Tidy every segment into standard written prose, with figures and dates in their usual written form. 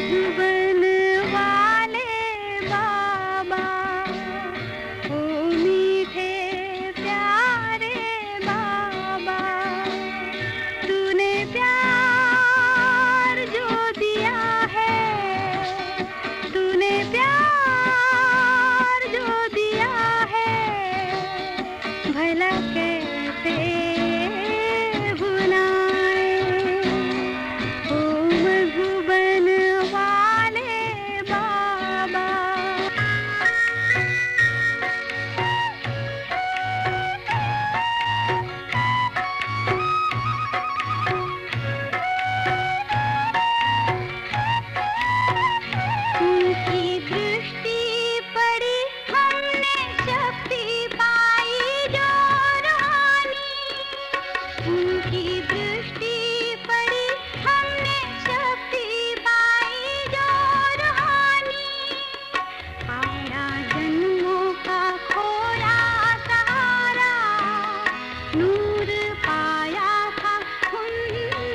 मधुबन वाले बाबा, ओ मीठे प्यारे बाबा, तूने प्यार जो दिया है, तूने प्यार जो दिया है, भला कैसे भुलाएं। ओ मधुबन वाले बाबा। उनकी दृष्टि पड़ी, हमने शक्ति पाई जो रूहानी। उनकी दृष्टि पड़ी, हमने शक्ति पाई जो रूहानी। पाया जन्मों का खोया सहारा, नूर पाया था उन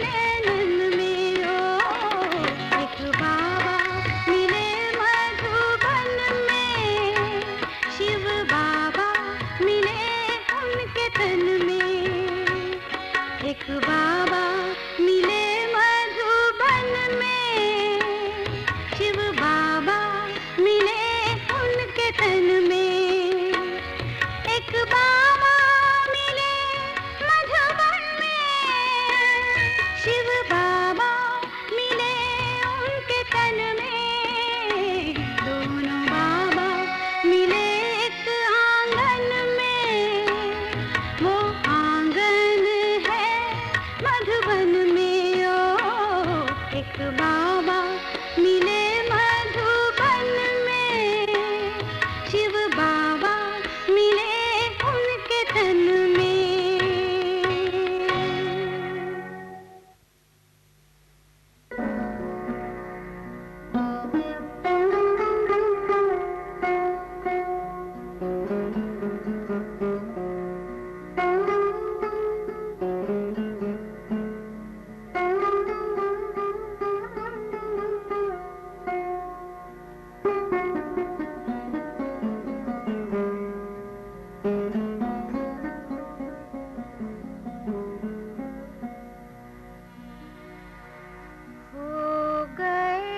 नैनन में। ओ एक बाबा मिले मधुबन में, शिव बाबा मिले उनके तन में। एक बाबा मिले मधुबन में, शिव बाबा मिले उनके तन में। एक बाबा मिले मधुबन में, शिव बाबा मिले उनके तन में। दोनों बाबा मिले एक आंगन में, वो आंगन है मधुबन में। ओ एक बाबा मिले मधुबन में, शिव बाबा मिले उनके तन में। हो गए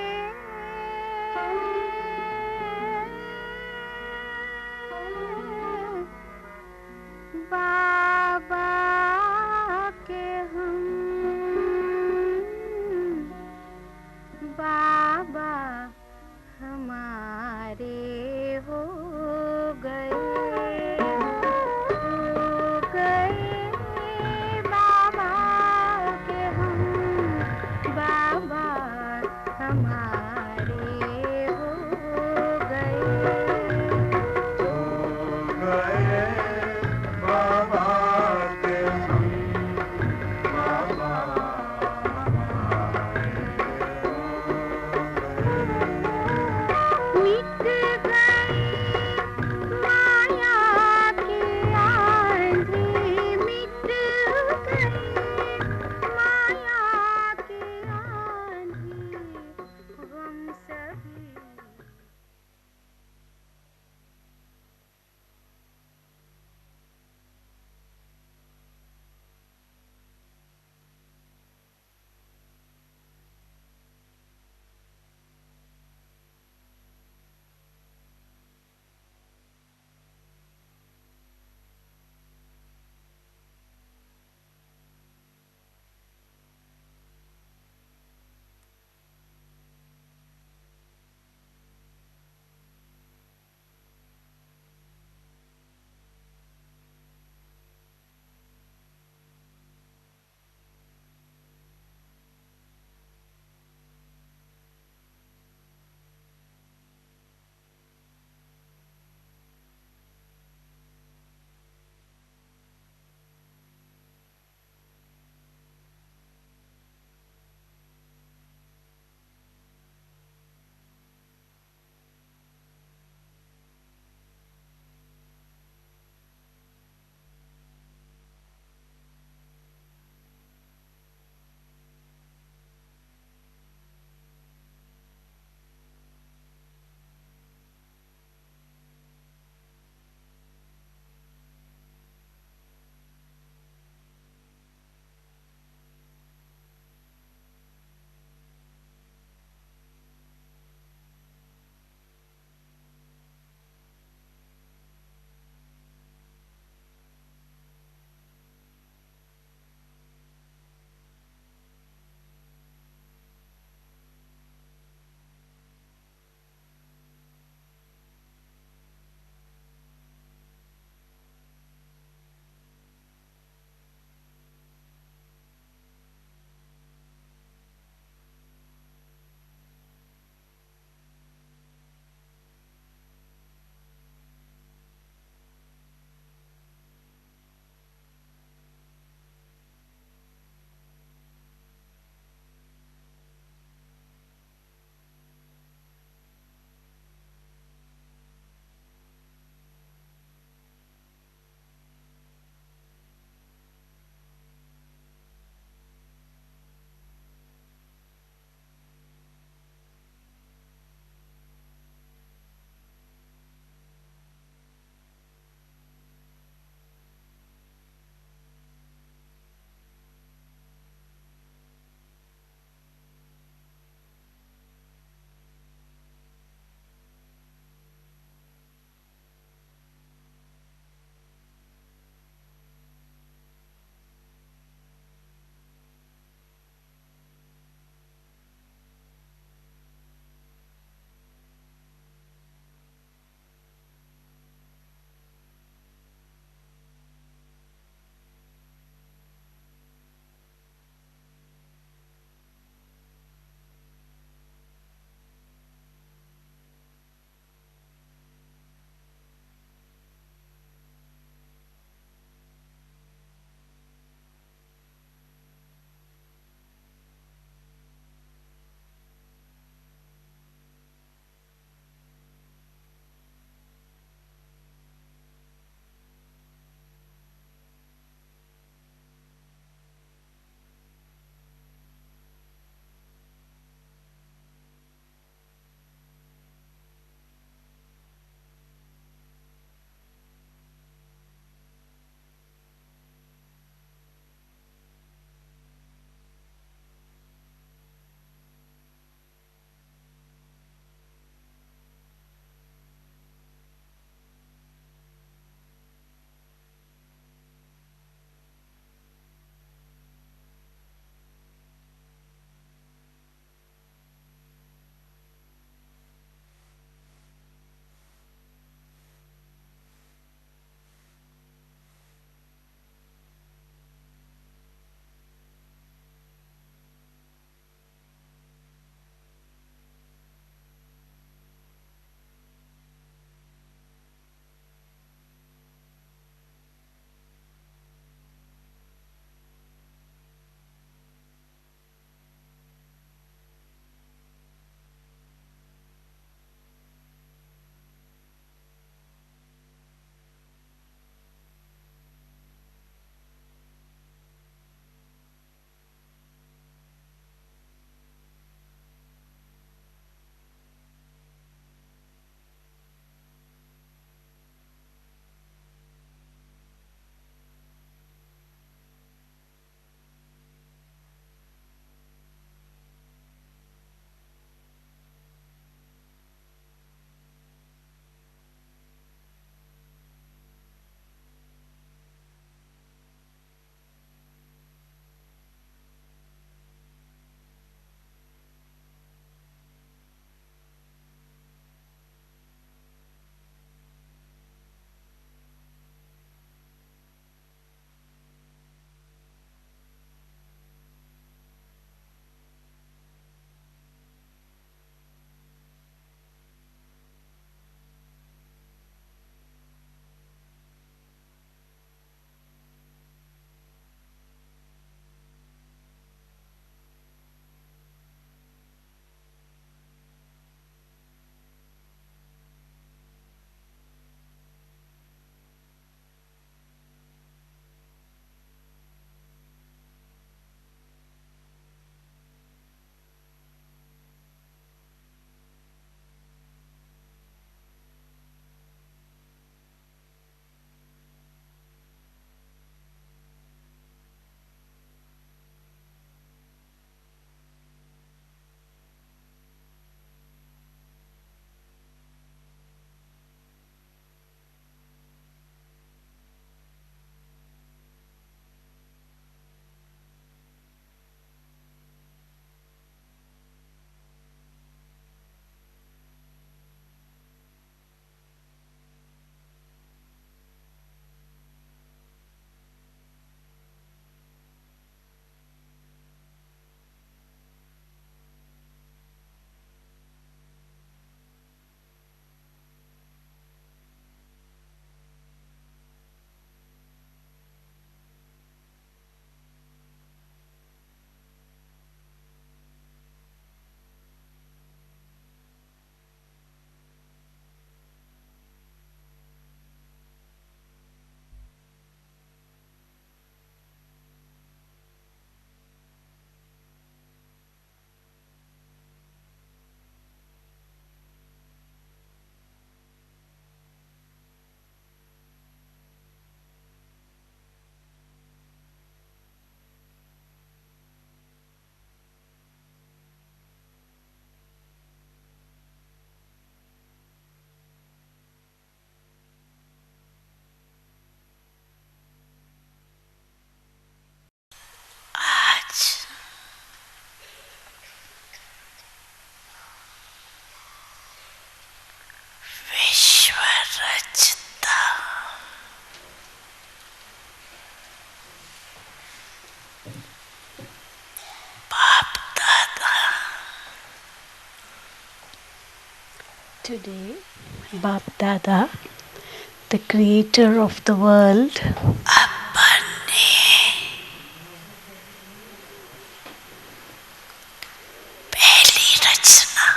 बाबा के हम, बाबा हमारे हो गए। हो गए बाबा के हम, बाबा हमारे हो गए। बाबा के हम, बाबा मिट गई माया की आंधी, मिट गई माया की आंधी, रचता बाप दादा. Today, Bapdada, the creator of the world, अपने पहली रचना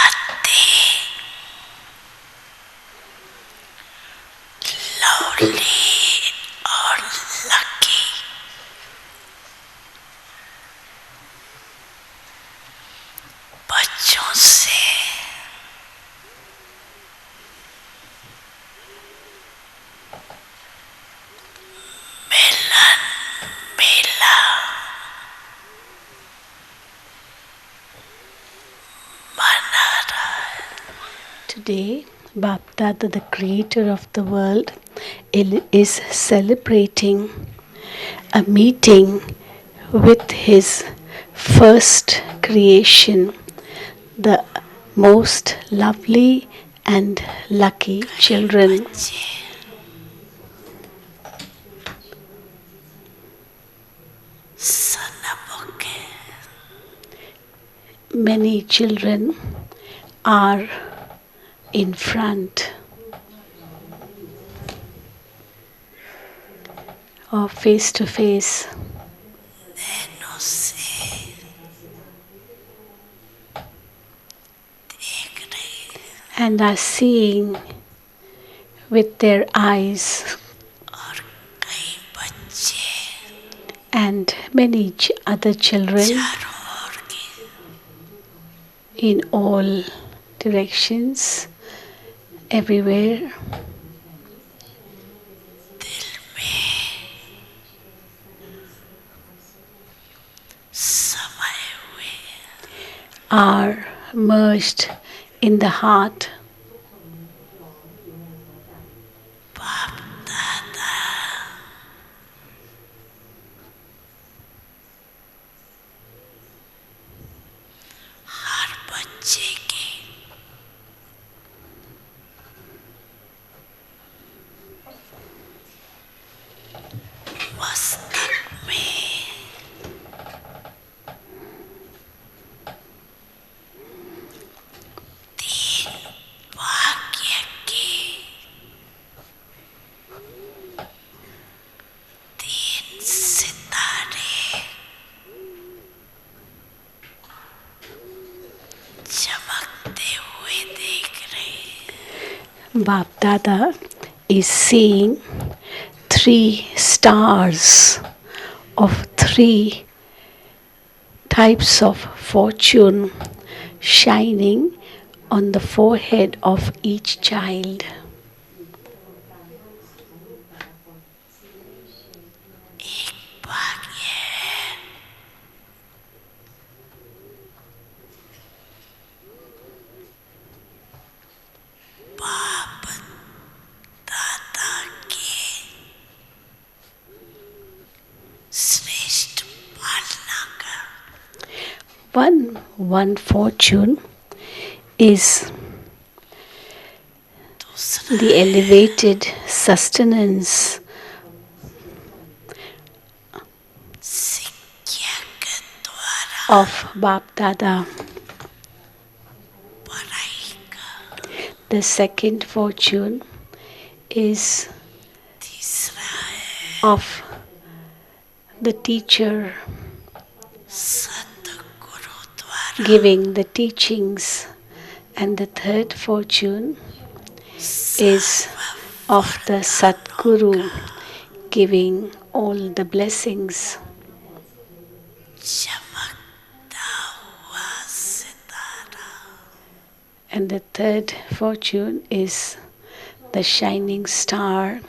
अति लवली और लकी बच्चों से मिलन मिला मना रहा है. today, Bapdada, the creator of the world, is celebrating a meeting with his first creation, the most lovely and lucky children. बच्चे सनमुख है. Many children are in front or face to face नैनों से देख रही and are seeing with their eyes, और कई बच्चे and many other children चारों ओर की in all directions, everywhere, दिल में समाये हुए are merged in the heart. बाप दादा हर बच्चे की मस्तक में तीन भाग्य के तीन सितारे चमकते हुए देख रहे. Bapdada is seeing 3 stars of 3 types of fortune shining on the forehead of each child. एक भाग्य है बाप दादा के श्रेष्ठ पालना का. One fortune is दूसरा the elevated sustenance शिक्षक द्वारा of Bapdada. पढ़ाई का. The second fortune is तीसरा है of the teacher सतगुरु द्वारा giving the teachings, and the third fortune is of the Satguru giving all the blessings. चमकता हुआ सितारा. And the third fortune is the shining star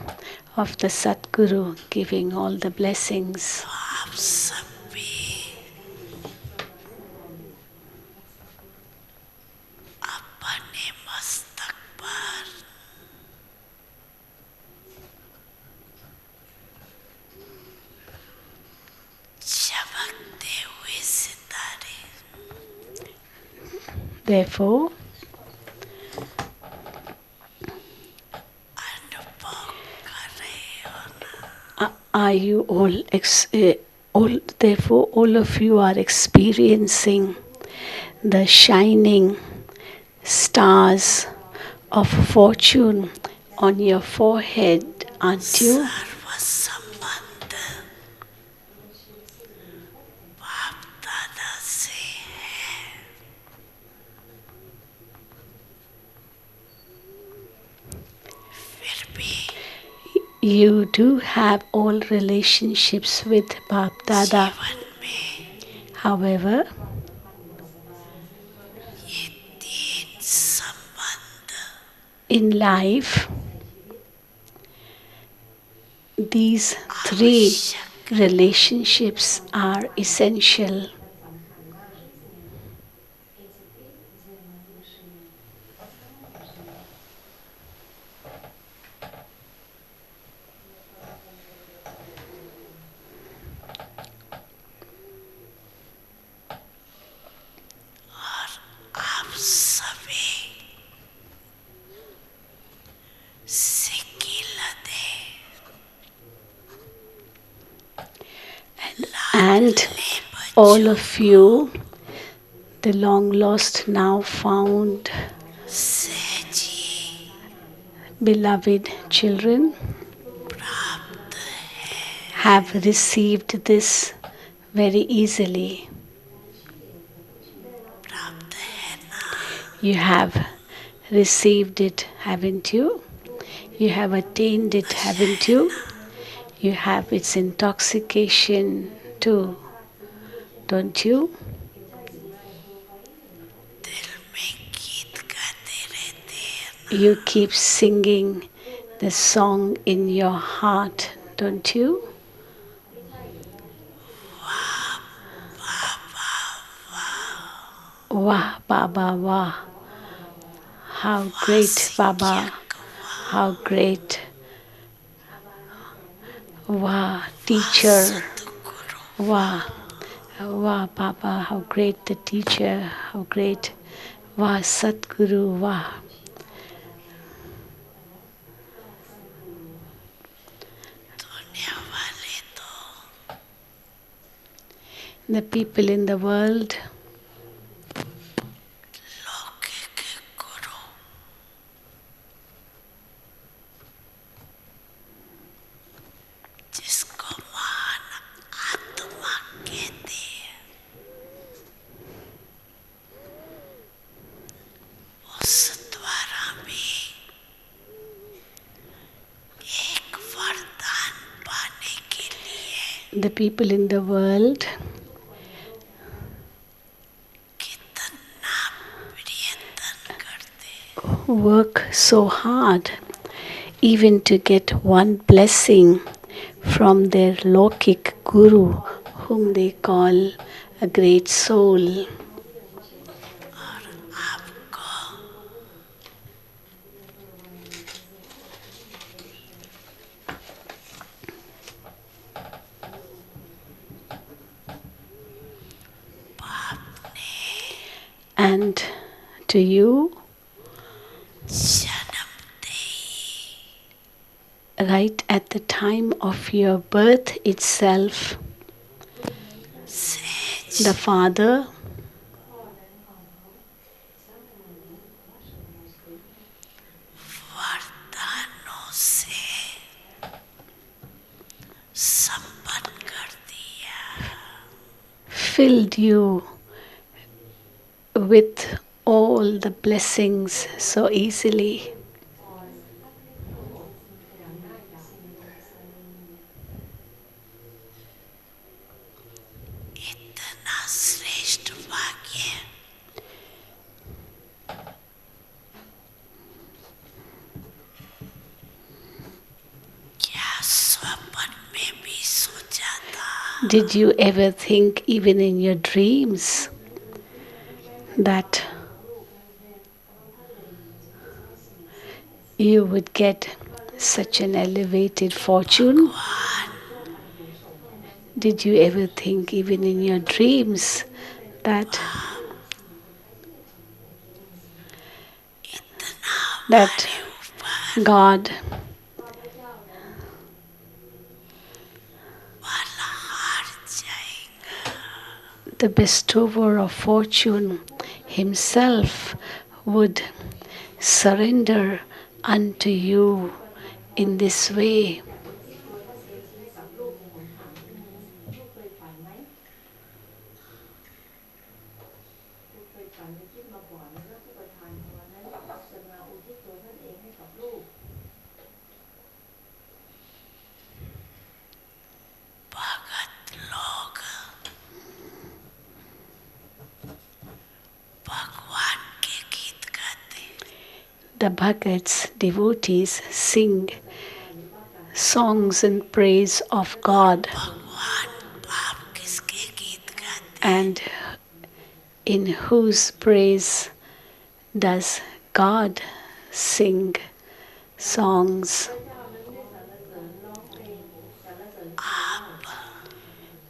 of the Satguru giving all the blessings. आप सब भी अपने मस्तक पर Therefore, अनुभव कर रहे हो ना, are you all? Therefore, all of you are experiencing the shining stars of fortune on your forehead, aren't you? सर्व संबंध बाप दादा से है। फिर भी You do have all relationships with Bapdada. जीवन में However, ये तीन संबंध in life, these three relationships are essential. आप सभी सिकिलदे And all of you, the long lost, now found, सहजी beloved children, प्राप्त है। have received this very easily. प्राप्त है ना, You have received it, haven't you? You have attained it, haven't you? You have its intoxication too, don't you? दिल में गीत गाते रहते हैं। You keep singing the song in your heart, don't you? Wah, Baba, wah. How great, Baba. How great. Wah, teacher. Satguru Wah, wah, Baba. How great the teacher. How great. Wah, Satguru, wah. दुनिया वाले तो The people in the world, लौकिक गुरु जिसको महान आत्मा कहते हैं, उस द्वारा भी एक वरदान पाने के लिए the people in the world, कितना प्रयत्न करते हैं। work so hard even to get one blessing from their Lokik Guru, whom they call a great soul. आपको And to you, जन्मते he right at the time of your birth itself, सहज the Father वरदानों से संपन्न कर दिया। filled you with all the blessings so easily. इतना श्रेष्ठ भाग्य क्या स्वप्न में भी सोचा था? Did you ever think, even in your dreams, that you would get such an elevated fortune? Did you ever think, even in your dreams, that that God the bestower of fortune himself would surrender unto you in this way. भगत लोग भगवान के गीत गाते The Bhagats, devotees, sing songs in praise of God, भगवान आप किसके गीत गाते and in whose praise does God sing songs?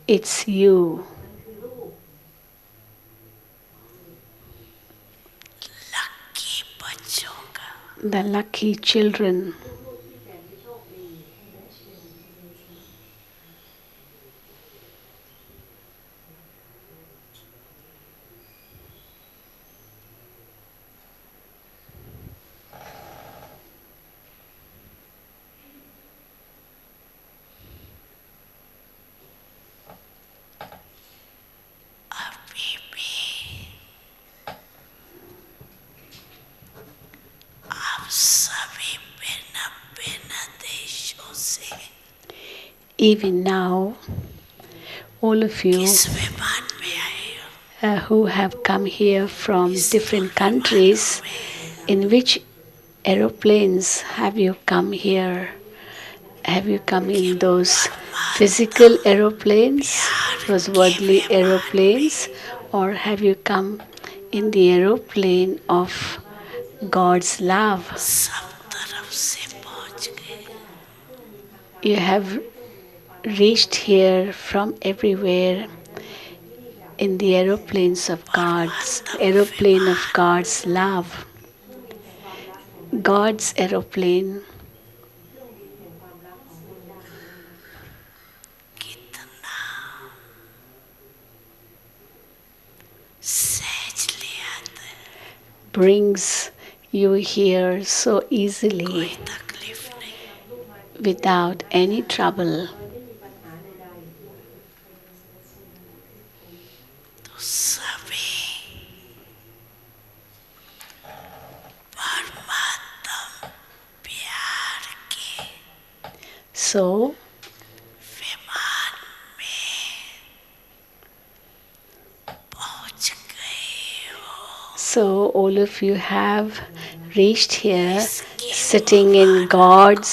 It's you, lucky बच्चों का the lucky children. अभी भी आप सभी भिन्न भिन्न देशों से Even now, all of you किस विमान में आए हो who have come here from different countries, in which aeroplanes have you come here? Have you come in those physical aeroplanes, those worldly aeroplanes, or have you come in the aeroplane of God's love? सब तरफ से पहुंच गए You have reached here from everywhere in the aeroplanes of God's aeroplane of God's love. God's aeroplane कितना सहज ले आता है brings you here so easily कोई तकलीफ नहीं without any trouble. तो सभी परमात्म प्यार के So, विमान में पहुंच गए हो so all of you have reached here sitting in God's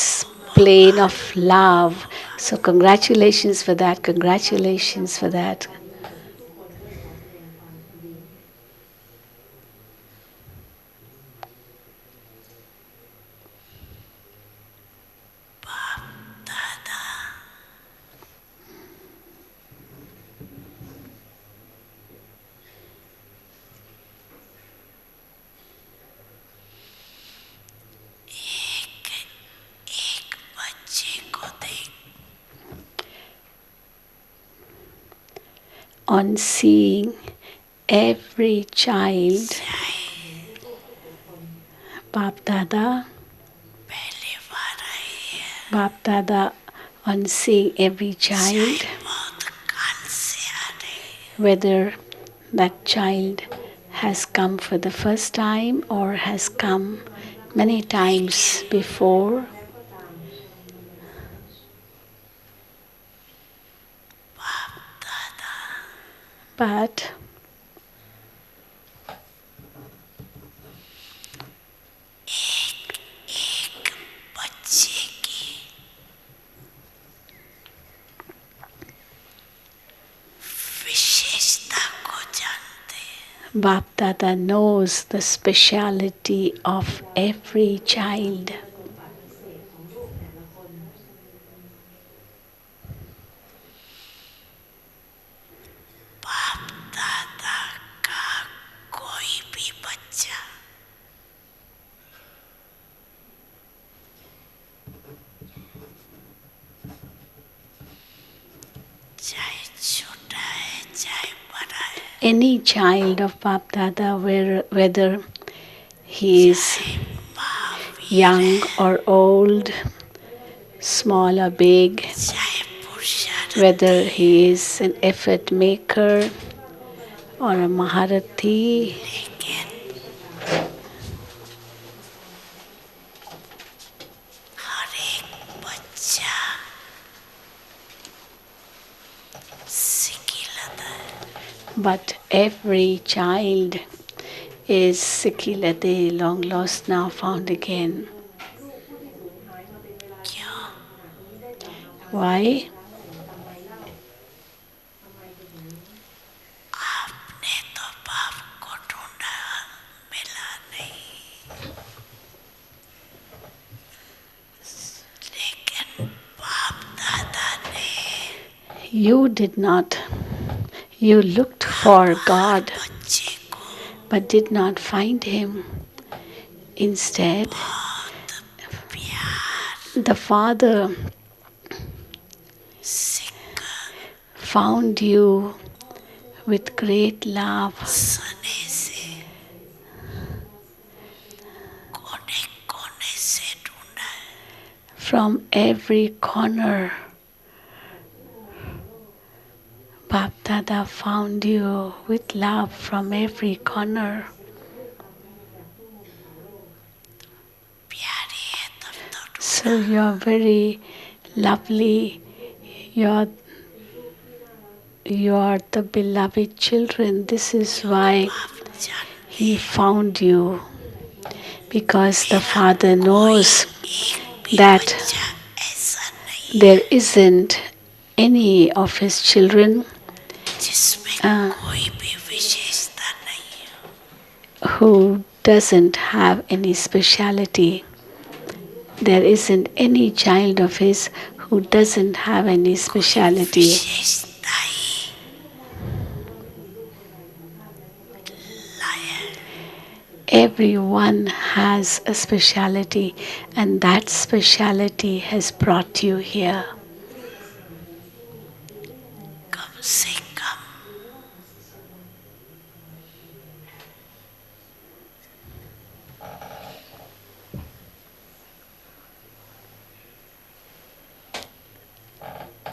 plane of love. So, congratulations for that. Congratulations for that. दादा एक एक बच्चे को देख On seeing every child, Bapdada, पहली बार आई है Bapdada, on seeing every child, बहुत काल से आ रही whether that child has come for the first time or has come many times before, दादा but एक बच्चे की विशेषता को जानते हैं Bapdada knows the speciality of every child. बाप दादा का कोई भी बच्चा चाहे छोटा है चाहे बड़ा है, Any child of Bapdada, whether he is Mahavir young or old, small or big, चाहे पुरुषार्थी, whether he is an effort maker or a Maharathi, लेकिन हर एक बच्चा सिकिलता है, but every child is Sikilade, long lost, now found again. क्यों? Why? आपने तो बाप को ढूंढा, मिला नहीं, लेकिन बाप दादा ने You did not. You looked for God बच्चे को but did not find Him. Instead, बहुत प्यार the Father सिक्का found you with great love सने से कोने कोने से ढूंढा है, from every corner. Bapdada found you with love from every corner. प्यारी है तब तो ढूंढा, So you're very lovely. You're the beloved children. This is why आप जान He found you. Because the Father knows एक भी that बच्चा ऐसा नहीं there isn't any of His children जिसमें uh, कोई भी विशेषता नहीं है, who doesn't have any speciality. There isn't any child of His who doesn't have any speciality. विशेषता ही लाया है, Everyone has a speciality, and that speciality has brought you here. कम से कम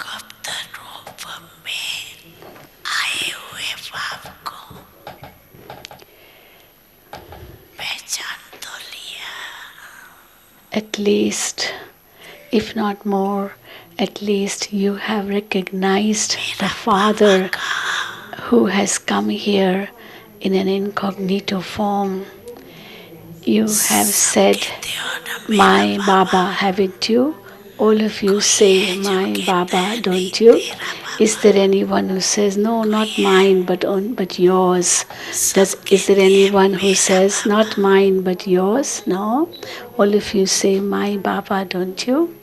गुप्त रूप में आए हुए बाप को पहचान तो लिया, At least, if not more, at least you have recognized the Father who has come here in an incognito form. You have said, कहते हो ना My Baba, haven't you? All of you say, My Baba, don't you? Is there anyone who says, No, not mine, but yours? Is there anyone who says, Not mine, but yours? No? All of you say, My Baba, don't you?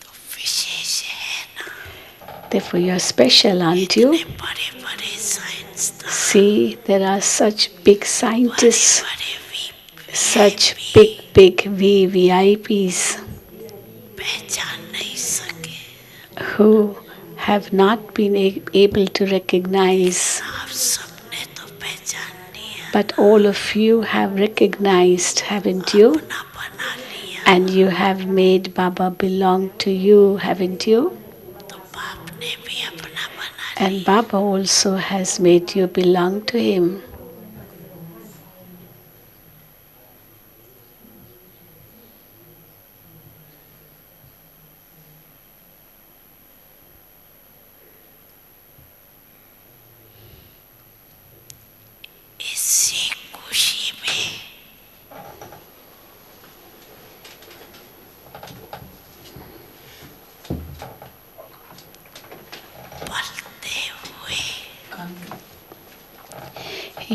तो विशेष है ना, Therefore, you're special, aren't you? इतने बड़े बड़े साइंसदान, See, there are such big scientists, बड़े such big VIPs पहचान नहीं सके, who have not been able to recognize, आप सबने तो पहचान लिया, but all of you have recognized, haven't you? अपना बना लिया, And you have made Baba belong to you, haven't you? तो बाप ने भी अपना बना And Baba also has made you belong to him. इसी खुशी में पलते हुए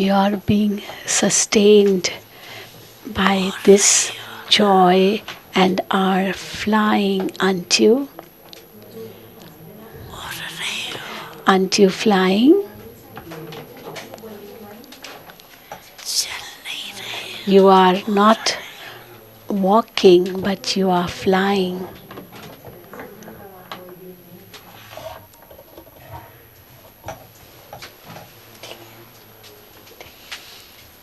You are being sustained by this joy and are flying, aren't you? उड़ रहे हो, Aren't you flying? चल नहीं रहे, You are not walking, but you are flying.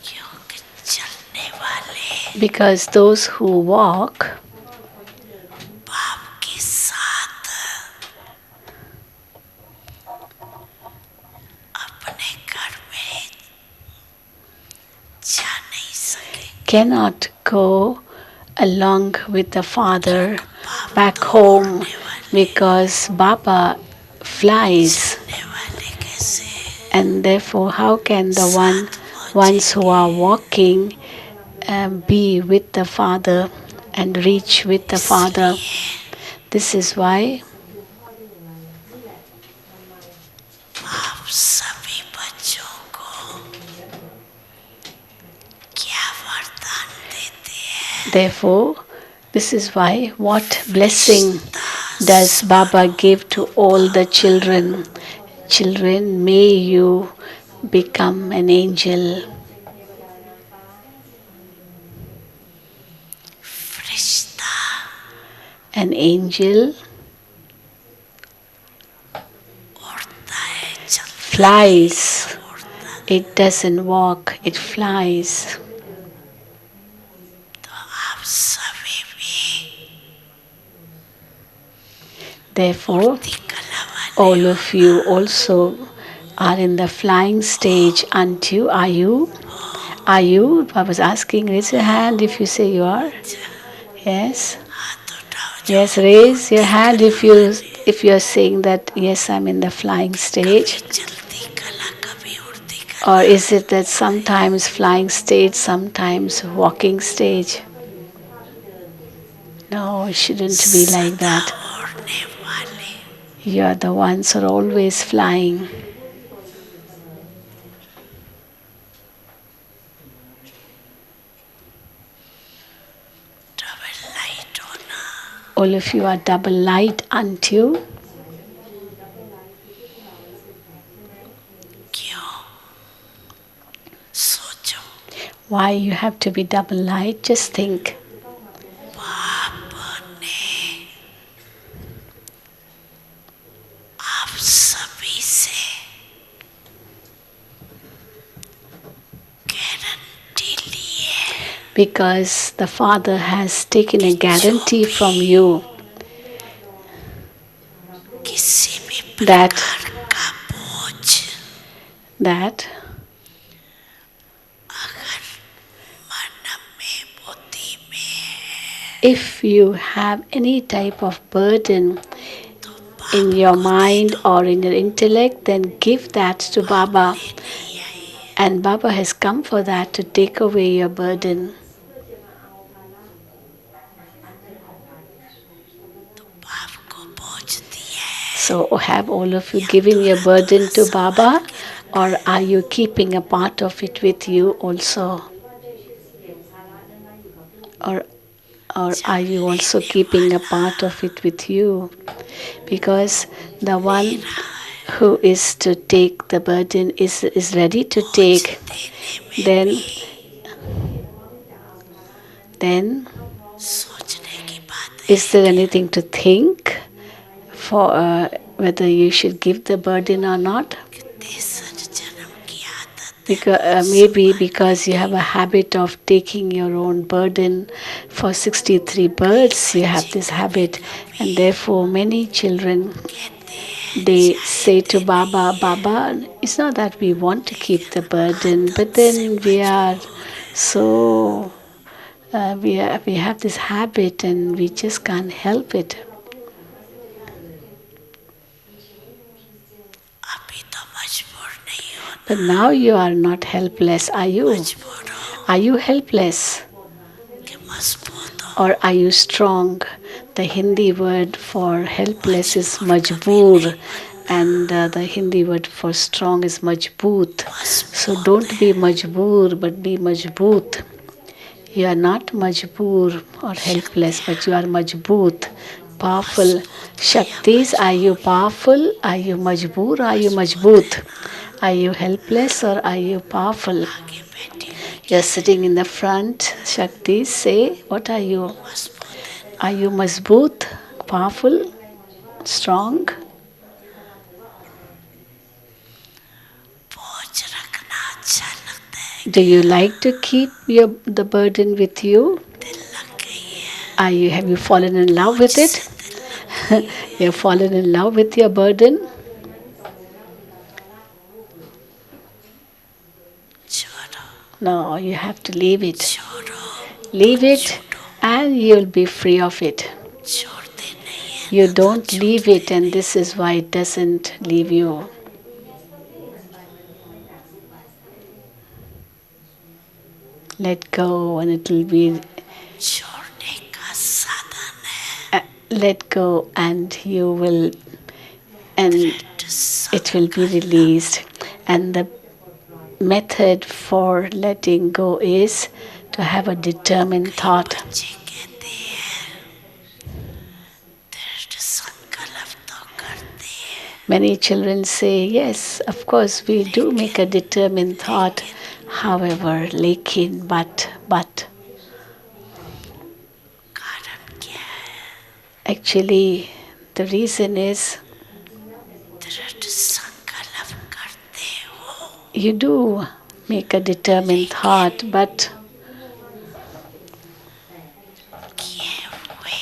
क्योंकि चलने वाले Because those who walk बाप के साथ अपने घर में जा नहीं सके, cannot go along with the Father back home because Baba flies, चलने वाले कैसे and therefore, how can the ones who are walking be with the Father and reach with the Father? This is why आप सभी बच्चों को क्या वरदान देते हैं? Therefore, this is why what blessing does Baba give to all the children? Children, may you become an angel. Firishta An angel उड़ता है, चलता flies. उड़ता, It doesn't walk, it flies. तो आप सभी भी Therefore, कला वाले all of you also are in the flying stage. Aren't you? Are you? Are you? Baba's asking, raise your hand if you say you are. Yes. हाथ उठाओ जो Yes, raise your hand if you are saying that yes, I'm in the flying stage. चलती कला कभी उड़ती कला, Or is it that sometimes flying stage, sometimes walking stage? No, it shouldn't be like that. उड़ने वाले You are the ones who are always flying. Double light होना, All of you are double light, aren't you? क्यों? सोचो, Why you have to be double light? Just think. बाप ने आप सभी से गारंटी ली है Because the Father has taken a guarantee from you किसी भी that प्रकार का बोझ that अगर मन में बुद्धि में है if you have any type of burden तो in your mind or in your intellect, then give that to Baba. नहीं आई, And Baba has come for that to take away your burden. बाप को बोझ दिया है, So, have all of you given your burden to Baba, or are you keeping a part of it with you also? Or, or are you also keeping a part of it with you? Because the one who is to take the burden is ready to take, देने में then सोचने की बात है is there anything to think for whether you should give the burden or not? कि तेसर जन्म की आदत Because, maybe because you have a habit of taking your own burden. For 63 births, you have this habit, and therefore, many children कहते हैं they say to Baba, Baba, it's not that we want to keep the burden, but then we are so we have this habit and we just can't help it. अभी तो मजबूर नहीं हो, But now you are not helpless, are you? मजबूर हो Are you helpless? कि मजबूत हो, Or are you strong? The Hindi word for helpless is majboor, and the Hindi word for strong is majboot. So don't be majboor, but be majboot. You are not majboor or helpless, but you are majboot, powerful. Shaktis, are you powerful? Are you majboor? Are you majboot? Are you helpless or are you powerful? आगे बैठी हुई You're sitting in the front. Shakti, say, what are you? मजबूत Are you mazboot, powerful, strong? बोझ रखना अच्छा लगता है Do you like to keep the burden with you? दिल लग गई है Have you fallen in love with बोझ it? से दिल लग You've fallen in love with your burden? छोड़ो No, you have to leave it. छोड़ो Leave it छूटो and you'll be free of it. छोड़ते नहीं है You ना तो don't leave छूटते it, and this is why it doesn't leave you. Let go, and it will be. छोड़ने का साधन है Let go, and you will, and दृढ़ it will be released. And the method for letting go is to have a determined thought. बच्चे कहते हैं दृढ़ संकल्प तो करते हैं Many children say, yes, of course, we do make a determined thought. However, lekin, but, कारण क्या है actually, the reason is दृढ़ संकल्प करते हो you do make a determined thought, but किए हुए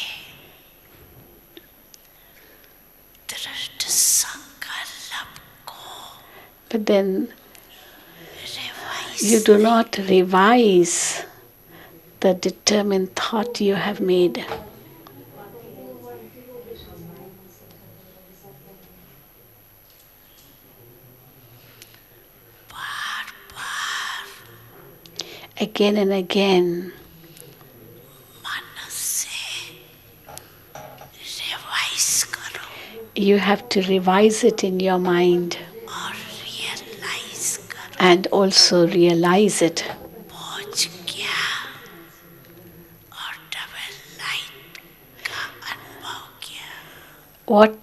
दृढ़ संकल्प को then revise you do not revise the determined thought you have made. Bar bar Again and again, मन से रिवाइज करो you have to revise it in your mind और realise करो and also realize it. पहुंच गया और double light का अनुभव किया What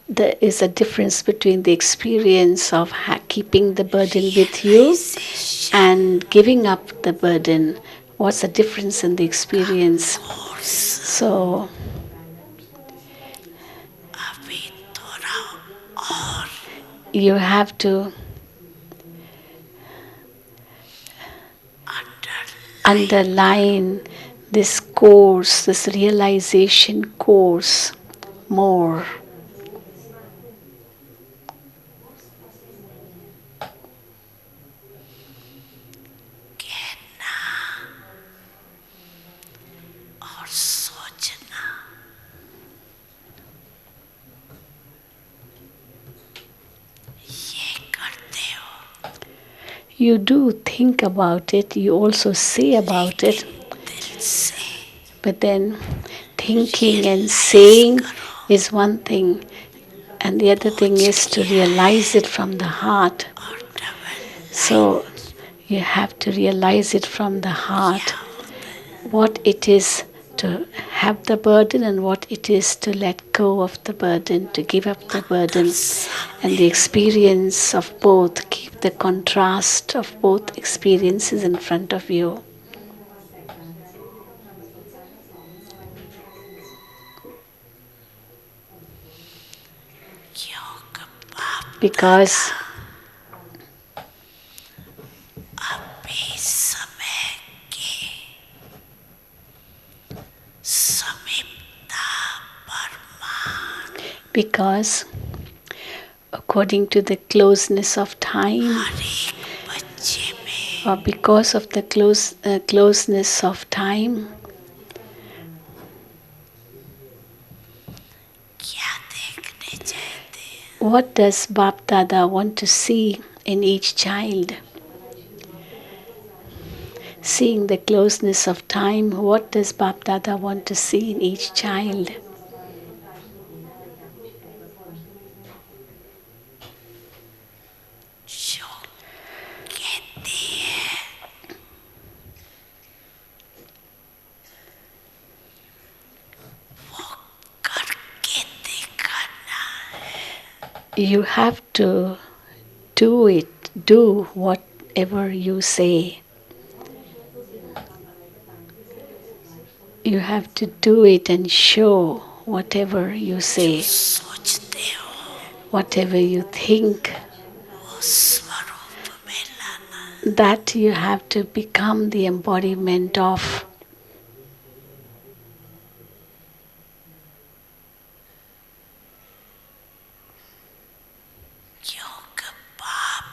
is the difference between the experience of keeping the burden with you and giving up the burden? What's the difference in the experience? Course So, अभी थोड़ा और you have to underline this course, this realization course more. कहना और सोचना ये करते हो You do think about it, you also say about it, दिल से but then thinking and saying is one thing, and the other thing is to realize it from the heart. और double So you have to realize it from the heart what it is to have the burden and what it is to let go of the burden, to give up the burden, and the experience of both. Keep the contrast of both experiences in front of you. योग बाप Because अभी समय के समीपता Parman because according to the closeness of time, हर एक बच्चे में or because of the closeness of time, क्या देखने चाहते हैं what does Bapdada want to see in each child? Seeing the closeness of time, what does Bapdada want to see in each child? जो कहते हैं वो करके दिखाना है You have to do it, do whatever you say. You have to do it and show whatever you say, सोचते हो whatever you think, वो स्वरूप में लाना that you have to become the embodiment of. क्योंकि बाप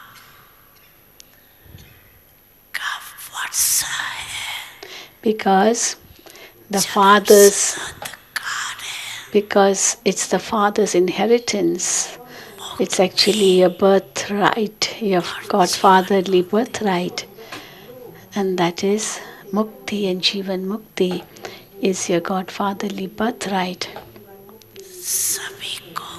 का वर्षा है Because the जन्म father's, सत्कार है because it's the father's inheritance. It's मुक्ति actually your birthright, your और जीवन godfatherly मुक्ति birthright, and that is Mukti and Jivan Mukti is your godfatherly birthright. सभी को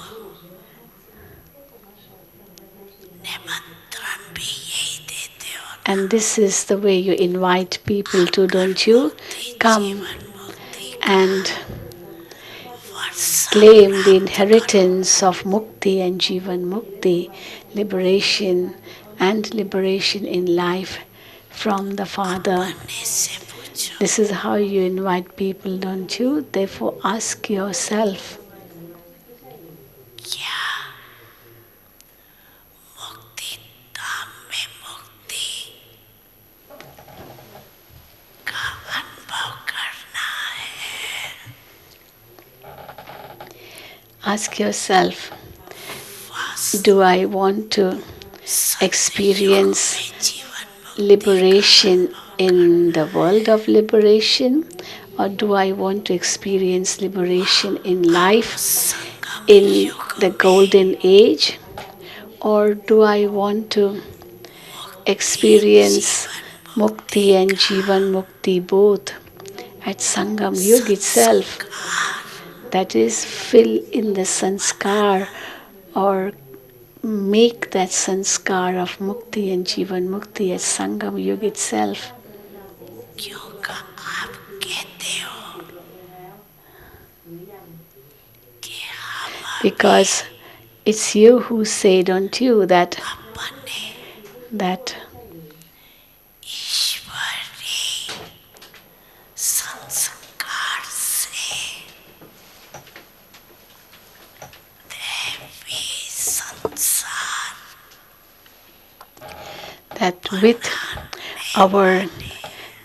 निमंत्रण भी यही देते हो ना And this is the way you invite people to, आकर don't you? मुक्ति Come जीवन मुक्ति and वर्षा claim the प्राप्त करो inheritance of Mukti and Jivan Mukti, liberation and liberation in life from the Father. अपने से पूछो This is how you invite people, don't you? Therefore, ask yourself, क्या मुक्ति धाम में मुक्ति का अनुभव करना है ask yourself, वास्तव do I want to सत्य experience में जीवन मुक्ति liberation in the world of liberation, or do I want to experience liberation in life Sangam in युग the में golden age, or do I want to experience जीवन Mukti and Jivan Mukti both at Sangam Yug itself? संस्कार That is, fill in the sanskar or make that sanskar of Mukti and Jivan Mukti at Sangam Yug itself. क्योंकि आप कहते हो कि हम अभी Because it's you who say, don't you, that अपने ईश्वरी संस्कार से दैवी संसार that with our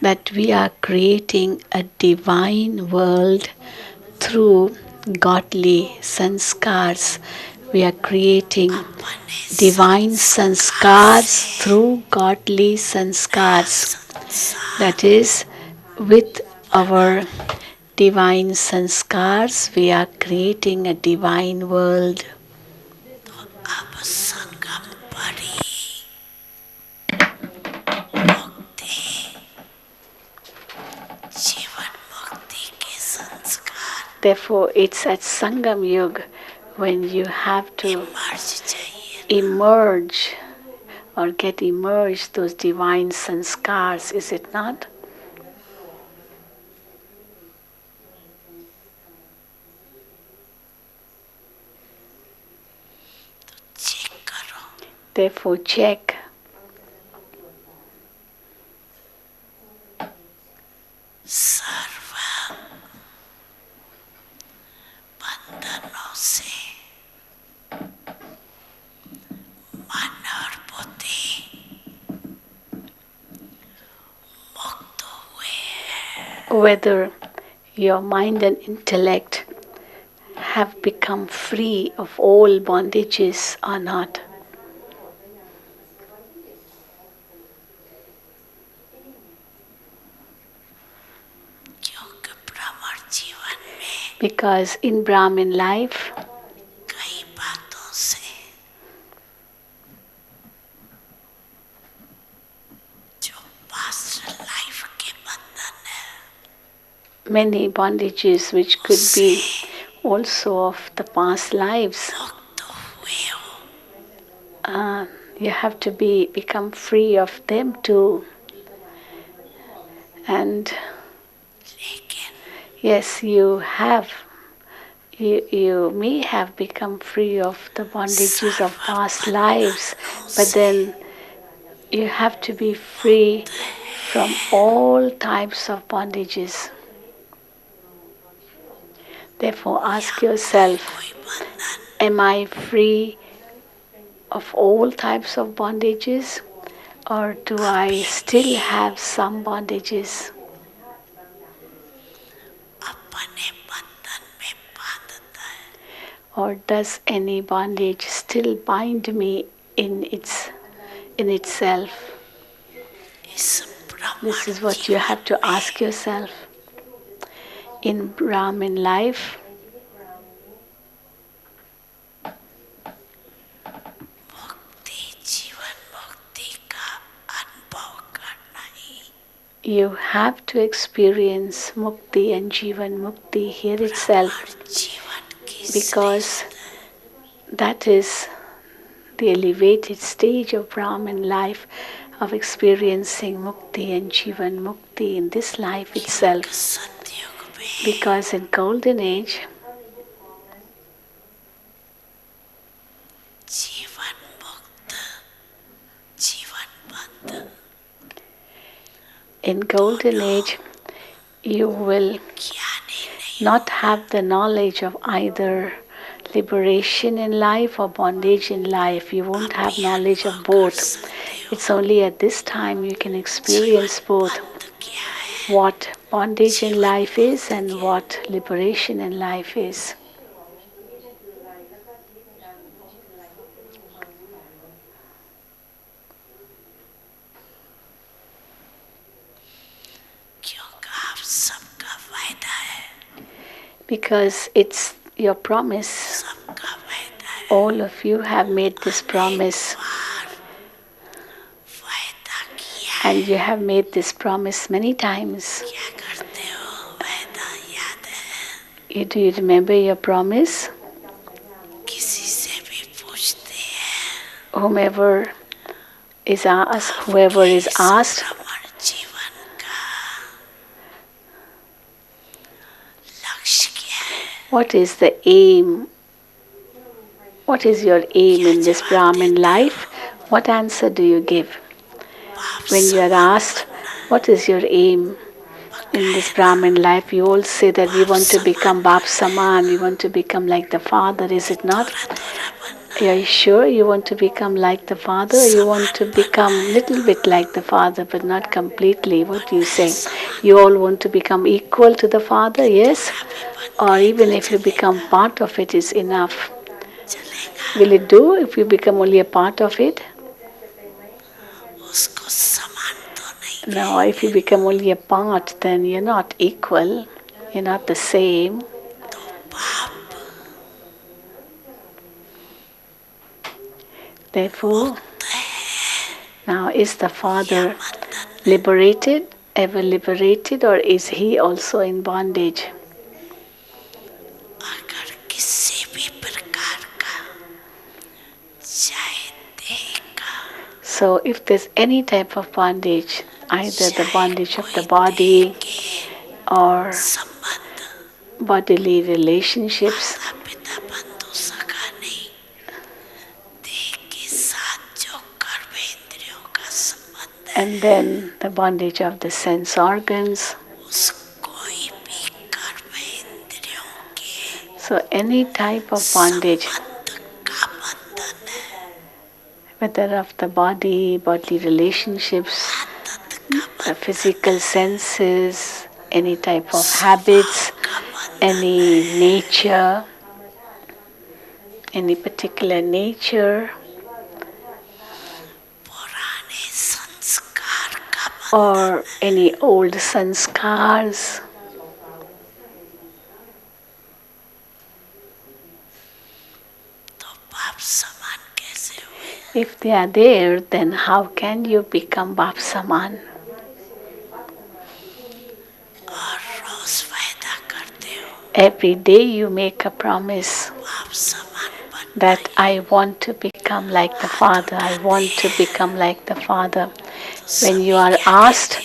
that we are creating a divine world through godly sanskars. We are creating अपने divine संस्कार sanskars से through godly sanskars. संसार That is, with our divine sanskars, we are creating a divine world. अब संगम परी मुक्ति जीवन मुक्ति के संस्कार Therefore, it's at Sangam Yug when you have to मर्ज चाहिए emerge or get emerged those divine sanskars, is it not? Check करो Therefore, check सर्व बंधनों से मन और बुद्धि मुक्त हुए हैं whether your mind and intellect have become free of all bondages or not. क्योंकि ब्राह्मण जीवन में Because in Brahmin life, कई बातों से जो पास्ट लाइफ के बंधन है many bondages which could be also of the past lives, मुक्त हुए हो you have to become free of them too. And लेकिन yes, you may have become free of the bondages of past lives, but then you have to be free from all types of bondages. Therefore, ask yourself, कोई बंधन am I free of all types of bondages, or do I still have some bondages? अपने बंधन में बांधता है. Or does any bondage still bind me in itself? इस This ब्राह्मण is what you have जीवन to में ask yourself. In Brahmin life, मुक्ति जीवन मुक्ति का अनुभव करना ही you have to experience Mukti and Jivan Mukti here itself, ब्राह्मण जीवन की because श्रेष्ठ है. that is the elevated stage of Brahmin life, of experiencing Mukti and Jivan Mukti in this life क्योंकि itself. सतयुग में Because in Golden Age, जीवन मुक्त जीवन बंध in Golden Age, you will ज्ञानी नहीं not have the knowledge of either liberation in life or bondage in life. You won't have knowledge of कर both. सकते हो. It's only at this time you can experience both, बंध क्या है what bondage in life is and what liberation in life is. क्योंकि आप सबका वायदा है Because it's your promise. सबका वायदा है. All of you have made this promise, बार वायदा किया and you have made this promise many times. क्या करते हो वायदा याद है. Do you remember your promise? किसी से भी पूछते हैं Whoever is asked, भ्रमण जीवन का लक्ष्य क्या है. what is the aim? What is your aim in this Brahmin life? What answer do you give? बाप When you are समान asked, what is your aim in this Brahmin life? You all say that we want to become Bap Saman, we want to become like the father, is it not? थोड़ा थोड़ा बनना Are you sure you want to become like the father, or you want to become little bit like the father but not completely? What do you say? You all want to become equal to the father, yes? भी बन Or गए even तो if you become part of it is enough. चलेगा. Will it do if you become only a part of it? उसको समान तो नहीं No, if you become only a part, then you're not equal. You're not the same. तो बाप Therefore, now is the father बंधन liberated, ever liberated, or is he also in bondage? अगर किसी भी प्रकार का चाहे देह का So, if there's any type of bondage, either the bondage of the कोई body देह के or संबंध bodily relationships, माता पिता बंधु सखा नहीं देह के साथ जो कर्मेंद्रियों का संबंध है and then the bondage of the sense organs. उस कोई भी कर्मेंद्रियों के So, any type of bondage, संबंध का बंधन है. whether of the body, bodily relationships, आदत का the बंधन physical senses, any type of habits, का बंधन any nature, any particular nature, पुराने संस्कार का बंधन or any old sanskars. तो बाप समान कैसे हुए. If they are there, then how can you become Bap Saman? और रोज वायदा करते हो Every day you make a promise बाप समान बनना that I want to become like the Father, I want to become like the Father. When you are asked,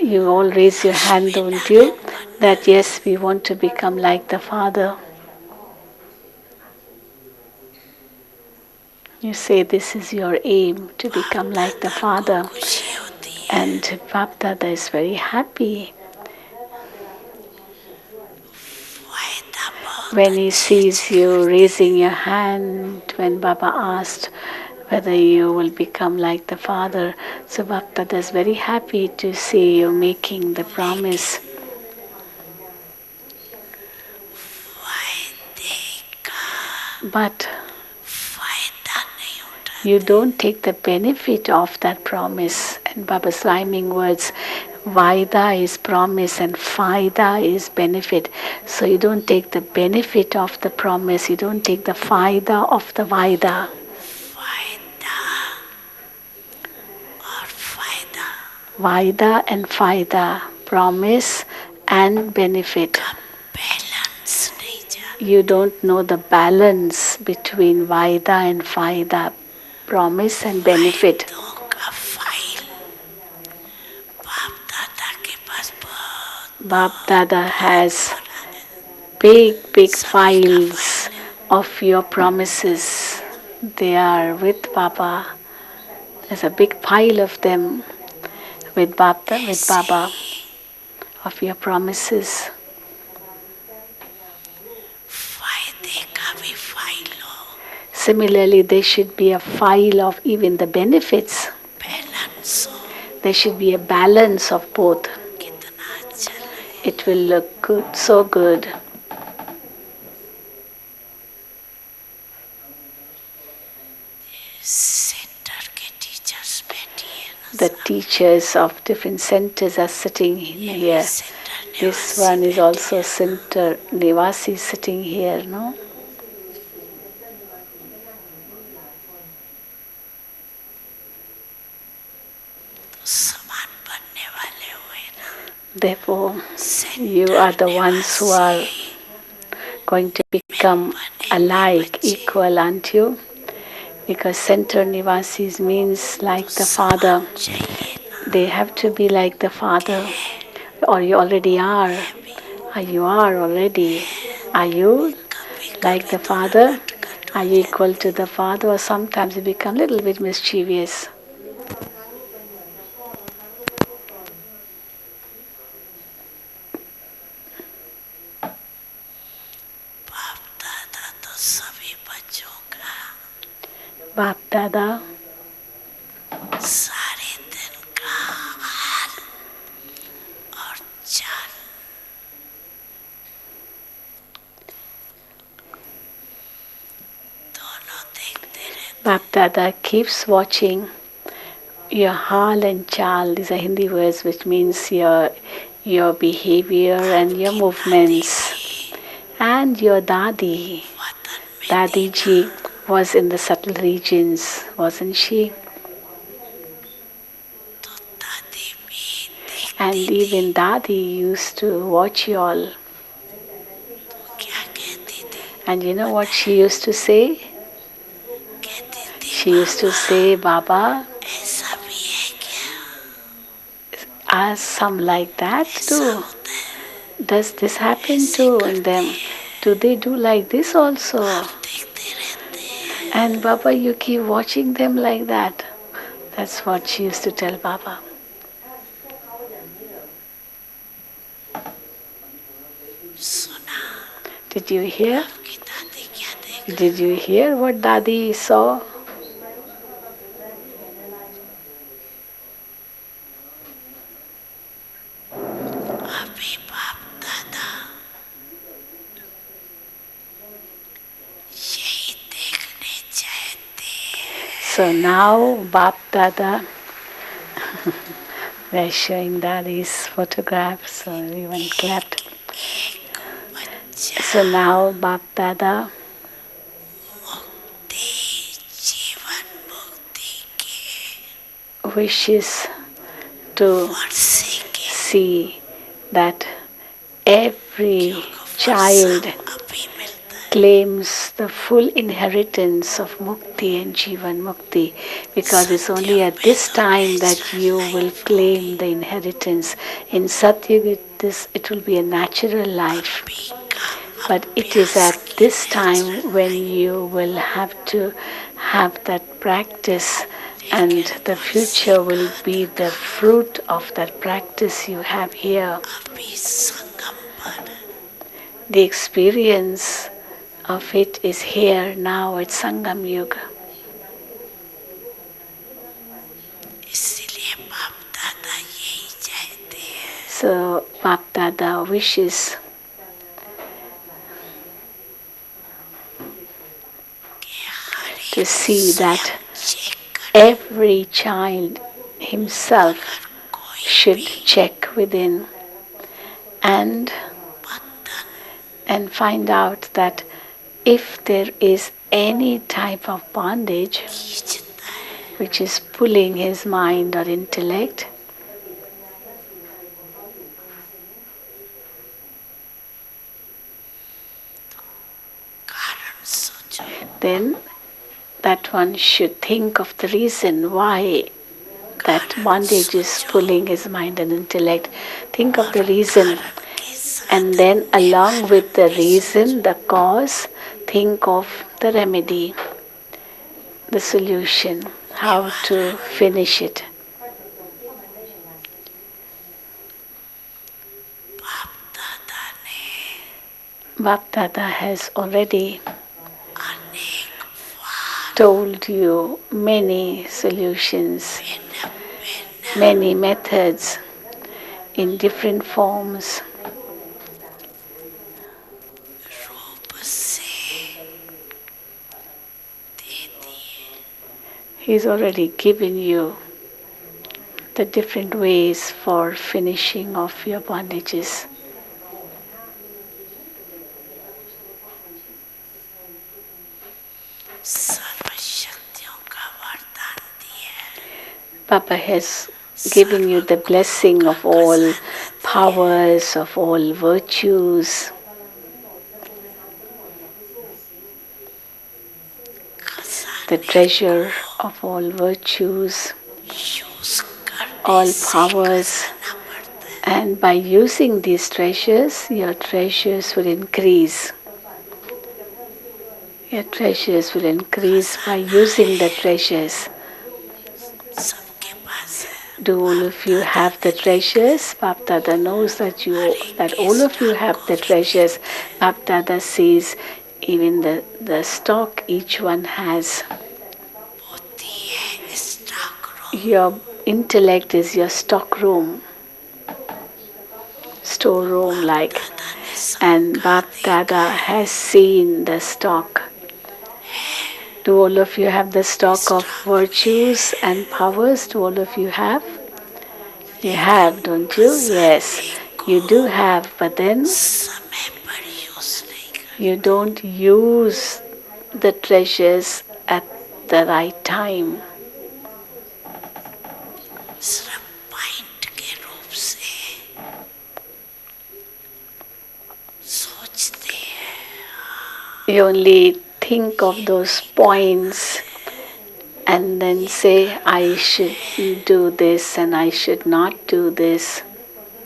you all raise your hand, don't you? That yes, we want to become like the Father. You say this is your aim, to become like the Father. खुशी होती है. And Bapdada is very happy. वायदा बहुत When he sees you raising your hand, when Baba asked whether you will become like the Father, so Bapdada is very happy to see you making the promise. But you don't take the benefit of that promise. And Baba's rhyming words, Vaida is promise and Faida is benefit. So you don't take the benefit of the promise, you don't take the Faida of the Vaida. Vaida and Faida, promise and benefit. You don't know the balance between Vaida and Faida, promise and benefit. Bapdada has big files of your promises. They are with Baba. There's a big pile of them with Baba, of your promises. Similarly, there should be a file of even the benefits. There should be a balance of both. It will look good, so good. The teachers of different centers are sitting here. This one is also center Nivasi sitting here, no? Therefore, you are the ones who are going to become alike, equal unto, because center Nivasis means like the Father. They have to be like the Father, or you already are. Or you are already. Are you like the Father? Are you equal to the Father? Or sometimes you become a little bit mischievous. Bapdada Bapdada keeps watching your hal and chal. These are Hindi words which means your behavior and your movements. And your Dadi, Dadi ji was in the subtle regions, wasn't she? And even Dadi used to watch you all. And you know what she used to say? She used to say, Baba, are some like that too? Does this happen to them? Do they do like this also? And Baba, you keep watching them like that. That's what she used to tell Baba. Did you hear? Did you hear what Dadi saw? So now Bapdada, they're showing Dadi's photograph, so everyone clapped. So now Bapdada wishes to see that every child claims the full inheritance of Mukti and Jivan Mukti, because it's only at this time that you will claim the inheritance. In Satyuga, it will be a natural life. But it is at this time when you will have to have that practice, and the future will be the fruit of that practice you have here. The experience of it is here now at Sangam Yuga. इसीलिए बाप दादा यही चाहते हैं So Bapdada wishes कि हर to एक see that check करे every child himself अगर कोई should भी check within and बंधन find out that if there is any type of bondage खींचता है which is pulling his mind or intellect, कारण सोचो then that one should think of the reason why that bondage is pulling his mind and intellect. Think of the reason, के साथ and then along with the reason, the cause, think of the remedy, the solution, how to finish it. बाप दादा ने Bapdada has already अनेक बार told you many solutions, भिन्न भिन्न many methods in different forms. रूप से दे दिए He's already given you the different ways for finishing off your bondages. सर्व शक्तियों का वरदान दिया Papa has given you the blessing of all powers, of all virtues, the खजाने treasure of all virtues, use करने all से powers. खजाना बढ़ता है And by using these treasures, your treasures will increase. Your treasures will increase by using the treasures. सबके पास है Do all of you have the treasures? Bapdada knows that all of you have the treasures. Bapdada sees even the stock each one has. होती है stock room Your intellect is your stock room, storeroom like, दादा ने सब and Bapdada has seen the stock. Do all of you have the stock of virtues and powers? Do all of you have? You have, don't you? Yes, you do have, but then समय पर use नहीं कर you don't use the treasures at the right time. सिर्फ point के रूप से सोचते हैं You only think of those points and then say, I should do this and I should not do this.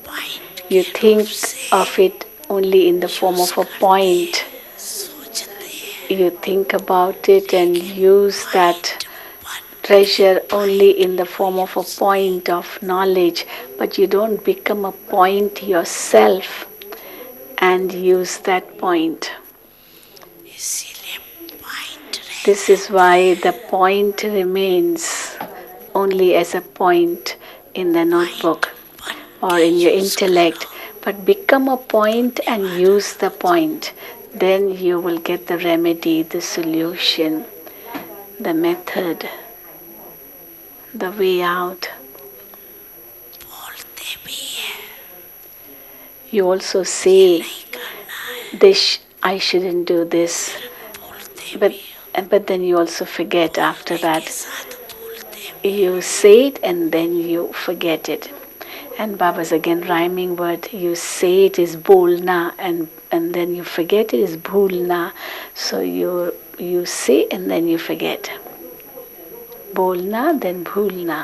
Point You के रूप think से of it only in the form of a point. सोचते हैं You think about it and use that treasure only in the form of a point of knowledge, but you don't become a point yourself and use that point. इसीलिए point रह This is why the point remains only as a point in the notebook or in your intellect, but become a point and use the point. Then you will get the remedy, the solution, the method, the way out. बोलते भी है You also say, नहीं करना है this I shouldn't do this, बोलते but भी but then you also forget after के that. साथ बोलते भी You say it and then you forget it. And Baba's again rhyming word. You say it is bolna and then you forget it is bhulna. So you say and then you forget. Bolna then bhulna.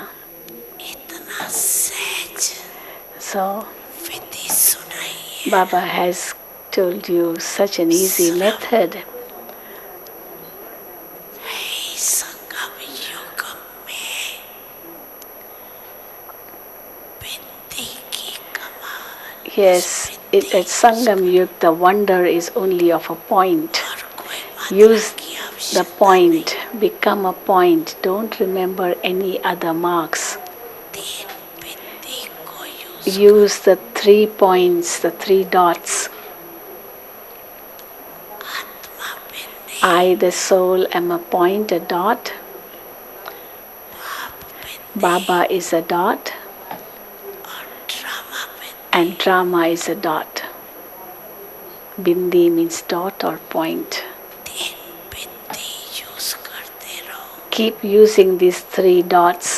इतना सहज So विधि सुनाई है Baba has told you such an easy method. हे संगम युग में बिंदी की कमाल Yes, bindi at Sangam Yug, the wonder is only of a point. और कोई मात्रा Use की the आवश्यकता point, become a point. Don't remember any other marks. तीन बिंदी को use Use the 3 points, the 3 dots. आत्मा बिंदी I, the soul, am a point, a dot. पाप बिंदी Baba is a dot. और drama bindi And drama is a dot. Bindi means dot or point. तीन बिंदी use करते रहो Keep using these 3 dots.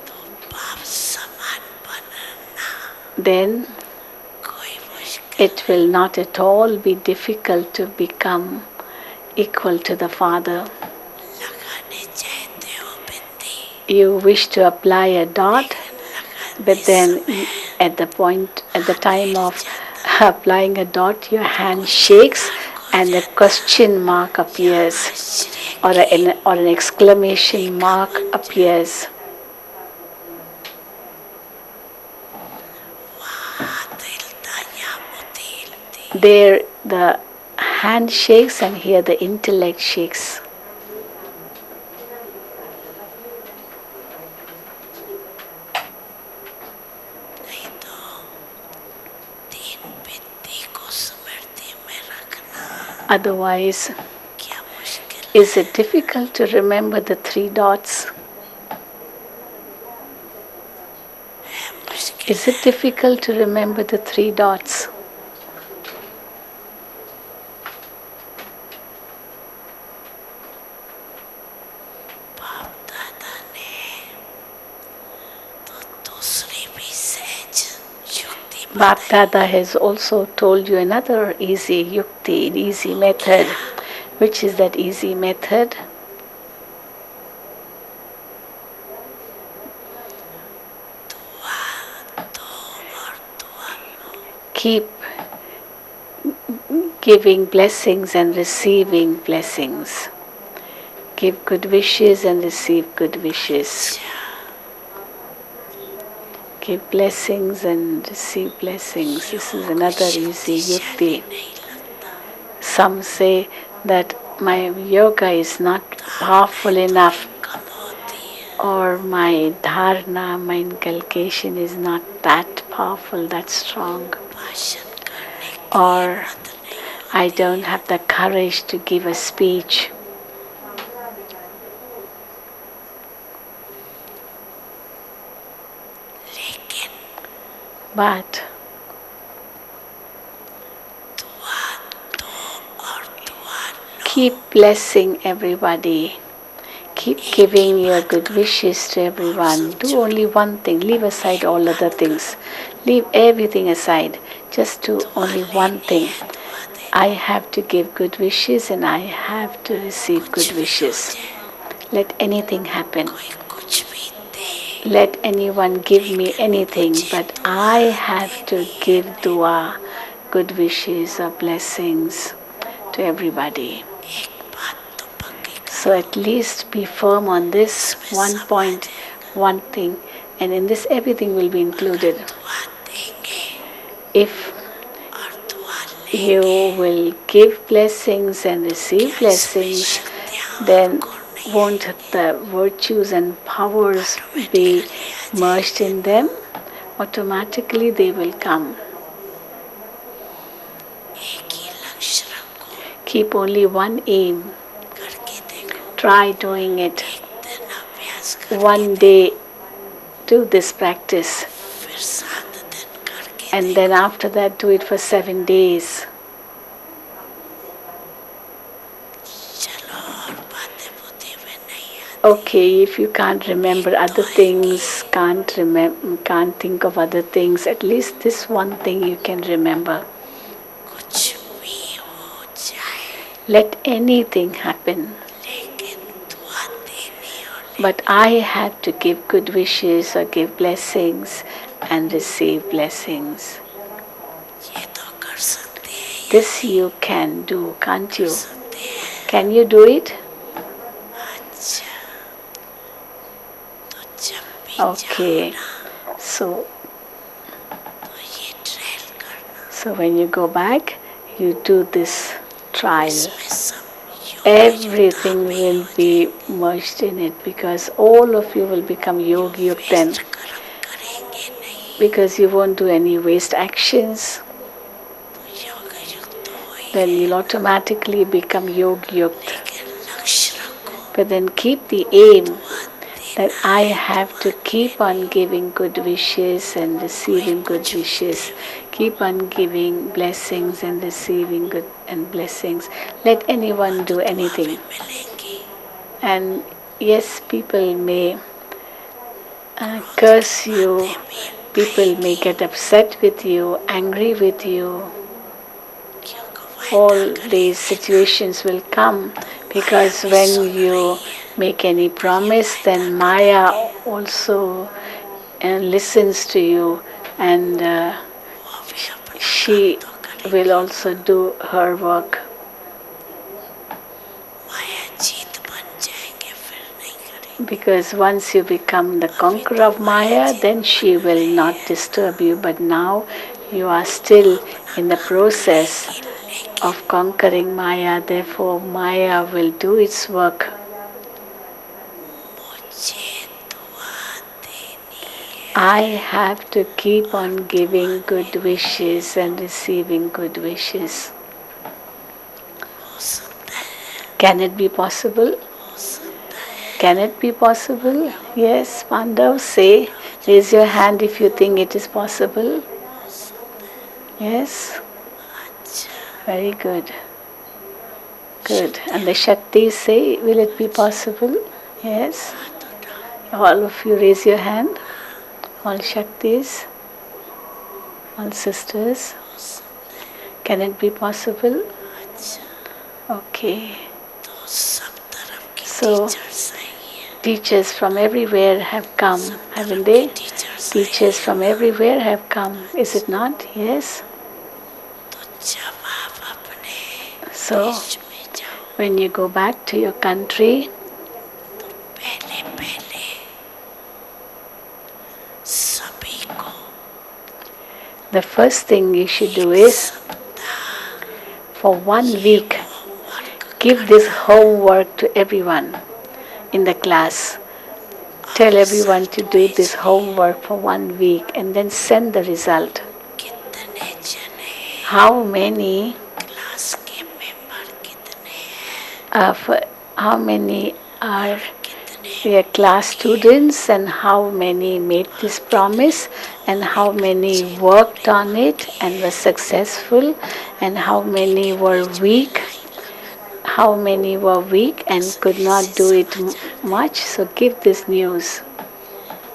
तो पाप समान बनना Then कोई मुश्किल it will not at all be difficult to become equal to the Father. लगाने चाहते हो बिंदी You wish to apply a dot, लगाते but then समय at the time of applying a dot, your hand shakes and a question mark appears, आश्चर्य or an exclamation mark appears. हाथ हिलता या बुद्धि हिलती There the hand shakes and here the intellect shakes. नहीं तो तीन बिंदी को स्मृति में रखना Otherwise, क्या मुश्किल is it difficult to remember the 3 dots? है मुश्किल Is it difficult to remember the 3 dots? बाप दादा ने तो दूसरी भी सहज युक्ति Bapdada has also told you another easy yukti, an easy method. Which is that easy method? और दुआ लो Keep giving blessings and receiving blessings. Give good wishes and receive good wishes. Give blessings and receive blessings. This is another easy yukti. नहीं लगता Some say that my yoga is not powerful enough, कम होती है or my dharana, my inculcation is not that powerful, that strong, भाषण करने की or हिम्मत नहीं I don't have the courage to give a speech. लेकिन But दुआ दो और दुआ लो keep blessing everybody. Keep giving your good wishes to everyone. Do only one thing. Leave aside all other things. Leave everything aside. Just do only one thing. दुआ दे I have to give good wishes and I have to receive good wishes. Let anything happen. कोई कुछ भी दे Let anyone give me anything, but I have to give dua, good wishes or blessings to everybody. एक बात तो पक्की So at least be firm on this one point, one thing, and in this everything will be included. दुआ देंगे If और दुआ ले you will give blessings and receive blessings, then won't the virtues and powers be merged in them? Automatically they will come. एक ही लक्ष्य रखो Keep only one aim. करके देखो Try doing it. एक दिन अभ्यास कर One day do this practice, फिर 7 दिन करके and then after that do it for 7 days. चलो और बातें बुद्धि में नहीं आती Okay, if you can't remember other things, can't think of other things, at least this one thing you can remember. कुछ भी हो जाए Let anything happen, लेकिन दुआ देनी और but I have to give good wishes or give blessings and receive blessings. ये तो कर सकते हैं This you can do, can't you? सकते हैं Can you do it? अच्छा तो जब भी Okay, so तो ये ट्रेल करना So when you go back, you do this trial. इसमें सब Everything will be merged in it because all of you will become yogi yuk then. Waste कर्म करेंगे नहीं Because you won't do any waste actions, तो योग युक्त होइए then you'll automatically become yogi yuk. लेकिन लक्ष्य रखो But then keep the aim दुआ that देना I है have to keep on giving good wishes and receiving good wishes. Keep on giving blessings and receiving good and blessings. Let anyone do दुआ anything. में मिलेंगी And yes, people may curse you, people may get upset with you, angry with you. क्योंकि All वायदा these करेंगे situations will come because when you make any promise, then Maya also listens to you, and वो भी अपना she काम तो करेंगे will also do her work. माया जीत बन जाएंगे फिर नहीं करेंगे Because once you become the conqueror of Maya, then she will not disturb you. But now you are still in the process लेकिन of conquering Maya, therefore, Maya will do its work. मुझे दुआ देनी है I have to keep on giving good wishes and receiving good wishes. हो सकता है Can it be possible? हो सकता है Can it be possible? Yes, Pandav, say, raise your hand if you think it is possible. हो सकता Yes, है अच्छा very good. Good. And the Shaktis say, will it be possible? Yes. हाथ उठाओ All of you raise your hand. All Shaktis, all sisters. हो सकता है Can it be possible? अच्छा Okay. तो सब तरफ की So, टीचर्स आई हैं teachers from everywhere have come, haven't तरफ की they? टीचर्स आई Teachers हैं from everywhere have come, is it not? Yes. तो जब आप अपने So, देश में जाओ when you go back to your country, पहले पहले सभी को the first thing you should do is, for 1 week, homework give this homework to everyone in the class. Tell everyone to do this homework for 1 week and then send the result. कितने जने How many class के member कितने हैं how many are कितने their class students and how many made this promise and how many worked on it and were successful and how many were weak, how many were weak and could not do it much. So give this news.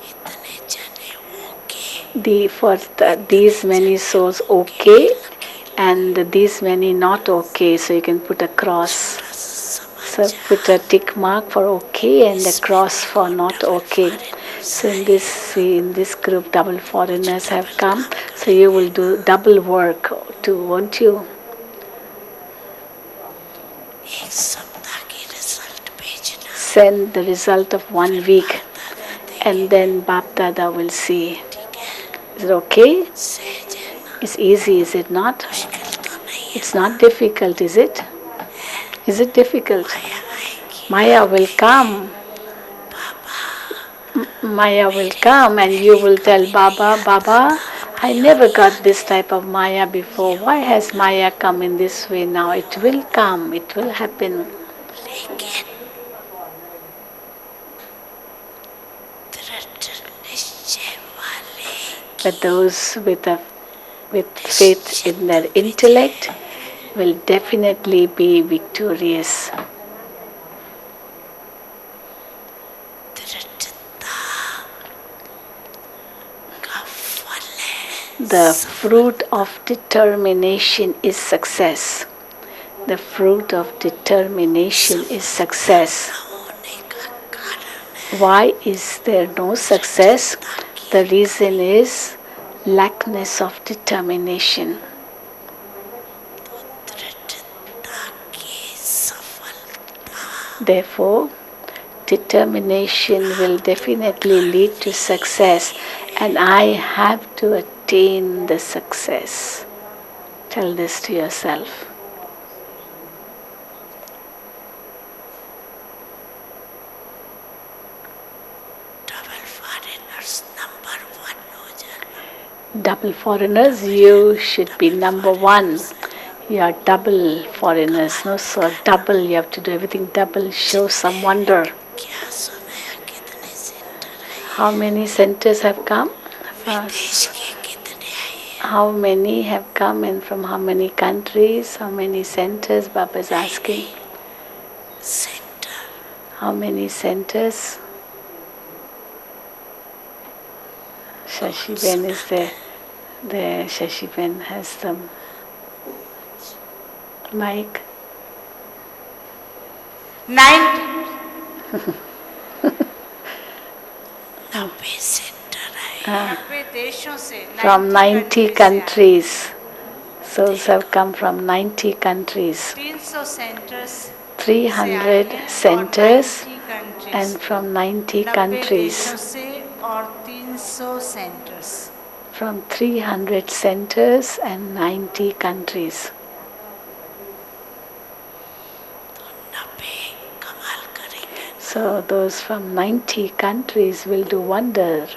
इतने जने okay These many souls okay and these many not okay, so you can put a cross. So put a tick mark for okay and a cross for not okay. So in this group double foreigners have come, so you will do double work too, won't you? एक सप्ताह की result भेजना Send the result of 1 week दादा देंगे and then Bapdada will see. ठीक है Is it okay? सहज है ना It's easy, is it not? मुश्किल तो नहीं है It's not difficult, is it? Is it difficult? माया आएगी Maya will come. Maya will come and you will tell Baba, Baba, I never got this type of Maya before. Why has Maya come in this way now? It will come, it will happen. लेकिन दृढ़ निश्चय वाले But those with faith in their intellect will definitely be victorious. दृढ़ता का फल है The fruit of determination is success. The fruit of determination is success. होने का कारण है Why is there no success? The reason is lackness of determination. दृढ़ता की सफलता Therefore, determination will definitely lead to success, and I have to attain the success. Tell this to yourself. Double foreigners number 1 हो जाना. Double foreigners, you should be number one. You are double foreigners, no? So double, you have to do everything double. Show some wonder. क्या सुनाया कितने centre है. How many centers have come? विदेश के कितने हैं. How many have come and from how many countries? How many centers? Baba is asking. Centre. How many centers? Shashi Ben is there. There, Shashi Ben has the mic. 90 centre है. 90 देशों से From 90 से countries. Souls have come from 90 countries. 300 centres 300 centers countries and from 90 90 countries. देशों से और 300 centres. From 300 centers and 90 countries. 90 कमाल करेंगे. So those from 90 countries will do wonders,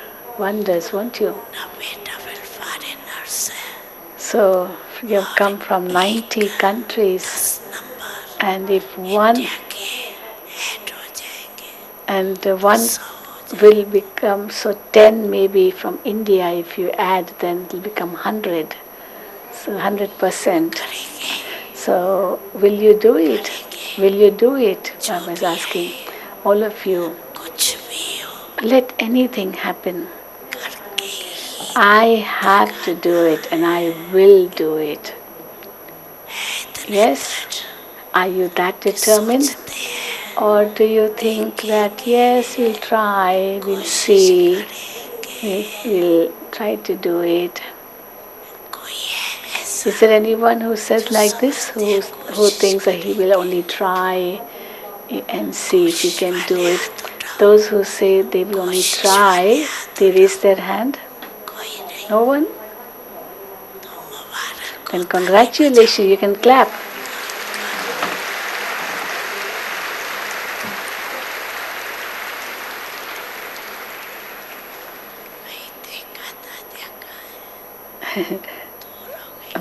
won't you? 90 double foreigners है. So you have come from 90 countries, 10 number and if one India के head हो जाएंगे. and one will become, so 10 maybe from India, if you add then it will become 100, so 100%. So will you do it? Will you do it? Baba is asking all of you. कुछ भी हो Let anything happen. करके ही I have to do it and I will do it. Yes? Are you that determined? Or do you think that, yes, we'll try, we'll see, we'll try to do it? कोई है ऐसा Is there anyone who says like this, who thinks that he will only try and see if he can do it? Those who say they will only try, they raise their hand. कोई नहीं. No one? तो मुबारक Then congratulations, you can clap. नहीं देखा था देखा है.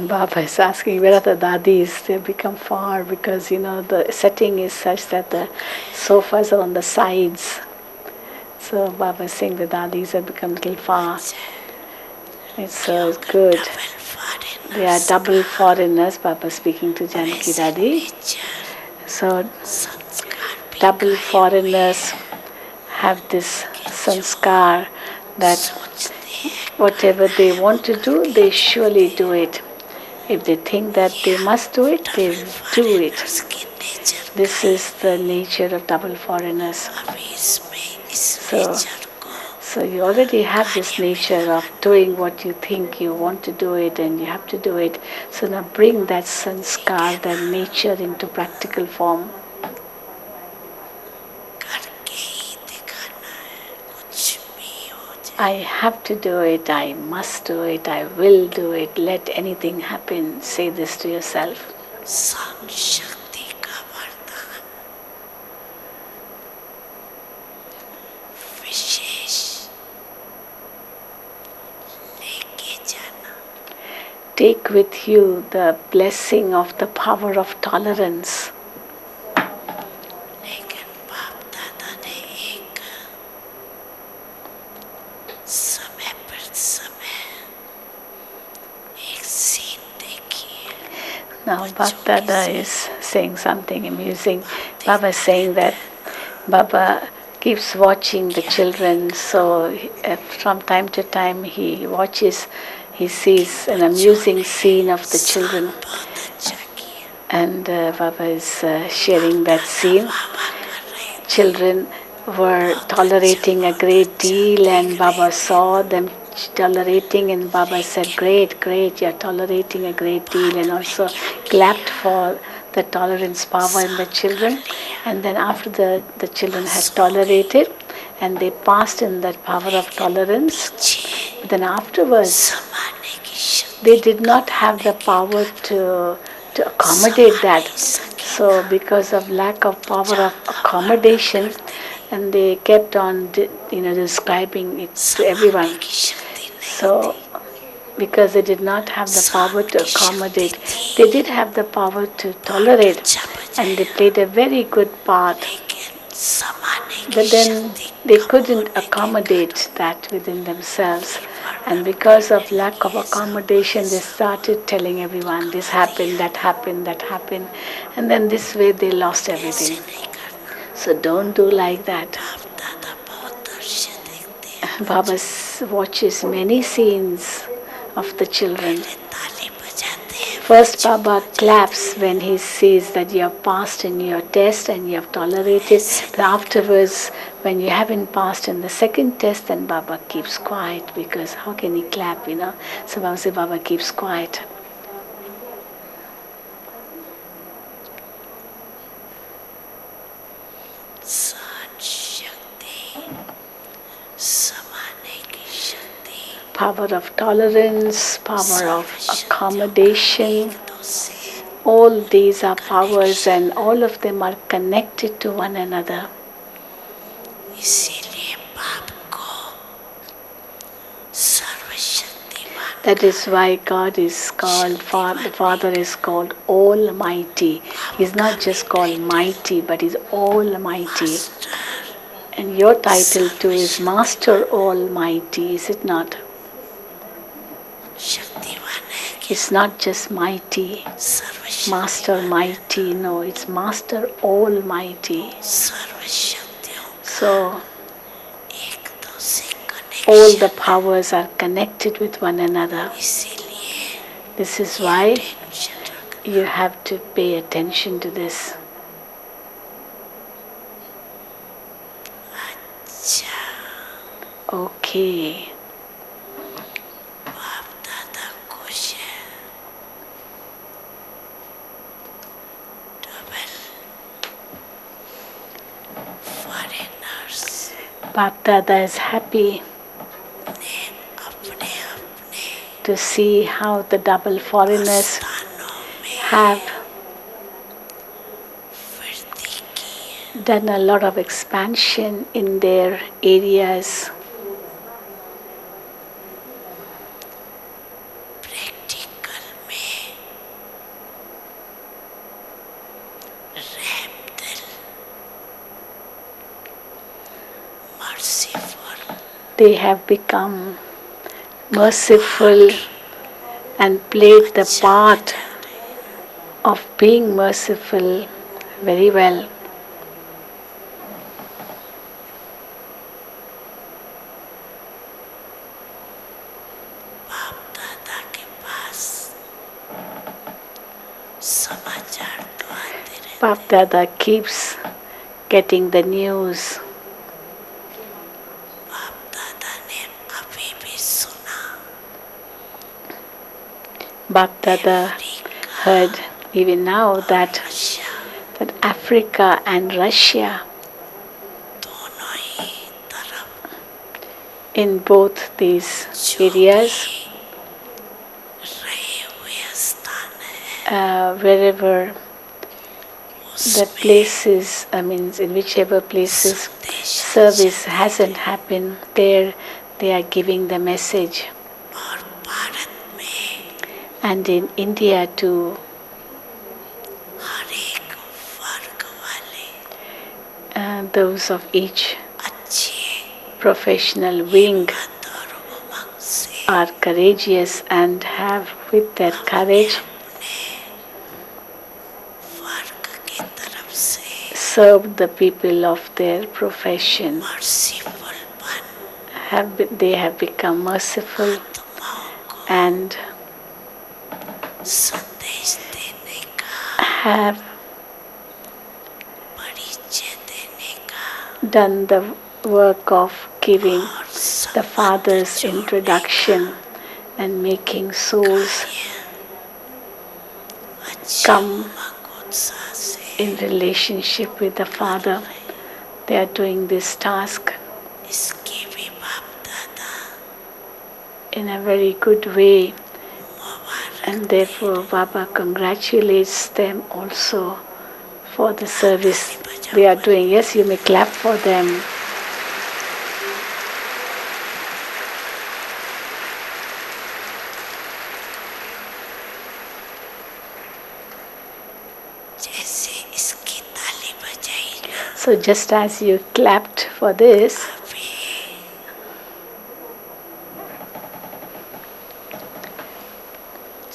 Baba is asking where are the dadis? They become far because the setting is such that the sofas are on the sides. So Baba is saying the dadis have become a little far. It's good. Double foreigners They are double foreigners. Baba speaking to Janaki Dadi. So संस्कार भी double foreigners have this sanskar that whatever they want to do, they surely do it. If they think that they must do it, they do it. की nature This is the nature of double foreigners. अभी इसमें इस So, nature को so you already have this nature of doing what you think you want to do it and you have to do it. So now bring that sanskar, that nature into practical form. करके ही दिखाना है. कुछ भी हो जाए. I have to do it, I must do it, I will do it, let anything happen. Say this to yourself. सहन शक्ति का वरदान विशेष लेके जाना. Take with you the blessing of the power of tolerance. लेकिन बाप दादा ने एक समय पर समय एक सीन देखी है. Now Bapdada is saying something amusing. Baba is saying that Baba keeps watching the children, so from time to time he watches, he sees an amusing scene of the children, बहुत अच्छा किया. and Baba is sharing that scene. वाह कर रहे हैं. Children were tolerating a great deal and Baba saw them tolerating and Baba said, great, you're tolerating a great deal, and also clapped for the tolerance power in the children. And then after the children had tolerated and they passed in that power of tolerance, पीछे but then afterwards संभालने की शक्ति they did not have the power to accommodate that. So because of lack of power of accommodation, and they kept on describing it to everyone. की शक्ति नहीं So because they did not have the power to accommodate, they did have the power to tolerate, अच्छा and they बजाया played a very good part. लेकिन समाने की But then शक्ति they come couldn't होने के accommodate कारण that within themselves. ये And वर्णन because of करने lack of लगे accommodation, they सब started telling everyone this happened, that happened, that happened. And then this way they lost ऐसे everything. नहीं करना So don't do like that. बाप दादा बहुत दृश्य देखते हैं Baba watches many scenes of the children. पहले ताली बजाते हैं फिर First, चुप Baba हो जाते claps when he sees that you have passed in your test and you have tolerated. ऐसे But afterwards, when you haven't passed in the second test, then Baba keeps quiet because how can he clap? So Baba says, Baba keeps quiet. सहन शक्ति समाने की शक्ति Power of tolerance, power of accommodation. तो से All these are powers and all of them are connected to one another. इसीलिए बाप को सर्वशक्तिमान That is why God is called, the Father is called Almighty. He's not just called mighty, but He's Almighty. And your title too is Master Almighty, is it not? Shaktimaan है कि It's not just mighty, सर्वशक्ति Master Mighty. No, it's Master Almighty. सर्वशक्तियों So एक दो से all connection the powers are connected with one another. इसीलिए This is why tension रख you have to pay attention to this. अच्छा Okay. बाप दादा खुश है double foreigners Bapdada is happy ने अपने अपने to see how the double foreigners स्थानों में have वृद्धि की है done a lot of expansion in their areas. Practical में रहम दिल merciful They have become merciful and played the part of being merciful very well. बाप दादा के पास समाचार तो आते रहते Bapdada keeps getting the news. बाप दादा ने अभी भी सुना Bapdada heard even now that Russia Africa and Russia, दोनों ही तरफ in both these areas, रहे हुए स्थान है wherever the places, in whichever places service hasn't happened, there they are giving the message. और भारत में And in India too, हर एक वर्ग वाले those of each अच्छे professional wing मत और उमंग से are courageous and have with their courage वर्ग की तरफ से served the people of their profession. Merciful बन They have become merciful आत्माओं को and संदेश देने का have परिचय देने का done the work of giving और the Father's introduction and making souls अच्छे come उमंग उत्साह से in relationship with the Father. They are doing this task इसकी भी बाप दादा in a very good way. And therefore, Baba congratulates them also for the service they are doing. Yes, you may clap for them. जैसे इसकी ताली बजाई ना So just as you clapped for this, अभी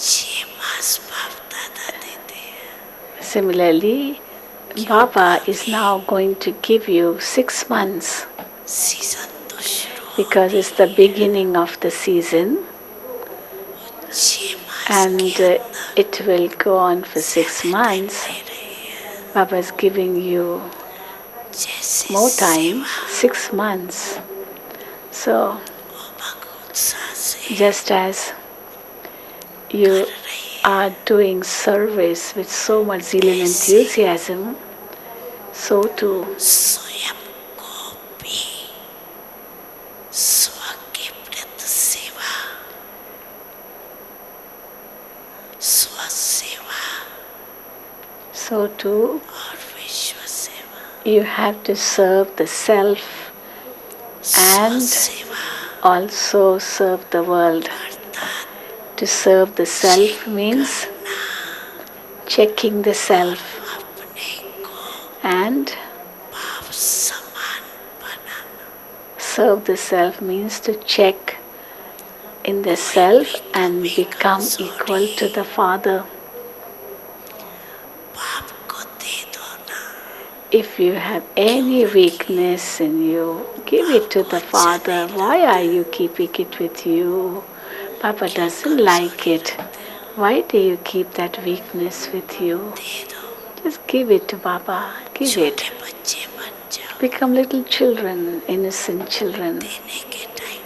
छह मास बाप दादा देते हैं similarly, Baba is now going to give you 6 months season तो शुरू हो because it's the beginning of the season छह मास and के अंदर it will go on for 6 months. दे रही है Baba is giving you जैसे more time, सेवा 6 months. So उमंग उत्साह से just as you are doing service with so much zeal and enthusiasm, so too स्वयं को भी स्व के प्रति सेवा स्व सेवा so too और विश्व सेवा you have to serve the self स्व and सेवा also serve the world. अर्थात To serve the self means checking the self, अपने को and भाव समान बनाना serve the self means to check in the self and become equal to the Father. बाप को दे दो ना If you have any weakness in you, give it to the Father. Why are you keeping it with you? Papa doesn't like it. Why do you keep that weakness with you? दे दो Just give it to Baba. Give it. छोटे बच्चे बन जाओ Become little children, innocent children. देने के time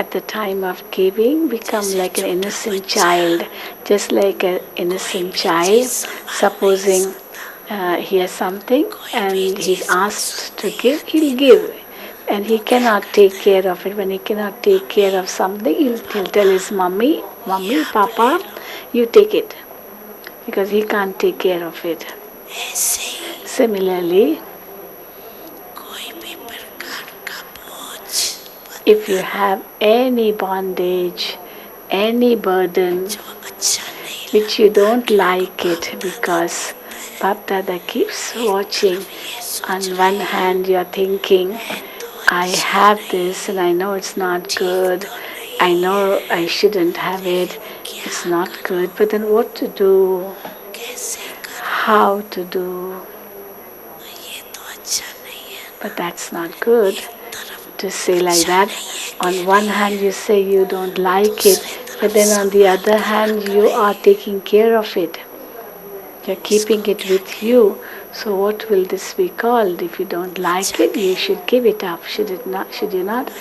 At the time of giving, become like an innocent child. Just like an innocent child, supposing he has something and he's asked to give, he'll give. And he cannot take care of it. When he cannot take care of something, he'll tell his mummy, Papa, you take it. Because he can't take care of it. ऐसे ही Similarly, कोई भी प्रकार का बोझ if you have any bondage, any burden, जो अच्छा नहीं which you don't like it because Bapdada keeps watching. On one hand, you're thinking, I have this and I know it's not good. I know I shouldn't have it. It's not good. But then what to do? कैसे करूं How to do? ये तो अच्छा नहीं है But that's not good तरफ to say like that. On one hand, you say you don't like it, but then on the other hand, you are taking care of it. You're keeping it with you. So what will this be called? If you don't like it, you should give it up. Should it not? Should you not?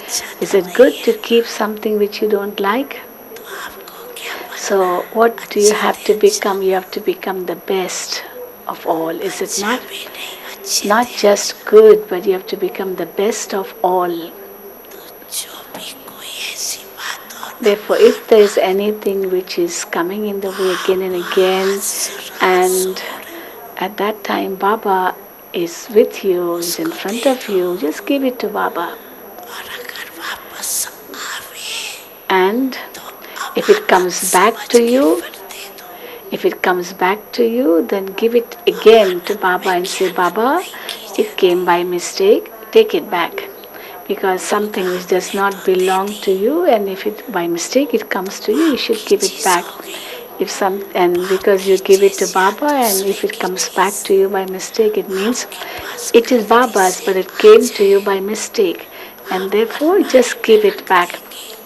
Is it good to keep something which you don't like? तो आपको क्या बनना So what do you have to become? You have to become the best of all, is it अच्छा not? भी नहीं अच्छे Not थे just good, but you have to become the best of all. तो जो भी कोई ऐसी बात हो ना Therefore, if there is anything which is coming in the way again and again, and at that time Baba is with you, is in front of you, just give it to Baba. और अगर वापस आवे And तो if it comes back समझ to के you, फिर दे दो if it comes back to you, then give it again to Baba and say, Baba, it came by mistake, take it back. Because something which does not belong to you, and if it by mistake it comes to you, you should give it back. If some and because you give it to Baba, and if it comes back to you by mistake, it means it is Baba's, but it came to you by mistake, and therefore just give it back.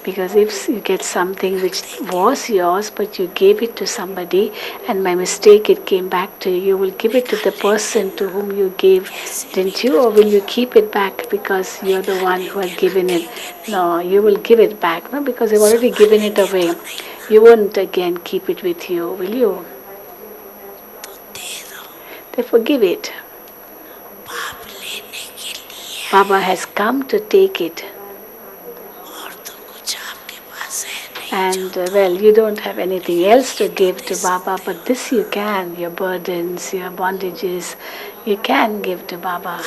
Because if you get something which was yours, but you gave it to somebody, and by mistake it came back to you, you will give it to the person to whom you gave, didn't you? Or will you keep it back because you're the one who had given it? No, you will give it back, no? Because you've already given it away. You won't again keep it with you, will you? तो दे दो Therefore, give it. पाप लेने के लिए Baba has come to take it. और तो कुछ आपके पास है नहीं And well, you don't have anything else to give to Baba, but this you can. Your burdens, your bondages, you can give to Baba.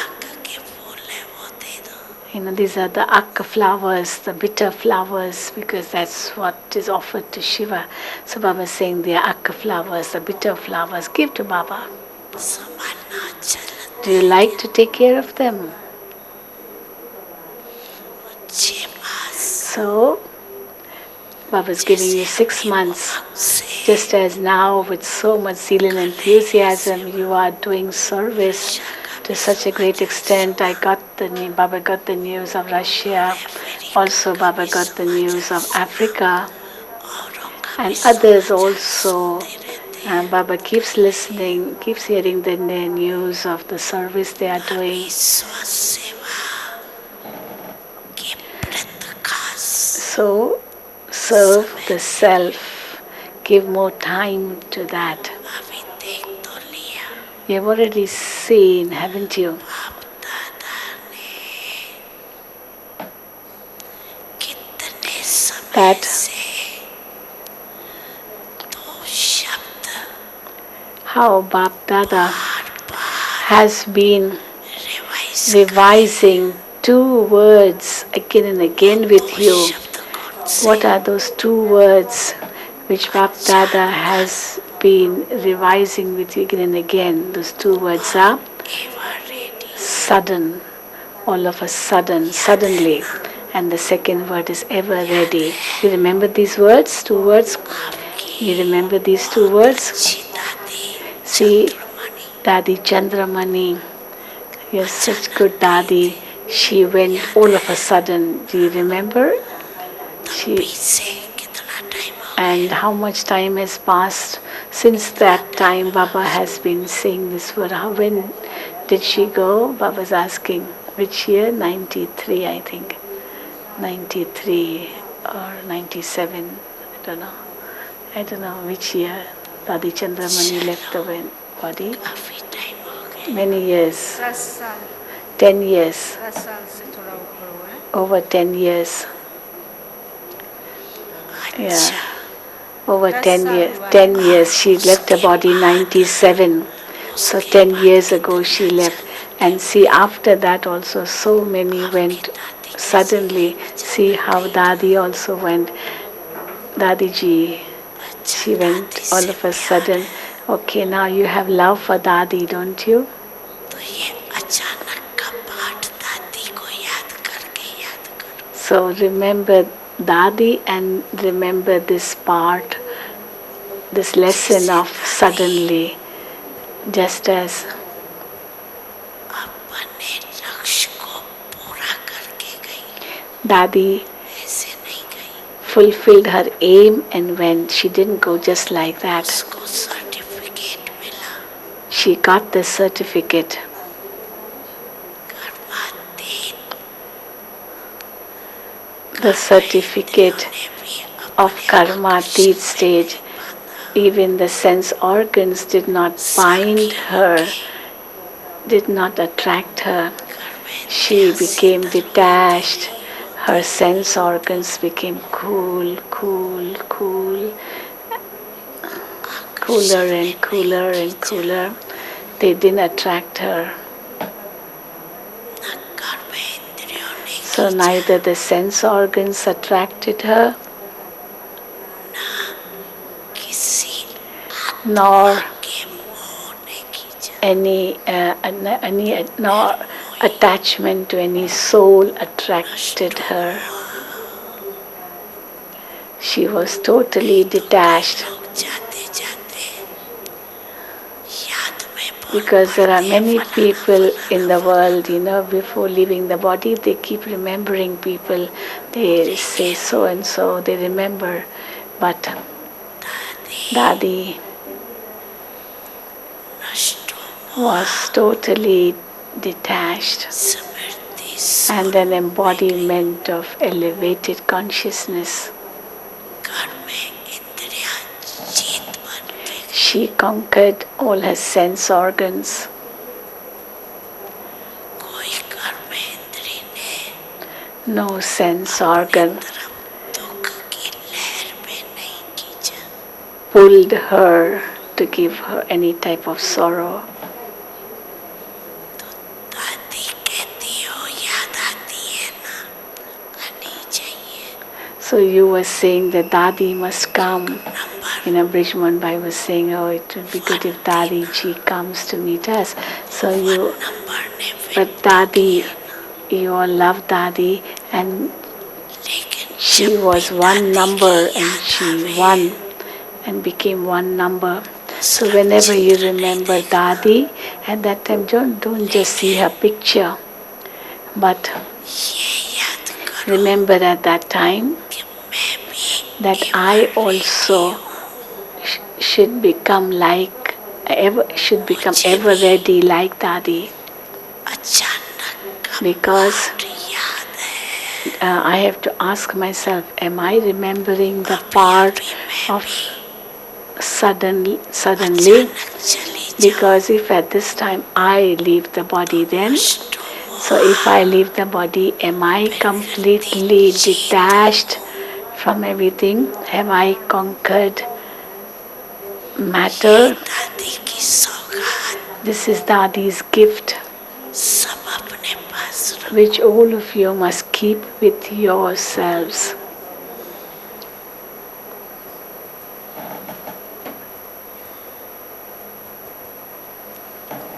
These are the akka flowers, the bitter flowers, because that's what is offered to Shiva. So Baba is saying the akka flowers, the bitter flowers, give to Baba. Do you like to take care of them? So Baba is giving you 6 months. Just as now, with so much zeal and enthusiasm, you are doing service to such a great extent. Baba got the news of Russia. Also, Baba got the news of Africa, and others also. And Baba keeps listening, keeps hearing the news of the service they are doing. So, serve the self. Give more time to that. You've already seen, haven't you? That how Bapdada has been revising 2 words again and again with you. What are those 2 words which Bapdada has been revising with you again and again? Those 2 words are sudden, all of a sudden, suddenly. And the second word is ever ready. You remember these words, 2 words? You remember these 2 words? See, Dadi Chandramani, you're such good Dadi. She went all of a sudden. Do you remember? And how much time has passed since that time Baba has been saying this word? When did she go? Baba's asking. Which year? 93, I think. 93 or 97. I don't know which year Dadi Chandramani left the body. Many years. 10 years. Over 10 years. Yeah. Over 10 years. 10 years. She left the body 97. So 10 years ago she left. And see, after that also so many went suddenly. See how Dadi also went. Dadi ji, she went all of a sudden. Okay, now you have love for Dadi, don't you? So remember Dadi and remember this part, this lesson of suddenly, just as Dadi fulfilled her aim and went. She didn't go just like that. She got the certificate. The certificate of Karmatit stage. Even the sense organs did not bind her, did not attract her. She became detached. Her sense organs became cool, cooler and cooler and cooler. They didn't attract her. So neither the sense organs attracted her, nor nor attachment to any soul attracted her. She was totally detached. Because there are many people in the world, before leaving the body, they keep remembering people. They say so and so, they remember. But Dadi was totally detached and an embodiment of elevated consciousness. She conquered all her sense organs. No sense organ pulled her to give her any type of sorrow. दादी कहती हो याद आती है ना, आनी चाहिए. So you were saying that Dadi must come. Number You know, Brijman Bhai was saying, oh, it would be good if Dadi ji comes to meet us. So you, number ने but Dadi, you all love Dadi, and लेकिन she was one number and she won and became one number. So whenever you remember Dadi, at that time don't just see her picture, but ये याद करो remember at that time कि मैं भी that I also should become ever ready like Dadi, अचानक because याद है. I have to ask myself, am I remembering the part of suddenly? अचानक चली Because if at this time I leave the body, then so if I leave the body, am I completely detached from everything? Have I conquered matter? दादी की सौगात This is Dadi's gift, सब अपने पास रखो. which all of you must keep with yourselves.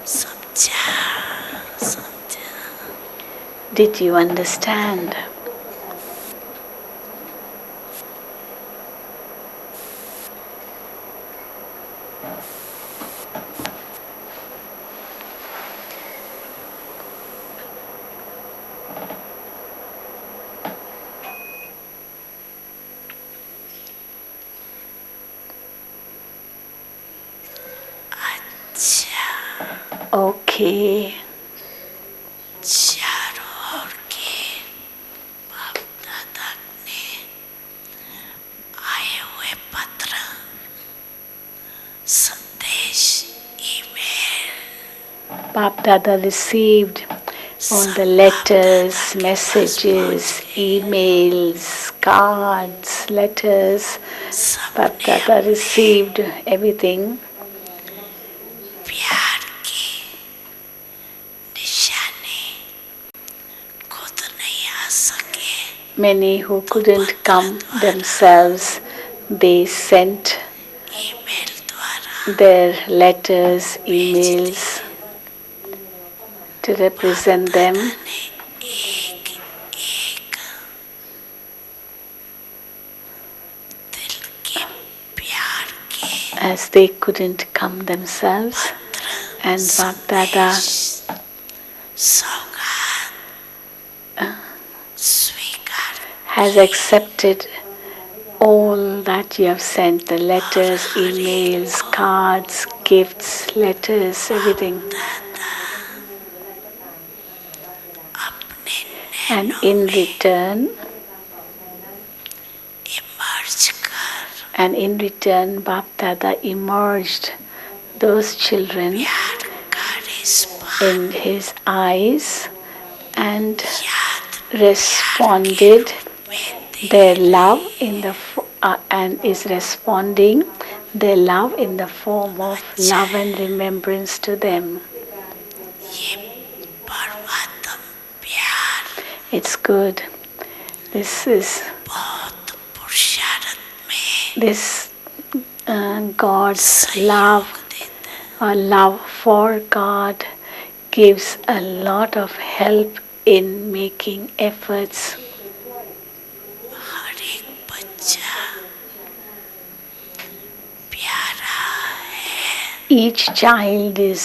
समझा समझा. Did you understand? अच्छा Okay. चारों ओर के बाप दादा ने आए हुए पत्र, संदेश, email, Bapdada received all the letters, messages, emails, cards, letters. सब Bapdada received everything. प्यार की निशानी खुद नहीं आ सके. Many who couldn't come themselves, they sent email द्वारा their letters, emails to represent them. एक एक दिल के प्यार के As they couldn't come themselves, and Bapdada सौगात स्वीकार has accepted all that you have sent, the letters, emails, cards, gifts, letters, everything. अपने And in return, इमर्ज कर and in return, Bapdada emerged those children प्यार का रिश्ता in his eyes and याद responded में their love in the and is responding their love in the form of love and remembrance to them. ये परमात्म प्यार It's good. This is बहुत पुरुषार्थ में this God's love, देता है. or love for God, gives a lot of help in making efforts. हर एक बच्चा प्यारा है, Each child is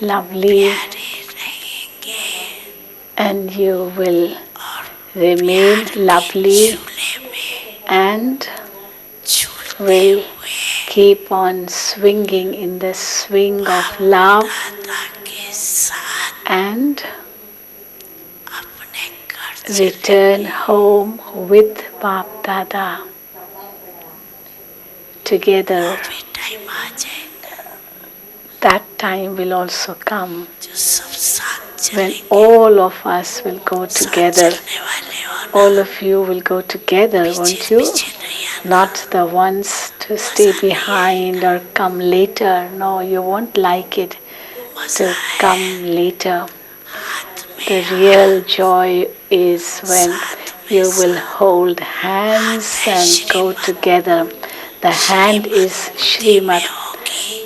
lovely, प्यारे रहेंगे and you will और remain lovely झूले में and झूलते will हुए keep on swinging in the swing of love दादा के साथ and अपने घर चले. return home with Bapdada. Together, भी टाइम आ जाएगा that time will also come जो सब साथ when चलेंगे. all of us will go साथ together. चलने वाले हो ना, All of you will go together, won't you? पीछे नहीं आना. Not the ones to to stay behind or come later. No, you won't like it to come later. The real joy is when you will hold hands and go together. The hand is Shrimat.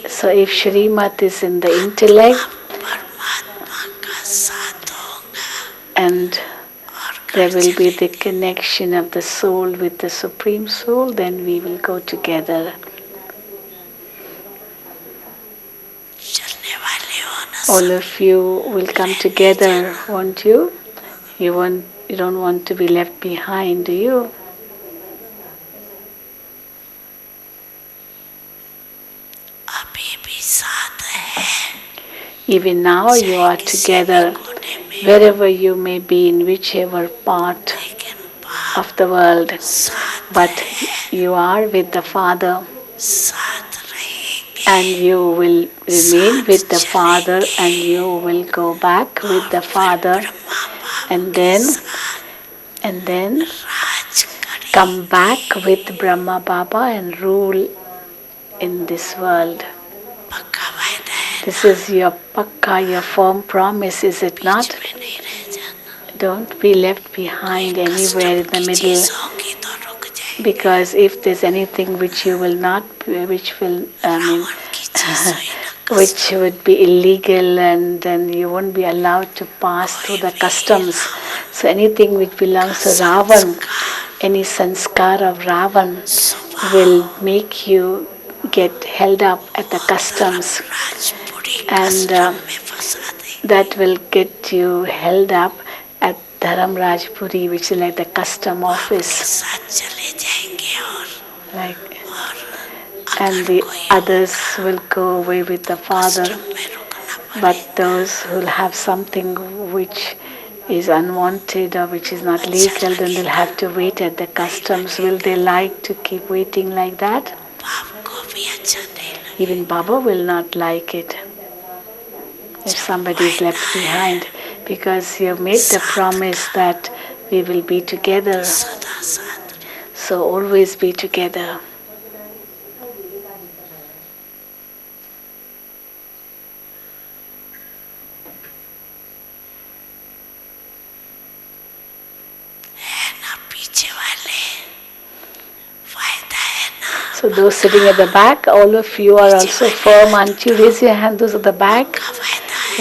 So if Shrimat is in the intellect and there will be the connection of the soul with the Supreme Soul, then we will go together. All of you will come together, won't you? You don't want to be left behind, do you? Even now you are together, wherever you may be, in whichever part of the world, but you are with the Father, and you will remain with the Father, and you will go back with the Father, and then come back with Brahma Baba and rule in this world. This is your pakka, your firm promise, is it not? Don't be left behind anywhere in the middle, because if there's anything which you will not, which would be illegal, and then you won't be allowed to pass through the customs. So anything which belongs to Ravan, any sanskar of Ravan will make you get held up at the customs, and that will get you held up at Dharam Rajpuri, which is like the custom office. And the others will go away with the Father, but those who will have something which is unwanted or which is not legal, then they'll have to wait at the customs. Will they like to keep waiting like that? Even Baba will not like it if somebody is left behind, because you have made the promise that we will be together. So always be together. So those sitting at the back, all of you are also firm, aren't you? Raise your hand, those at the back.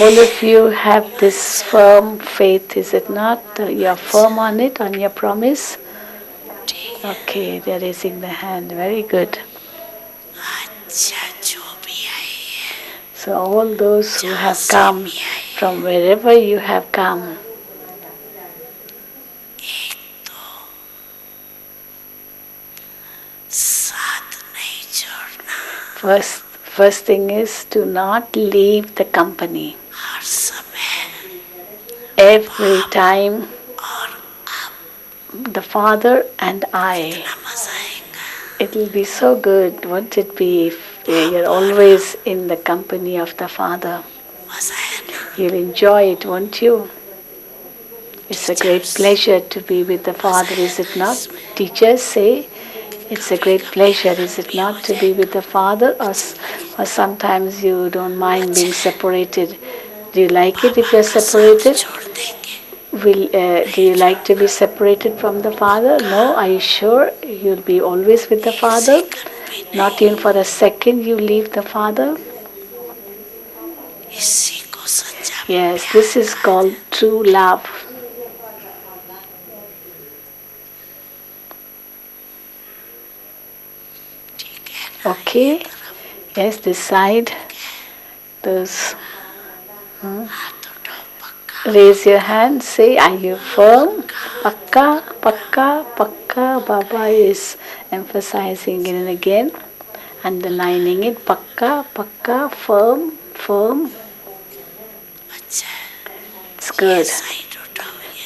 All of you have this firm faith, is it not? You are firm on it, on your promise? Okay, they are raising the hand. Very good. So all those who have come from wherever you have come, first thing is to not leave the company. Every time the Father and I, it will be so good, won't it be, if you're always in the company of the Father? You'll enjoy it, won't you? It's a great pleasure to be with the Father, is it not? Teachers say, it's a great pleasure, is it not, to be with the Father? Or sometimes you don't mind being separated. Do you like it if you're separated? Do you like to be separated from the Father? No? Are you sure you'll be always with the Father? Not even for a second you leave the Father? Yes, this is called true love. Okay? Yes, this side. Those. Raise your hand. Say, are you firm? Pakka, pakka, pakka. Baba is emphasizing again and again, underlining it. Pakka, pakka, firm, firm. It's good.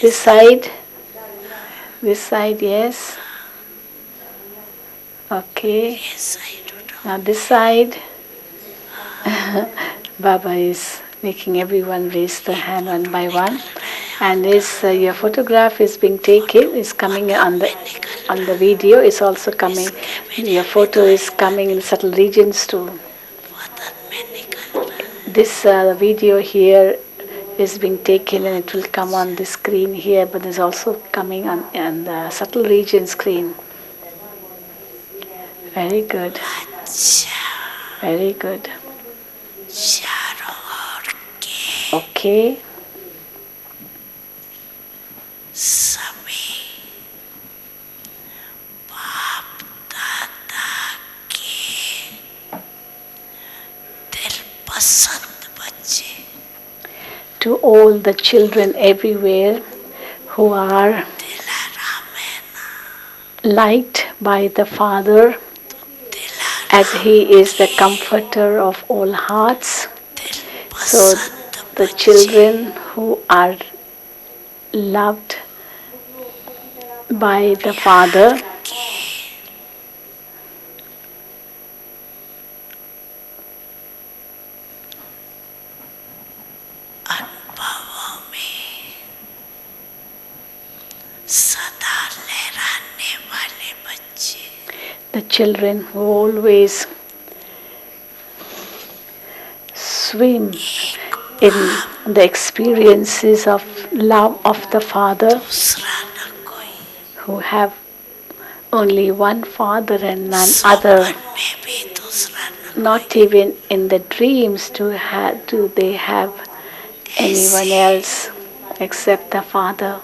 This side. This side, yes. Okay. Now this side, Baba is making everyone raise the hand one by one, and your photograph is being taken, is coming on the on the video is also coming. Your photo is coming in subtle regions too. वतन में निकल रहा है This video here is being taken and it will come on the screen here, but it's also coming on the subtle region screen. Very good. अच्छा Very good. चारों ओर के Okay. सभी बाप दादा के दिल पसंद बच्चे To all the children everywhere who are Dilhara में ना liked by the Father, Dilhara as He is the comforter of all hearts. दिल So पसंद the बच्चे children who are loved by the Father, के अनुभवों में सदा लहराने वाले बच्चे the children who always swim in the experiences of love of the Father, दूसरा न कोई who have only one Father and none other. सपन में भी दूसरा न Not even in the dreams do they have anyone else except the Father.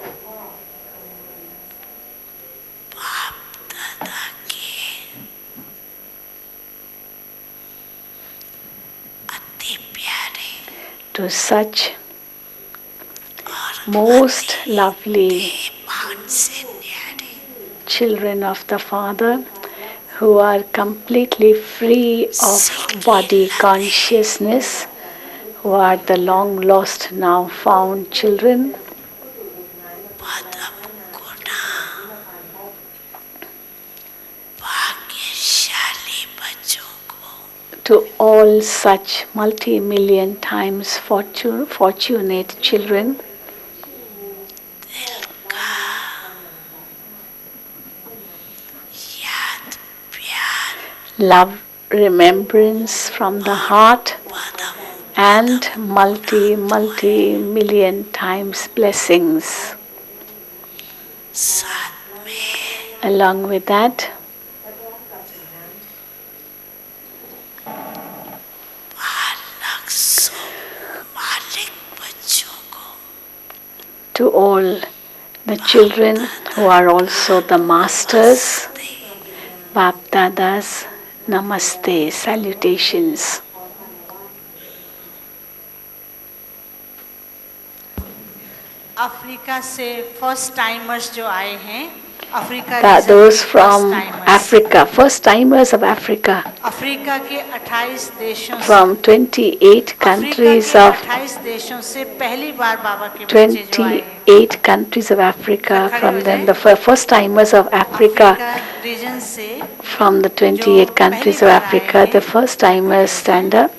बाप दादा के अति प्यारे To such और most lovely मान से न्यारे children of the Father who are completely free of body consciousness, who are the long lost now found children, पदम गुना भाग्यशाली बच्चों को to all such multi-million times fortunate children, दिल का याद प्यार love, remembrance from the heart, Padma and multi-million times blessings. साथ में Along with that, बालक सो मालिक बच्चों को to all the children who are also the masters, Bapdadas, Namaste, salutations. Africa से फर्स्ट टाइमर्स जो आए हैं Africa Those region from Africa, first timers of Africa, Africa के 28 देशों से from 28 अफ्रीका countries के of 28 देशों से पहली बार बाबा के बच्चे जो आए हैं 28 countries of Africa, from them the first timers of Africa, Africa reason से from the 28 countries of Africa, the first timers stand up.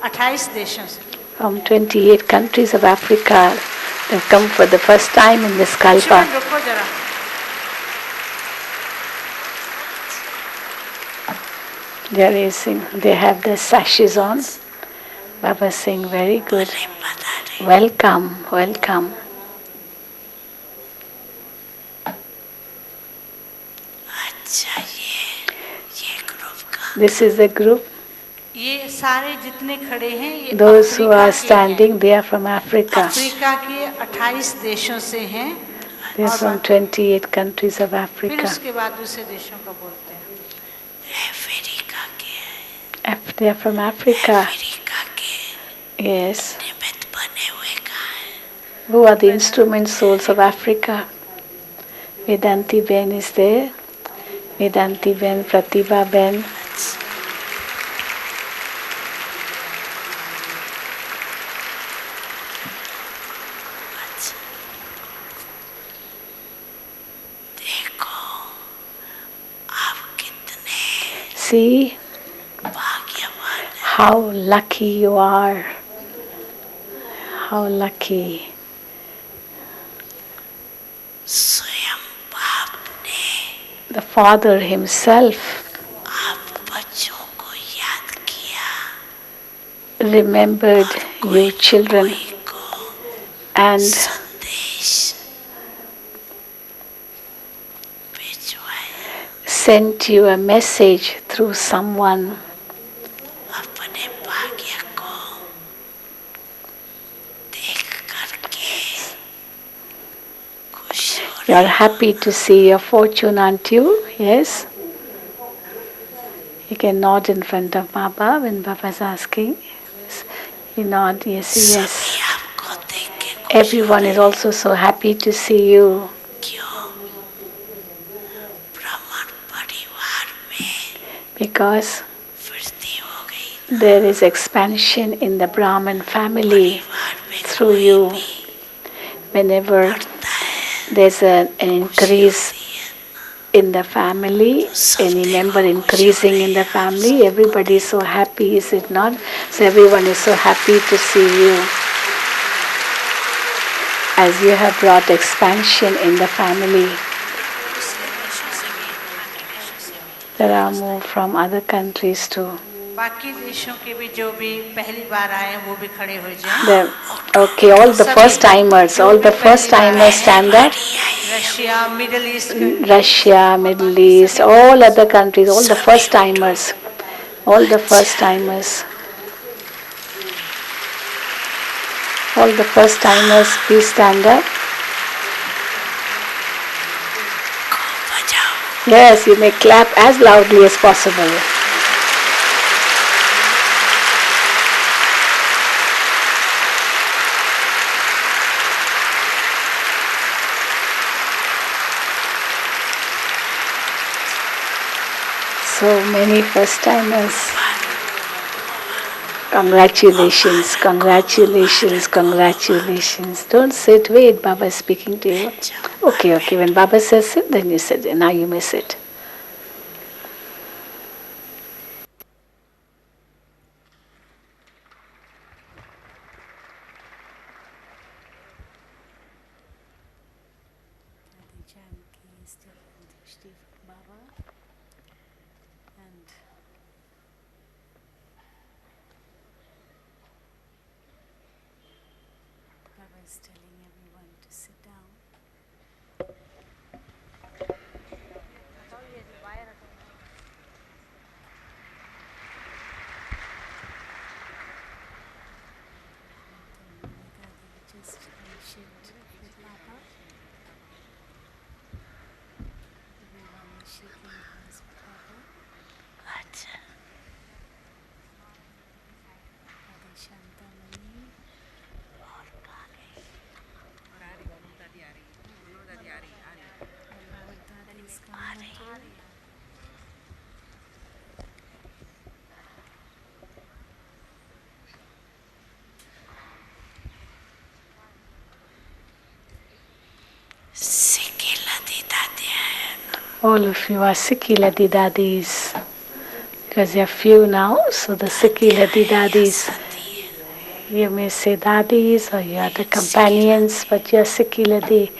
28 देशों से From 28 countries of Africa, they've come for the first time in this kalpa. शुभन रुको जरा They have their sashes on. Baba saying, very good. Welcome, welcome. अच्छा ये group का This is the group. ये सारे जितने खड़े हैं ये Those who अफ्रीका are के standing, they are from Africa. हैं अफ्रीका के 28 देशों से हैं They are from 28 countries of फिर Africa. उसके बाद दूसरे देशों का बोलते हैं अफ्रीका के They are from Africa. Africa के Yes. निमित्त बने हुए कहाँ हैं Who are the instrument souls of Africa? Vedanti Ben is there. Vedanti Ben, Pratibha Ben. देखो आप कितने See भाग्यवान हैं how lucky you are. How lucky. स्वयं बाप ने the Father Himself आप बच्चों को याद किया remembered you children कोई को and संदेश भिजवाया sent you a message through someone. अपने भाग्य को देख करके खुश हो You are happy to see your fortune, aren't you? Yes? You can nod in front of Baba when Baba is asking. You nod, yes, सभी yes. आपको देख के खुश हो Everyone is रहे also so happy to see you क्यों ब्राह्मण परिवार में because वृद्धि हो गई there is expansion in the Brahmin family परिवार में through कोई you. भी Whenever बढ़ता है there's an खुशी increase होती है in the family, any member increasing in the family, everybody is so happy, is it not? So everyone is so happy to see you as you have brought expansion in the family. दूसरे देशों से भी बाकी देशों से भी There are more from other countries too. बाकी देशों के भी जो भी पहली बार आए हैं वो भी खड़े हो जाएं There, okay, all the first timers, all the first timers stand up. Russia middle east Russia, Middle East, all other countries, all the first timers, all the first timers, all the first timers, please stand up. को बजाओ Yes, you may clap as loudly as possible. So many first timers. Congratulations, congratulations, congratulations. Don't sit, wait, Baba is speaking to you. Okay, okay, when Baba says sit, then you sit. Now you may sit. Baba is telling everyone to sit down. Just handshake with Baba. Everyone is shaking hands with Baba. अच्छा Adi Shantamani. Bapdada is coming too. सिकिला दीदा दिया All of you are Sikiladi Dadis. Because there are few now, so the Sikiladi Dadis. You may say Dadis or you are the companions, but you are Sikiladi,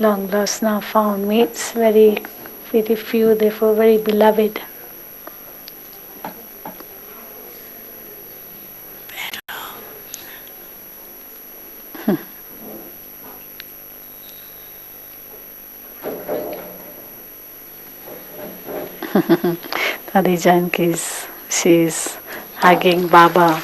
long lost now found mates, very, very few, therefore very beloved. Dadi Janki she's hugging Baba.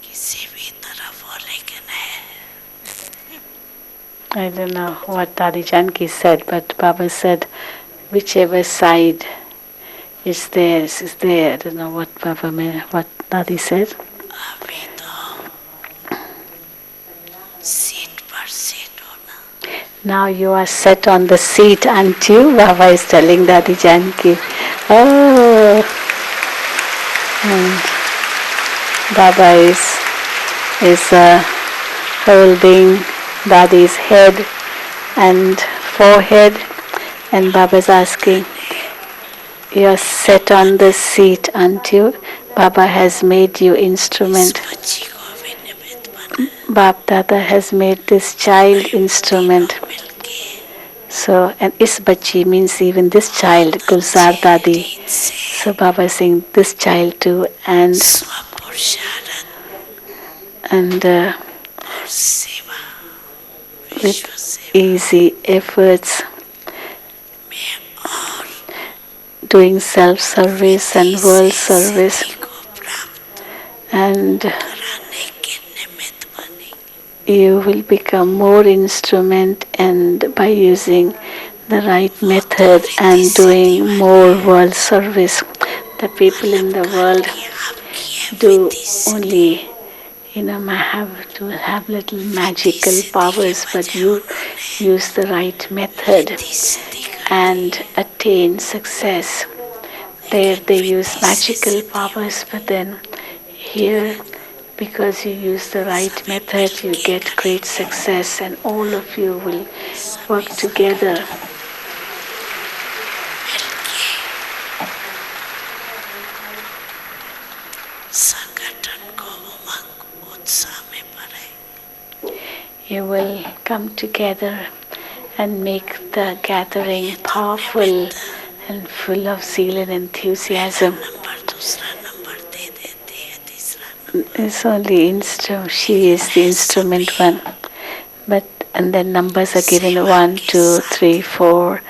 किसी भी तरफ हो लेकिन है I don't know what Dadi Janki said, but Baba said, whichever side is theirs is there. I don't know what Baba meant, what Dadi said. अभी तो seat पर seat होना Now you are set on the seat, aren't you? Baba is telling Dadi Janki. Oh. Baba is holding Dadi's head and forehead, and Baba is asking, you're set on this seat, aren't you? Baba has made you इस instrument. बच्ची को भी निमित्त बनाया Bapdada has made this child instrument. तीनों मिलके So, and is bachi means even this child, Gulzar Dadi. दिन से So Baba is saying this child too, and स्वपुरुषार्थ और सेवा with विश्व सेवा easy efforts, में और doing self-service and world service, सिद्धि को प्राप्त and कराने के निमित्त बनी you will become more instrument, and by using the right method and doing more world service. The people in the world आपकी है do Vidhi Siddhi only, have to have little magical powers, but you use the right method Vidhi Siddhi and attain success. There they use magical powers, but then here, because you use the right method, you get great success, and all of you will work together. संगठन को उमंग उत्साह में भरे You will come together and make the gathering powerful and full of zeal and enthusiasm. Number दूसरा number दे देती है तीसरा It's only instrument. She is the instrument one. But and then numbers are given 1, 2, 3, 4.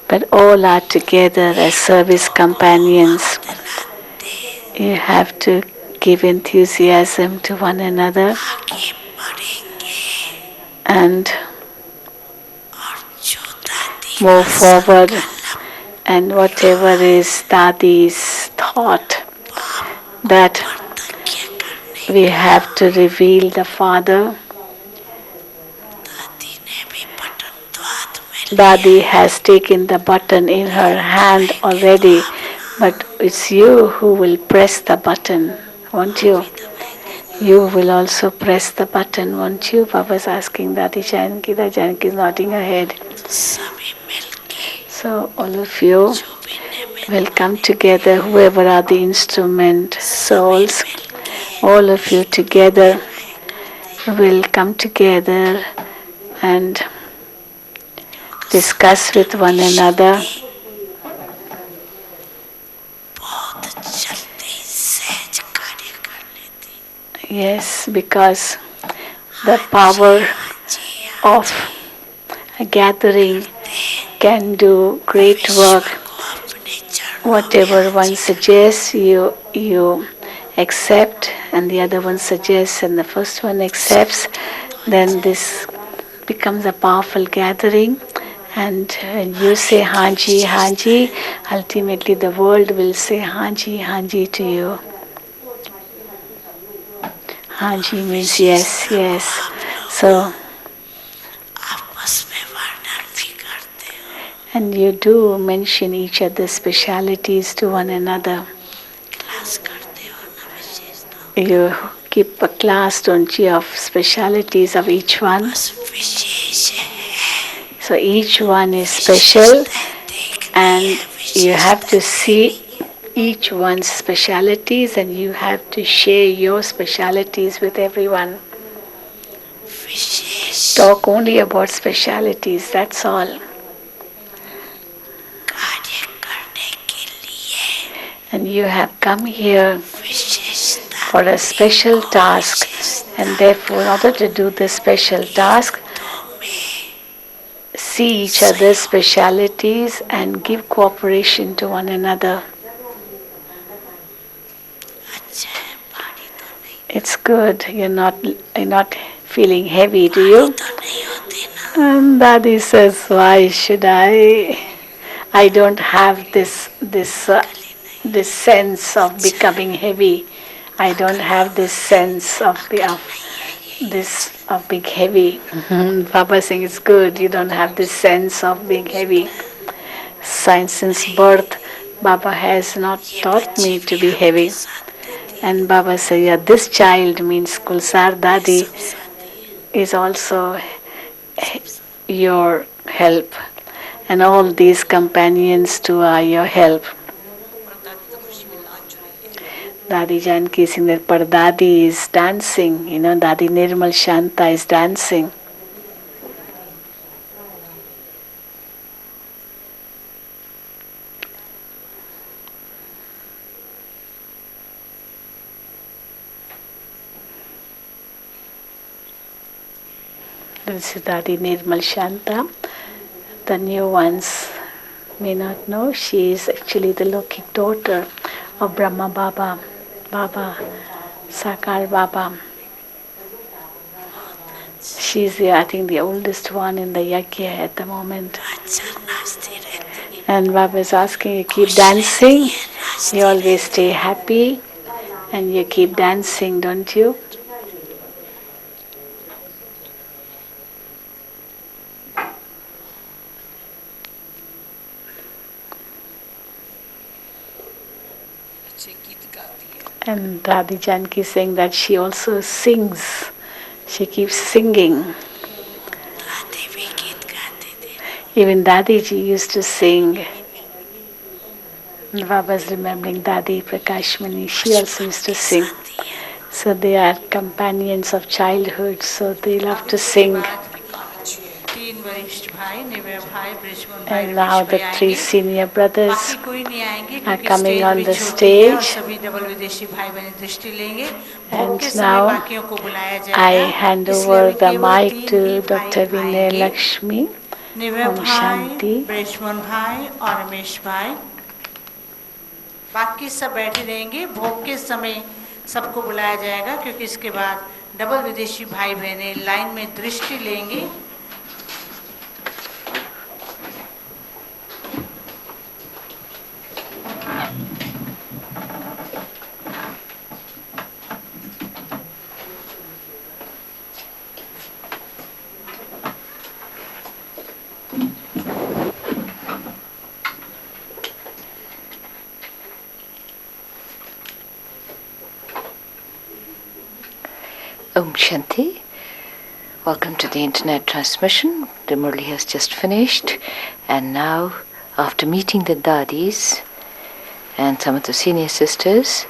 But all are together as service companions. दिलाते You have to give enthusiasm to one another आगे बढ़ेंगे and और जो दादी move का forward. संकल्प And whatever is Dadi's thought, that तज्ञ करने we have to reveal the Father. दादी ने भी बटन तो हाथ में Dadi has taken the button in her hand already, but it's you who will press the button, won't you? You will also press the button, won't you? Baba's asking Dadi Janki. The Janki is nodding her head. सभी मिलके So all of you जो भी निमित्त will come together, whoever are the instrument souls, all of you together will come together and discuss with one another. बहुत जल्दी सहज कार्य कर लेती Yes, because the power of a gathering can do great work. को अपने चरणों Whatever one suggests, you accept, and the other one suggests, and the first one accepts. Then this becomes a powerful gathering. And when you say Hanji, Hanji, ultimately the world will say Hanji, Hanji to you. Hanji means yes, yes. So, आपस में वर्णन भी करते हो and you do mention each other's specialities to one another. Class करते हो ना विशेषता You keep a class, don't you, of specialities of each one. बस विशेष है So each one is special, and you have to see each one's specialities, and you have to share your specialities with everyone. Wishes Talk only about specialities, that's all. कार्य करने के लिए And you have come here विशेषता for a special task, and therefore, in order to do this special task, see each other's specialities and give cooperation to one another. अच्छा है भारी तो नहीं It's good. You're not feeling heavy, do you? तो नहीं होती ना And Dadi says, why should I? I don't have this sense of becoming heavy. I don't have this sense of being heavy. Baba saying it's good. You don't have this sense of being heavy. Since birth, Baba has not taught me to be heavy. And Baba said, yeah, this child means Kulsar Dadi सब साथी है is also सब साथ your help. And all these companions too are your help. पर दादी तो खुशी में नाच रही है Dadi Janki Singh, that Pardadi is dancing. Dadi Nirmal Shanta is dancing. This is Dadi Nirmal Shanta. The new ones may not know. She is actually the Lokik daughter of Brahma Baba, Baba Sakar Baba. बहुत अच्छा She is, I think, the oldest one in the yajna at the moment. अच्छा नाचती रहती है And Baba is asking, you keep खुश रहती dancing, है you नाचती always रहती stay है happy, and you keep dancing, don't you? अच्छे गीत गाती है And Radhi Janki is saying that she also sings. She keeps singing. दादी भी गीत गाती थी Even Dadi ji used to sing. And Baba is remembering Dadi Prakashmani. She also बचपन used to की sing. साथी है So they are companions of childhood. So they love अब to इसके sing. बाद तीन वरिष्ठ भाई निवय भाई ब्रिजमोहन भाई And रमेश now भाई the three आएंगे senior brothers बाकी कोई नहीं आएंगे are क्योंकि coming स्टेज on भी the छोटी है और stage. सभी डबल विदेशी भाई बहन दृष्टि लेंगे भोग And के समय now बाकियों को बुलाया I जाएगा hand इसलिए over अभी the केवल mic तीन ही to भाई Dr. Vinay आएंगे Lakshmi. निवय Om भाई Shanti. ब्रिजमोहन भाई और रमेश भाई बाकी सब बैठे रहेंगे भोग के समय सबको बुलाया जाएगा क्योंकि इसके बाद डबल विदेशी भाई बहनें लाइन में दृष्टि लेंगे Om Shanti. Welcome to the internet transmission. The Murli has just finished, and now, after meeting the Dadis and some of the senior sisters,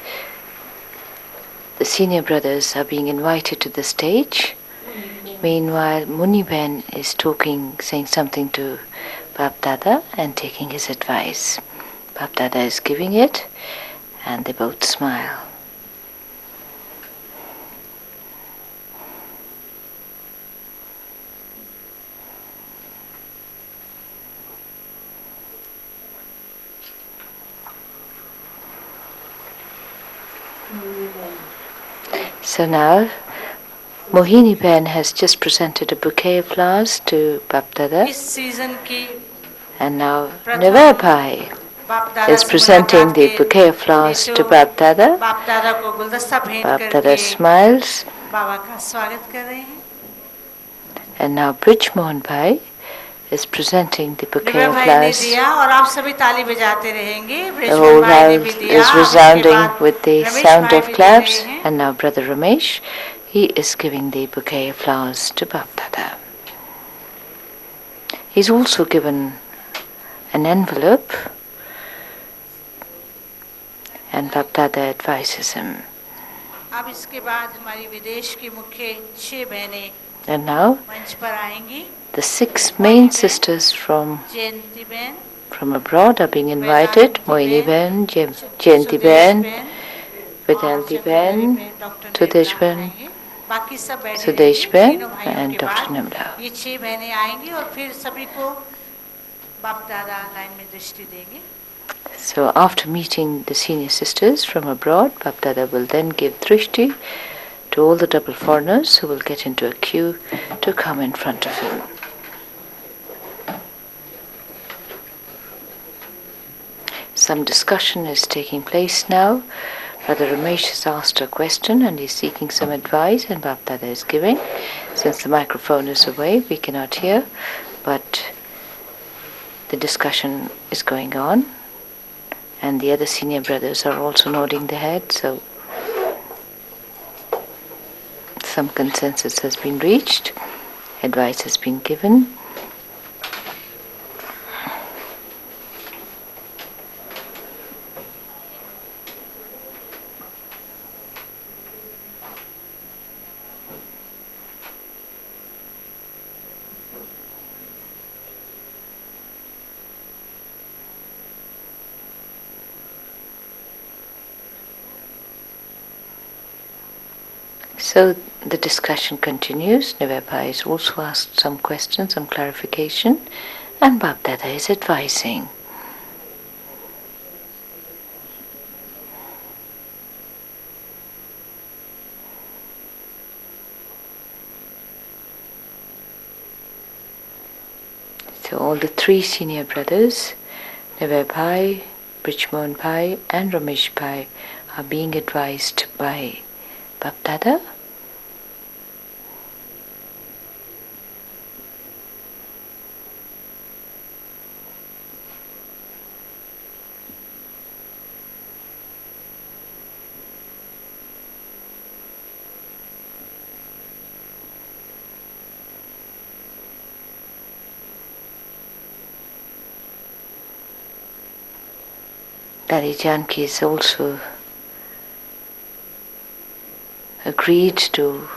the senior brothers are being invited to the stage. Meanwhile, Muniben is talking, saying something to Bapdada and taking his advice. Bapdada is giving it, and they both smile. So now, Mohini Ben has just presented a bouquet of flowers to Bapdada, इस season की and now प्रथम Nivabai बाप दादा is से presenting मुलाकात the के bouquet of flowers हेतु to Bapdada. बाप दादा को गुलदस्ता भेंट Bapdada करके smiles, बाबा का स्वागत कर रहे हैं and now Brijmohan Bhai is presenting the bouquet निवय of भाई ने flowers. दिया और आप सभी ताली बजाते रहेंगे The ब्रिजमोहन whole भाई ने भी house दिया is अब इसके resounding बाद with the रमेश sound भाई of भी दे रहे claps, हैं and now Brother Ramesh, he is giving the bouquet of flowers to Bapdada. He's also given an envelope, and Bapdada advises him. अब इसके बाद हमारी विदेश की मुख्य 6 बहनें And now मंच पर आएंगी the 6 main sisters from जयंती बहन abroad are being invited. Moini Ben, Jayanti Ben, Vedanti Ben, Sudesh Ben, बाकी सब बैठे Sudesh रहेंगे Ben, तीनों भाइयों and के Dr. बाद Nimla. ये 6 बहनें आएंगी और फिर सभी को बाप दादा लाइन में दृष्टि देंगे So after meeting the senior sisters from abroad, Bapdada will then give drishti to all the double foreigners who will get into a queue to come in front of him. Some discussion is taking place now. Brother Ramesh has asked a question and he's seeking some advice, and Bapdada is giving. Since the microphone is away, we cannot hear, but the discussion is going on, and the other senior brothers are also nodding their heads, so some consensus has been reached, advice has been given. So the discussion continues. Nivebhai has also asked some questions, some clarification, and Bapdada is advising. So all the three senior brothers, Nivebhai, Brichmohan Bhai and Ramesh Bhai, are being advised by Bapdada. Daddy Janki is also agreed to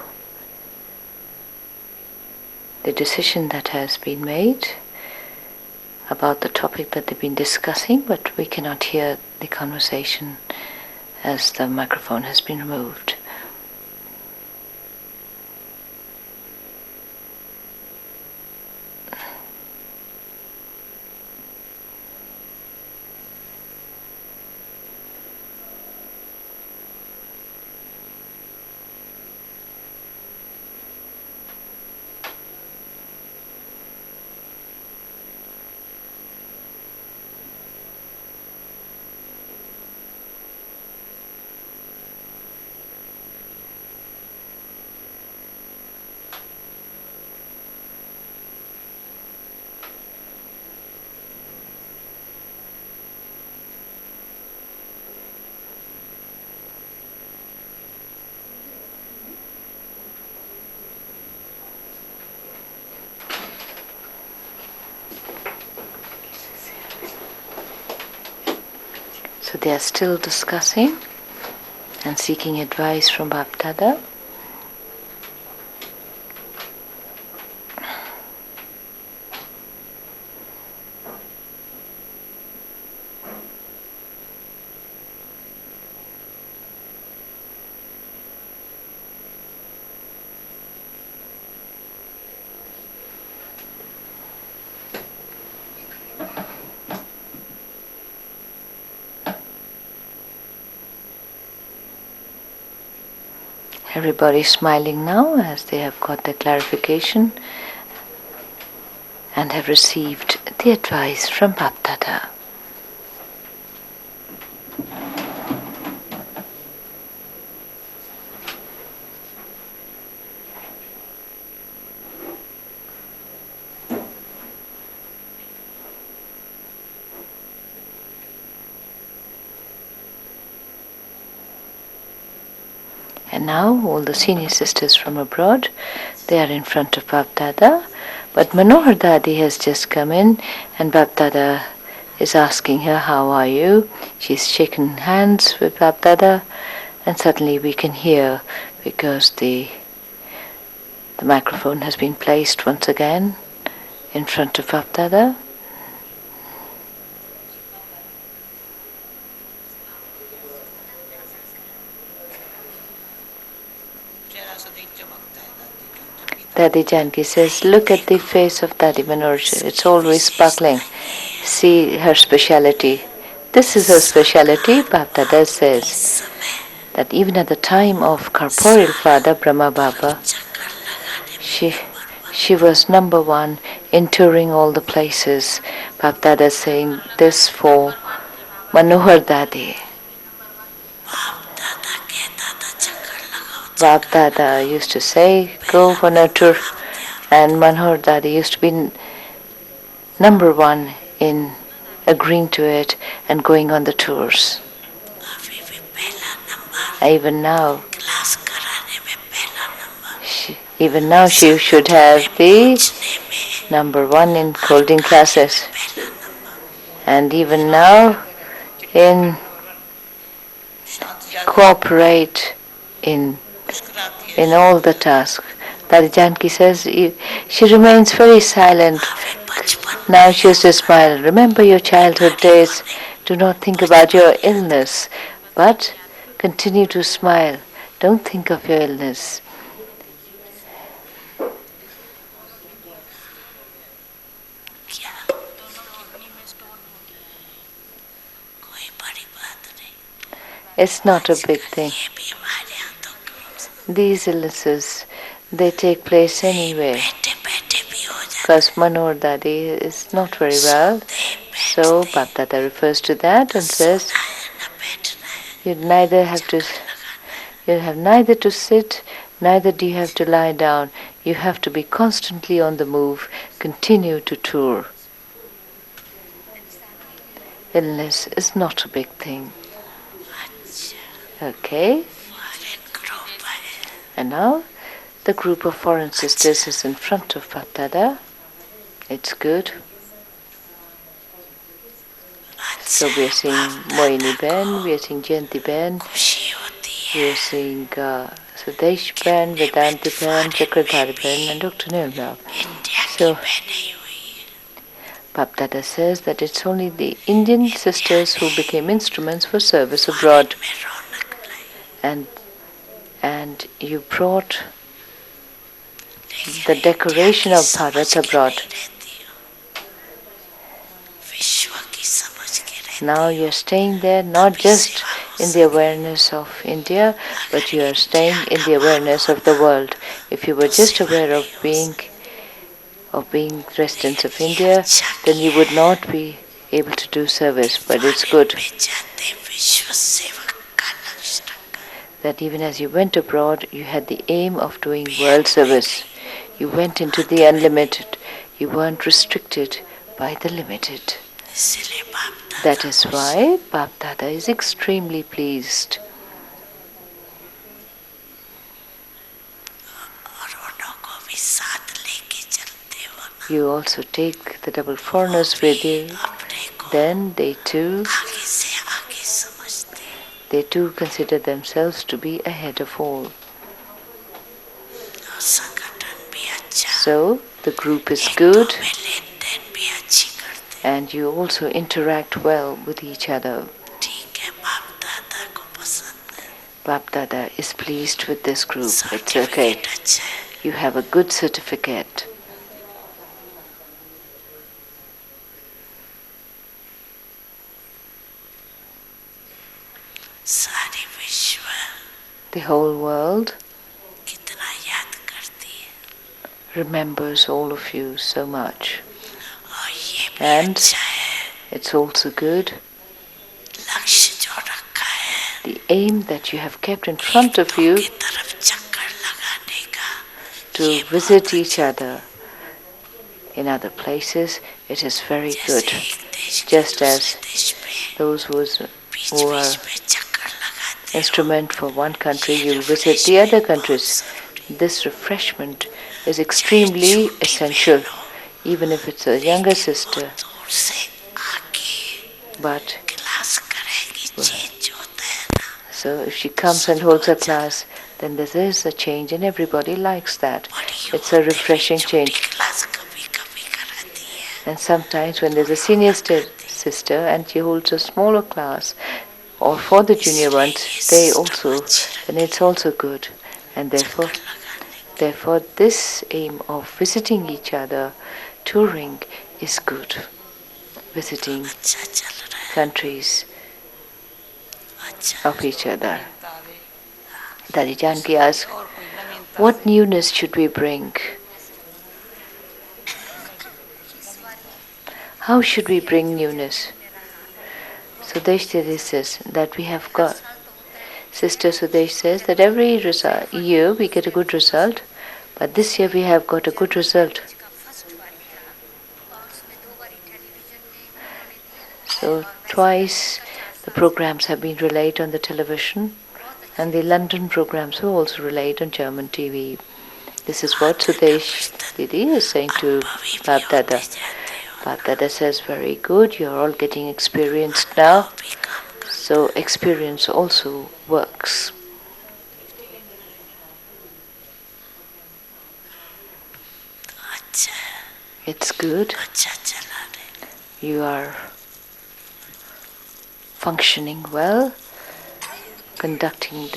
the decision that has been made about the topic that they've been discussing, but we cannot hear the conversation as the microphone has been removed. So they are still discussing and seeking advice from Bapdada. Everybody smiling now as they have got the clarification and have received the advice from Bapdada. And now all the senior sisters from abroad, they are in front of Bapdada. But Manohar Dadi has just come in and Bapdada is asking her, how are you? She's shaken hands with Bapdada and suddenly we can hear because the microphone has been placed once again in front of Bapdada. Daddy Janki says, look at the face of Daddy Manohar. It's always sparkling. See her speciality. This is her speciality, Bapdada says. That even at the time of corporeal father, Brahma Baba, she was number one in touring all the places. Bapdada saying this for Manohar Dadi. Bapdada used to say, go on a tour, and Manohar Dadi used to be number one in agreeing to it and going on the tours. Even now, Even now she should have the number 1 in coding classes. And even now in cooperate in all the tasks. Dadi Janki says she remains very silent. Now she has to smile. Remember your childhood days. Do not think about your illness, but continue to smile. Don't think of your illness. It's not a big thing. These illnesses, they take place anyway. Because Manor Dadi is not very well. So Bapdada refers to that and says, you have neither to sit, neither do you have to lie down. You have to be constantly on the move, continue to tour. Illness is not a big thing. Okay. And now the group of foreign sisters is in front of Bapdada. It's good. So we are seeing Moini Ben, we are seeing Jayanti Ben, we are seeing Sudesh Ben, Vedanti Ben, Chakradhari Ben, and Dr. Nirmala. So Bapdada says that it's only the Indian sisters who became instruments for service abroad. And you brought the decoration of Bharat abroad. Now you're staying there not just in the awareness of India, but you are staying in the awareness of the world. If you were just aware of being residents of India, then you would not be able to do service. But it's good that even as you went abroad, you had the aim of doing world service. You went into the unlimited. You weren't restricted by the limited. That is why Bapdada is extremely pleased. You also take the double foreigners with you. Then they too consider themselves to be ahead of all. So the group is good, and you also interact well with each other. Bapdada is pleased with this group. It's okay. You have a good certificate. The whole world remembers all of you so much. And it's also good, the aim that you have kept in front of you to visit each other in other places, it is very good. Just as those who are instrument for one country, you visit the other countries. This refreshment is extremely essential, even if it's a younger sister. But so if she comes and holds a class, then there is a change, and everybody likes that. It's a refreshing change. And sometimes when there's a senior sister and she holds a smaller class, or for the junior ones, then it's also good. And therefore this aim of visiting each other, touring, is good. Visiting countries of each other. Dadi Janki asked, what newness should we bring? How should we bring newness? Sudesh Didi says that we have got, Sister Sudesh says that every year we get a good result, but this year we have got a good result. So twice the programs have been relayed on the television, and the London programs were also relayed on German TV. This is what Sudesh Didi is saying to Bapdada. Bapdada says, very good, you're all getting experienced now. So experience also works. It's good. You are functioning well, conducting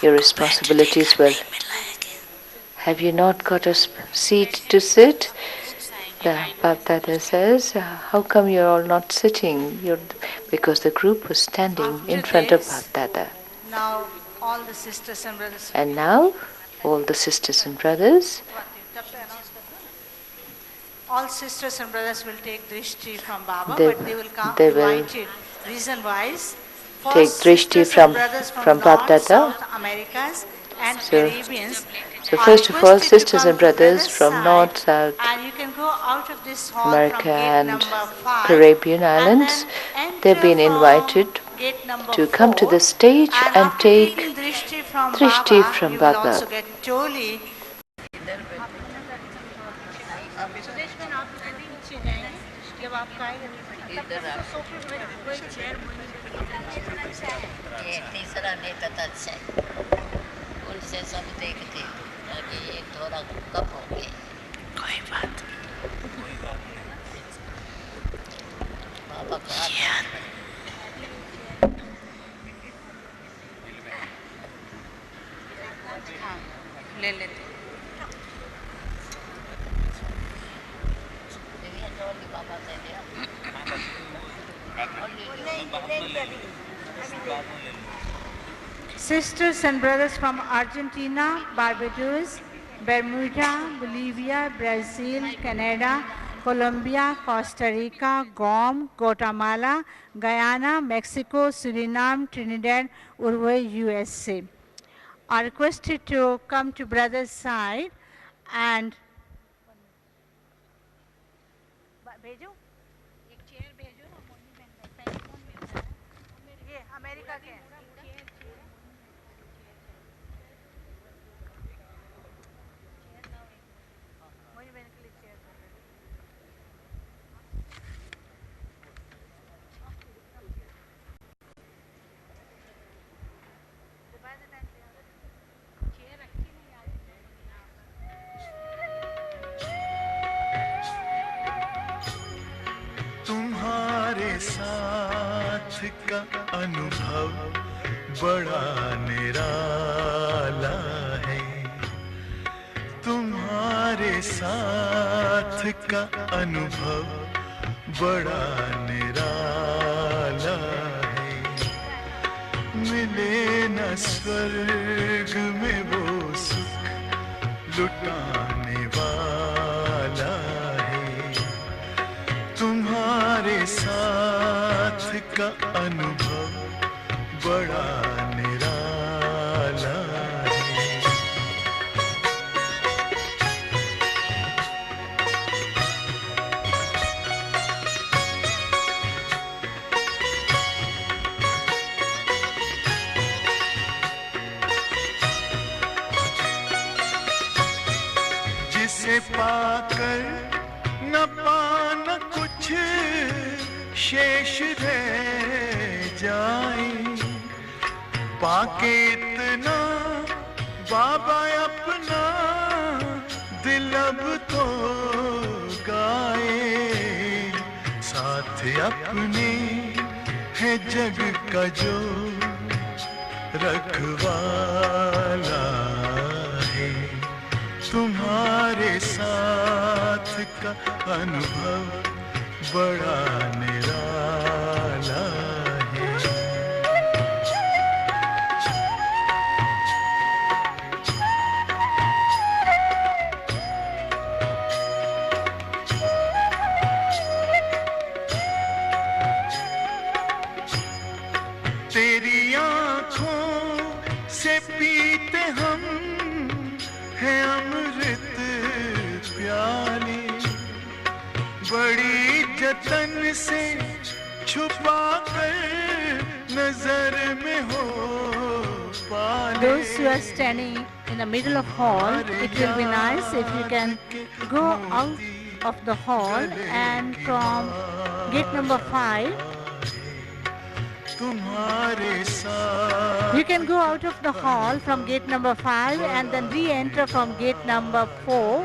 your responsibilities well. Have you not got a seat to sit? The Bapdada says, how come you're all not sitting? Because the group was standing in front of Bapdada. Now all the sisters and brothers. And now, all the sisters and brothers, all sisters and brothers will take drishti from Baba, They- but they will come they will invited reason-wise. take First, drishti sisters from and brothers from North, Bapdada. South Americas and Caribbeans. So are first of all, requested to sisters come and to brothers brother's from side, North, South and you can go out of this hall America from gate and number 5, Caribbean and islands, then they've enter been from invited gate number to come to 4, the stage and and after take taking drishti from drishti Baba, from you will Baba. also get choli. ये तीसरा नेता तक से उनसे सब देखते कि ये थोड़ा कम हो गया कोई बात बाबा का ले लेते बाबा दे दिया Sisters and brothers from Argentina, Barbados, Bermuda, Bolivia, Brazil, Canada, Colombia, Costa Rica, Guam, Guatemala, Guyana, Mexico, Suriname, Trinidad, Uruguay, USA are requested to come to brother's side and ये अमेरिका के हैं मोहिनी बहन के लिए चेयर तुम्हारे साथ का अनुभव बड़ा निराला है तुम्हारे साथ का अनुभव बड़ा निराला है मिले न स्वर्ग में वो सुख लुटाने वाला है तुम्हारे साथ का अनुभव बड़ा निराला है जिसे पाकर न पाना कुछ शेष रह जाए पाके इतना बाबा अपना दिल अब तो गाए साथ अपने है जग का जो रखवाला है तुम्हारे साथ का अनुभव बड़ा निराला है तेरी आँखों से पीते हम हैं अमृत प्याले बड़ी जतन से छुपा कर नजर में हो पाले Those who are standing in in the middle of hall. It will be nice if you can go out of the hall and from gate number 5 you can go out of the hall from gate number 5 and then re-enter from gate number 4.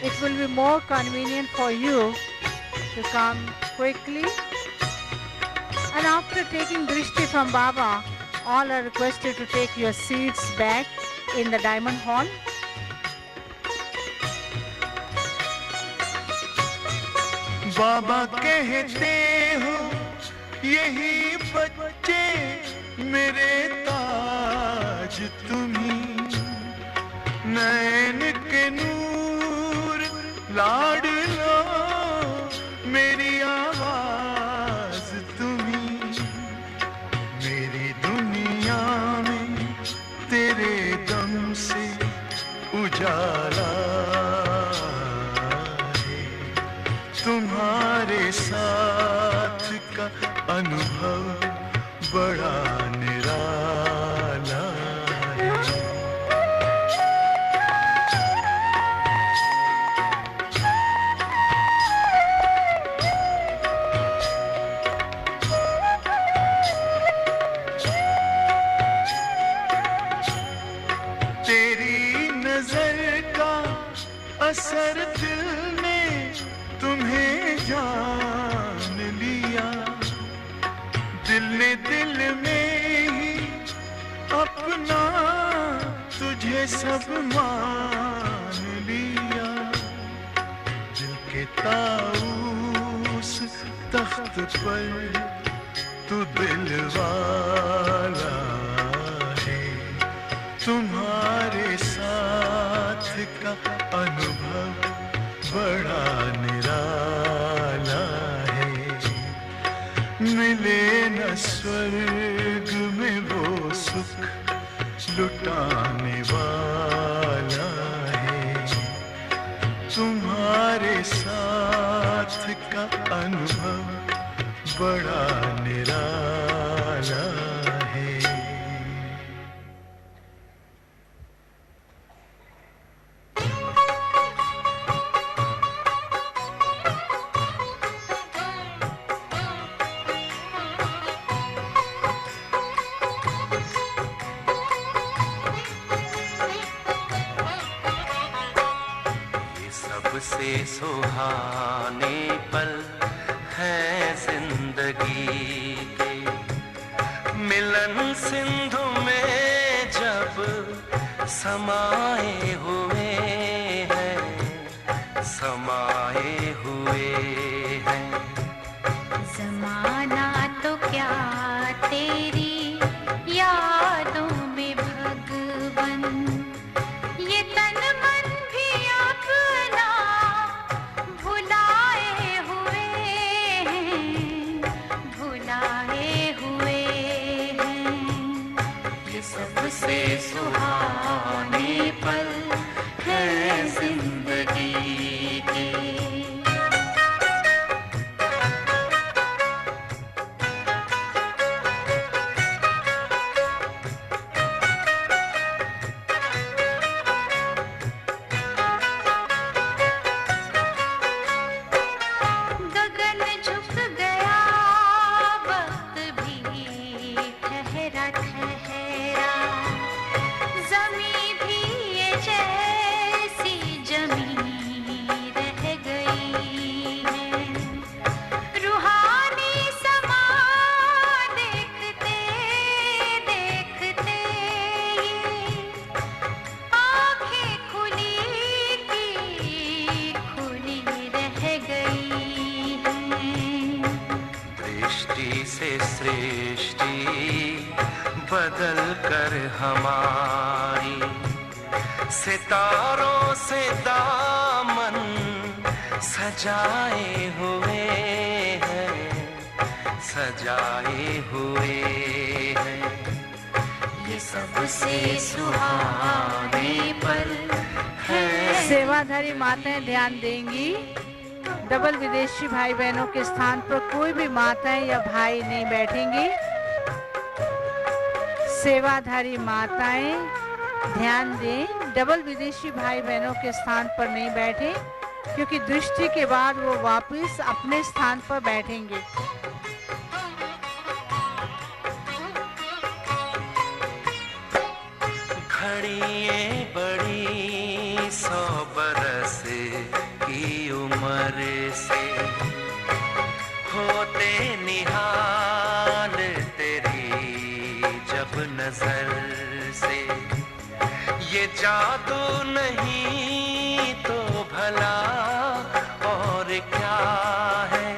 It will be more convenient for you to come quickly. And after taking Drishti from Baba, all are requested to take your seats back in the diamond hall. बाबा कहते हो यही बच्चे मेरे ताज तुम्ही नैन के नूर लाड लो मेरी आवाज तुम्ही मेरी दुनिया में तेरे दम से उजाला तुम्हारे साथ का अनुभव बड़ा निराला है तेरी नजर का असर दिल ने तुम्हें जान लिया दिल ने दिल में ही अपना तुझे सब मान लिया दिल के ताऊस तख्त पर तू दिल वाला है तुम्हारे साथ का अनुभव बड़ा निराला है मिले न स्वर्ग में वो सुख लुटाने वाला है तुम्हारे साथ का अनुभव बड़ा निराला है सबसे सुहाने पल हैं जिंदगी के मिलन सिंधु में जब समाए हुए हैं समाए हुए हैं ज़माना तो क्या तेरी यादों में भगवन ये तन मन भी अपना भुलाए हुए हैं ये सबसे सुहाने पल हैं जिंदगी के बदल कर हमारी सितारों से दामन सजाए हुए हैं सजाए हुए हैं ये सबसे सुहाने पल हैं। सेवाधारी माताएं ध्यान देंगी डबल विदेशी भाई बहनों के स्थान पर कोई भी माताएं या भाई नहीं बैठेंगी। सेवाधारी माताएं ध्यान दें, डबल विदेशी भाई बहनों के स्थान पर नहीं बैठे, क्योंकि दृष्टि के बाद वो वापस अपने स्थान पर बैठेंगे। घड़िए बड़ी 100 बरस की उम्र से होते निहाल तेरी जब नजर से, ये जादू नहीं तो भला और क्या है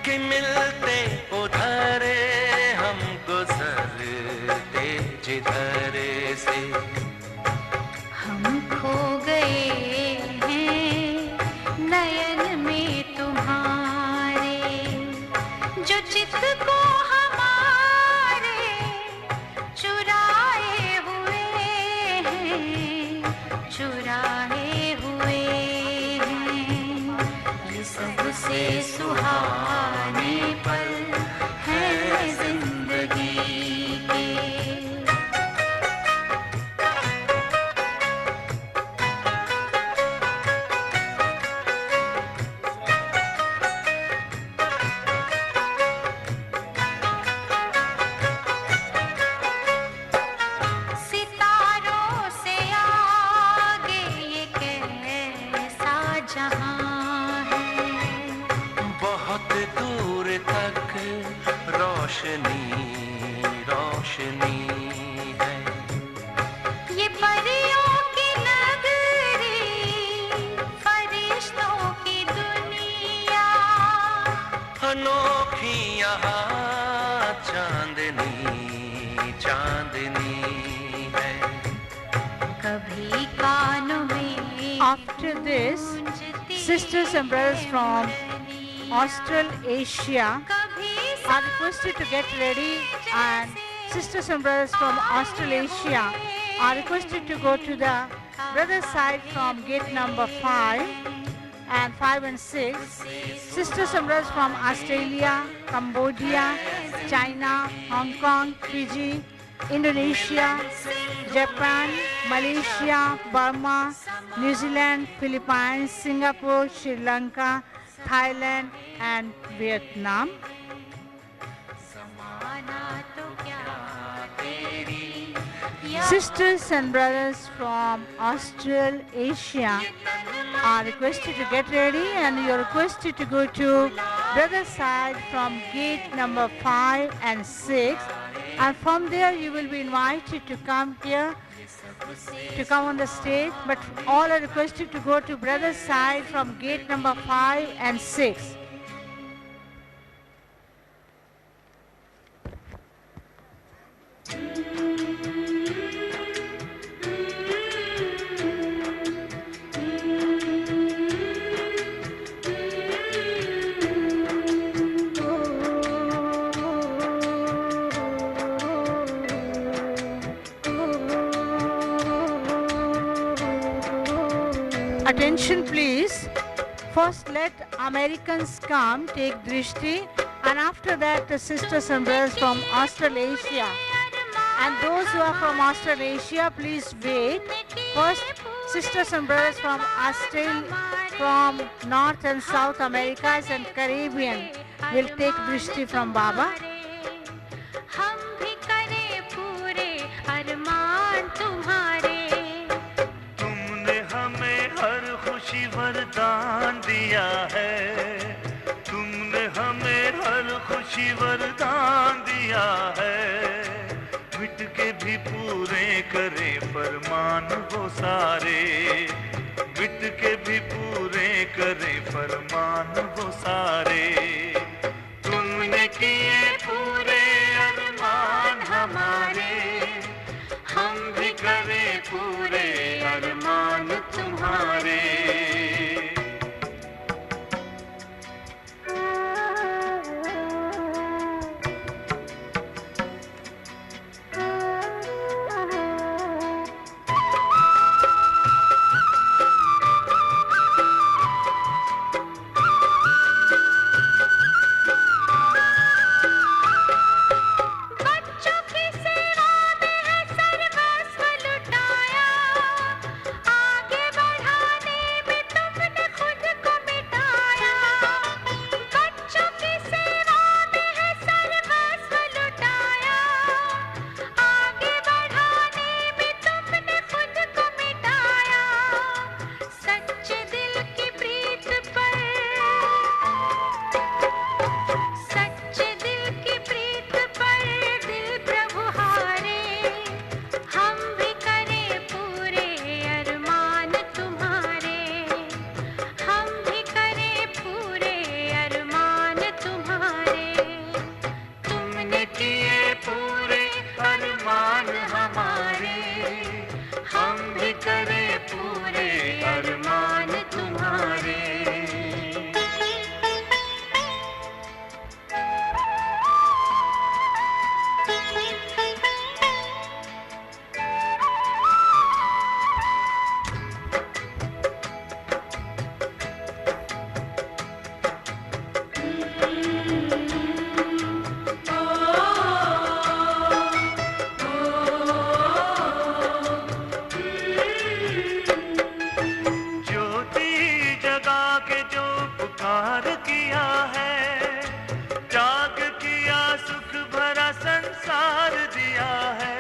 कि मिलते उधर हम गुजरते जिधर से। हम खो गए हैं नयन में तुम्हारे, जो चित्त को हमारे चुराए हुए हैं, चुराए हुए हैं। ये सबसे सुहाने पल है जिंदगी के। सितारों से आगे ये कैसा जहां है, बहुत दूर तक रोशनी रोशनी है। ये परियों की नगरी, फरिश्तों की दुनिया, अनोखी यहाँ चांदनी चांदनी है। कभी कानों में After this, sisters and brothers from Australasia are requested to get ready, and sisters and brothers from Australasia are requested to go to the brother side from gate number 5 and 5 and 6. Sisters and brothers from Australia, Cambodia, China, Hong Kong, Fiji, Indonesia, Japan, Malaysia, Burma, New Zealand, Philippines, Singapore, Sri Lanka, Thailand and Vietnam. समाना तो क्या तेरी Sisters and brothers from Australasia are requested to get ready, and you are requested to go to brother side from gate number 5 and 6, and from there you will be invited to come here, to come on the stage, but all are requested to go to brother side from gate number 5 and 6. Attention please. First let Americans come, take drishti, and after that the sisters and brothers from Australasia. And those who are from Australasia, please wait. First, sisters and brothers from Australia, from North and South Americas and Caribbean will take drishti from Baba. हम भी करें पूरे अरमान तुम्हारे। तुमने हमें हर खुशी वरदान दिया है, तुमने हमें हर खुशी वरदान दिया है। मिट के भी पूरे करे फरमान वो सारे, मिट के भी पूरे करे फरमान वो सारे। तुमने किए पूरे अरमान हमारे, हम भी करें पूरे अरमान तुम्हारे। दिया है, त्याग किया सुख भरा संसार दिया है,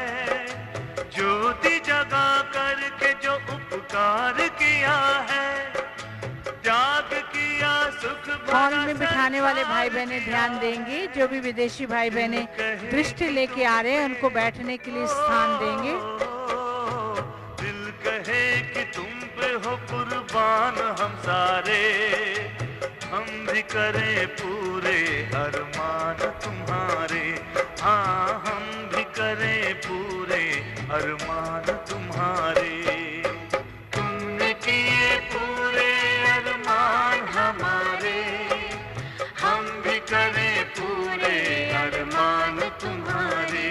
ज्योति जगा करके जो उपकार किया है, त्याग किया सुख हॉल भरा में बिठाने वाले भाई बहनें ध्यान देंगे, जो भी विदेशी भाई बहनें दृष्टि लेके आ रहे हैं उनको बैठने के लिए स्थान देंगे। दिल कहे कि तुम पे हो कुर्बान हम सारे, हम भी करें पूरे अरमान तुम्हारे, हाँ हम भी करें पूरे अरमान तुम्हारे। तुमने किए पूरे अरमान हमारे, हम भी करें पूरे अरमान तुम्हारे।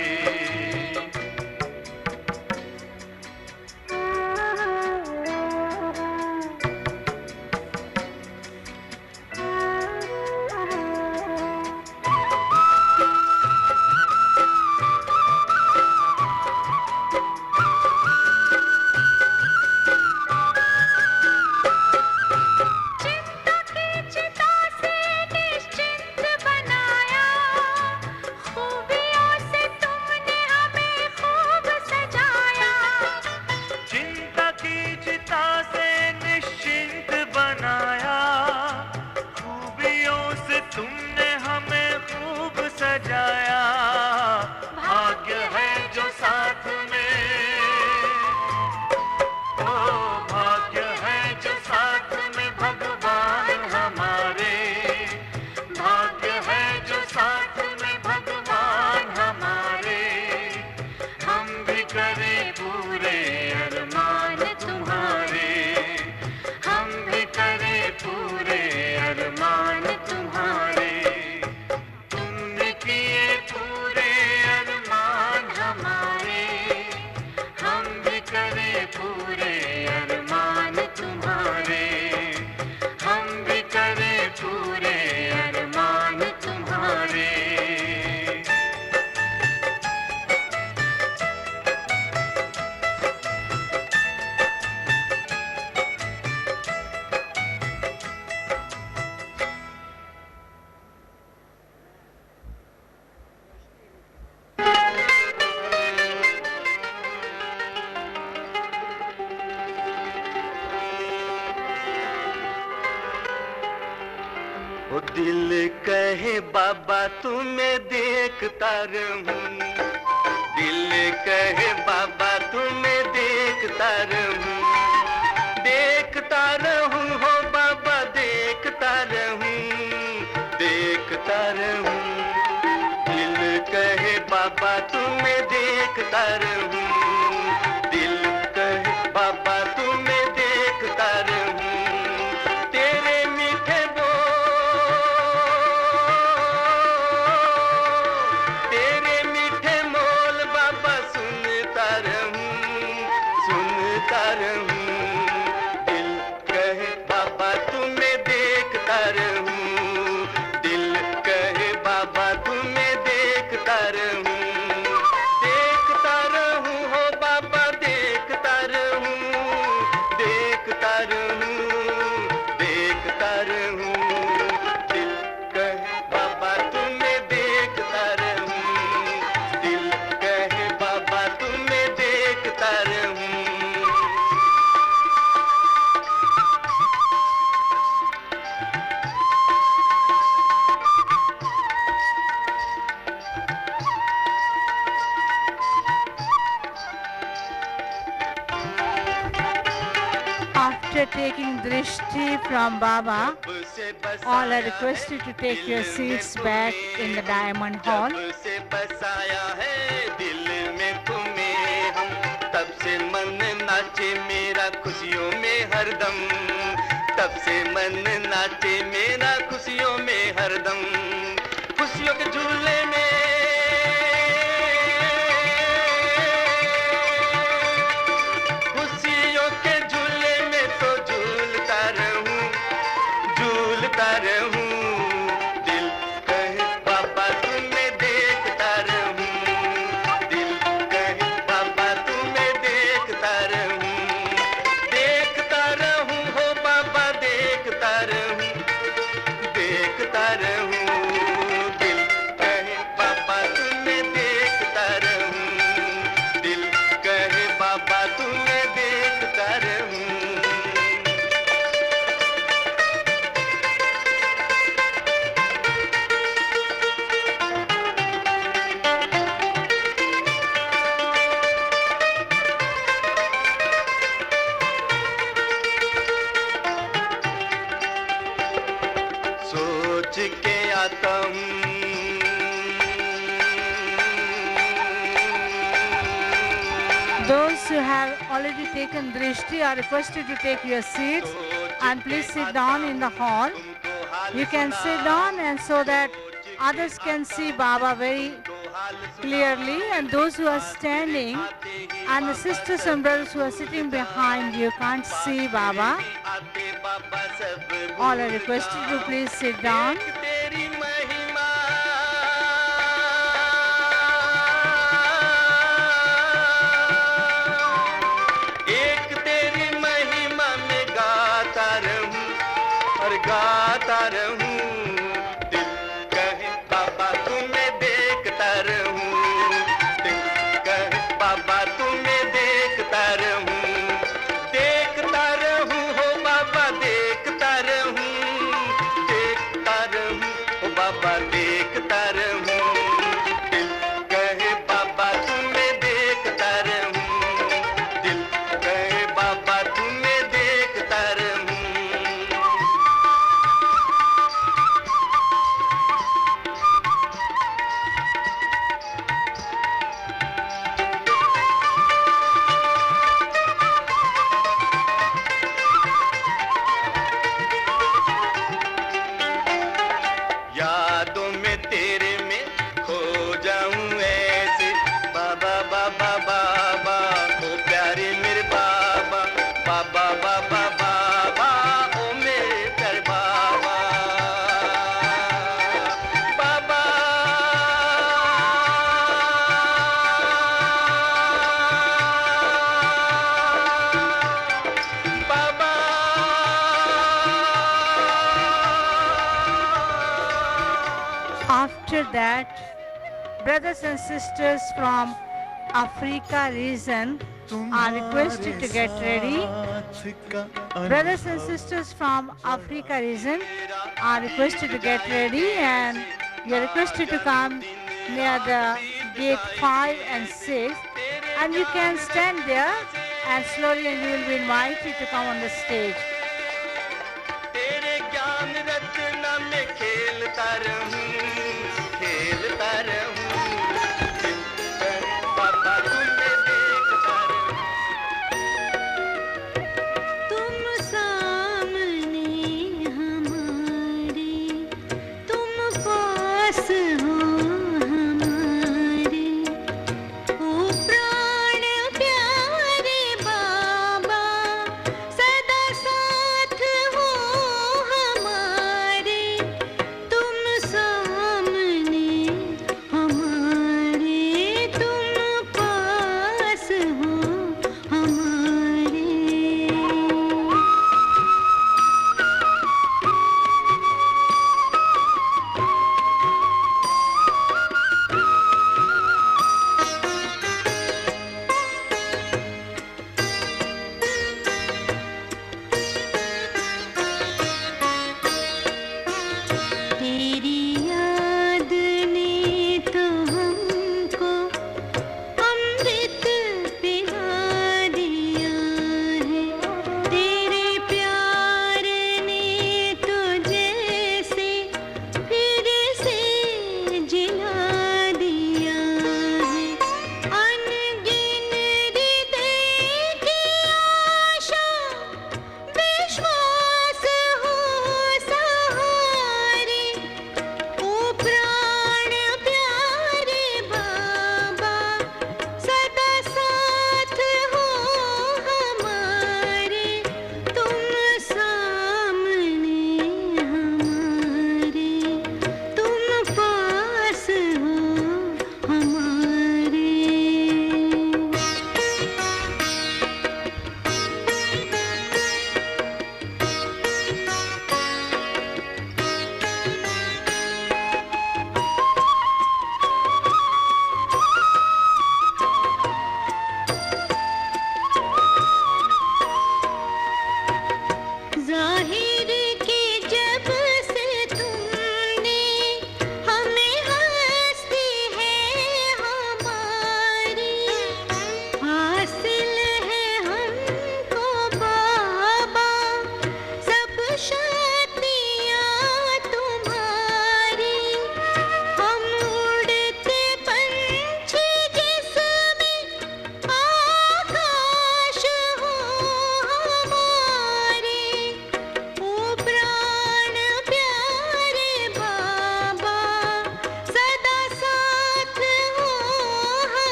दिल कहे बाबा तुम्हें देखता रहूं, दिल कहे बाबा तुम्हें देखता रहूं, देखता रहूं हो बाबा देखता रहूं, देखता रहूं। दिल कहे बाबा तुम्हें देखता रहूं, दिल कहे बाबा तुम्हें देखता रहूं। Taking drishti from Baba, all are requested to take your seats back in the Diamond Hall. तब से मन नाचे मेरा खुशियों में हरदम, तब से मन नाचे मेरा खुशियों में हरदम। खुशियों के झूले में सोच के आता हूँ। Those who have already taken drishti are requested to take your seats and please sit down in the hall. You can sit down and so that others can see Baba very clearly, and those who are standing and the sisters and brothers who are sitting behind you can't see Baba. All are requested to please sit down. तेरी महिमा एक तेरी महिमा में गाता रहूं और गाता रहूं। दिल कहे बाबा तुम्हें देखता रहूं। दिल कहे बाबा तुम्हें देखता रहूं। देखता रहूं हो बाबा देखता रहूं। देखता रहूं हो बाबा देखता रहूं। दिल कहे बाबा तुम्हें देखता रहूं। दिल कहे बाबा तुम्हें देखता रहूं। यादों में तेरे में खो जाऊं ऐसे। बाबा बाबा बाबा ओ प्यारे मेरे बाबा। बाबा बाबा बाबा ओ मेरे प्यारे बाबा। बाबा After that, brothers and sisters from Africa region are requested to get ready. Brothers and sisters from Africa region are requested to get ready, and you are requested to come near the gate 5 and 6, and you can stand there and slowly and you will be invited to come on the stage. तेरे ज्ञान रचना में खेलता रहूं। खेलता रहूं। दिल कहे बाबा तुम्हें देखता रहूं। तुम सामने हमारे, तुम पास हो हमारे, ओ प्राण प्यारे बाबा, सदा साथ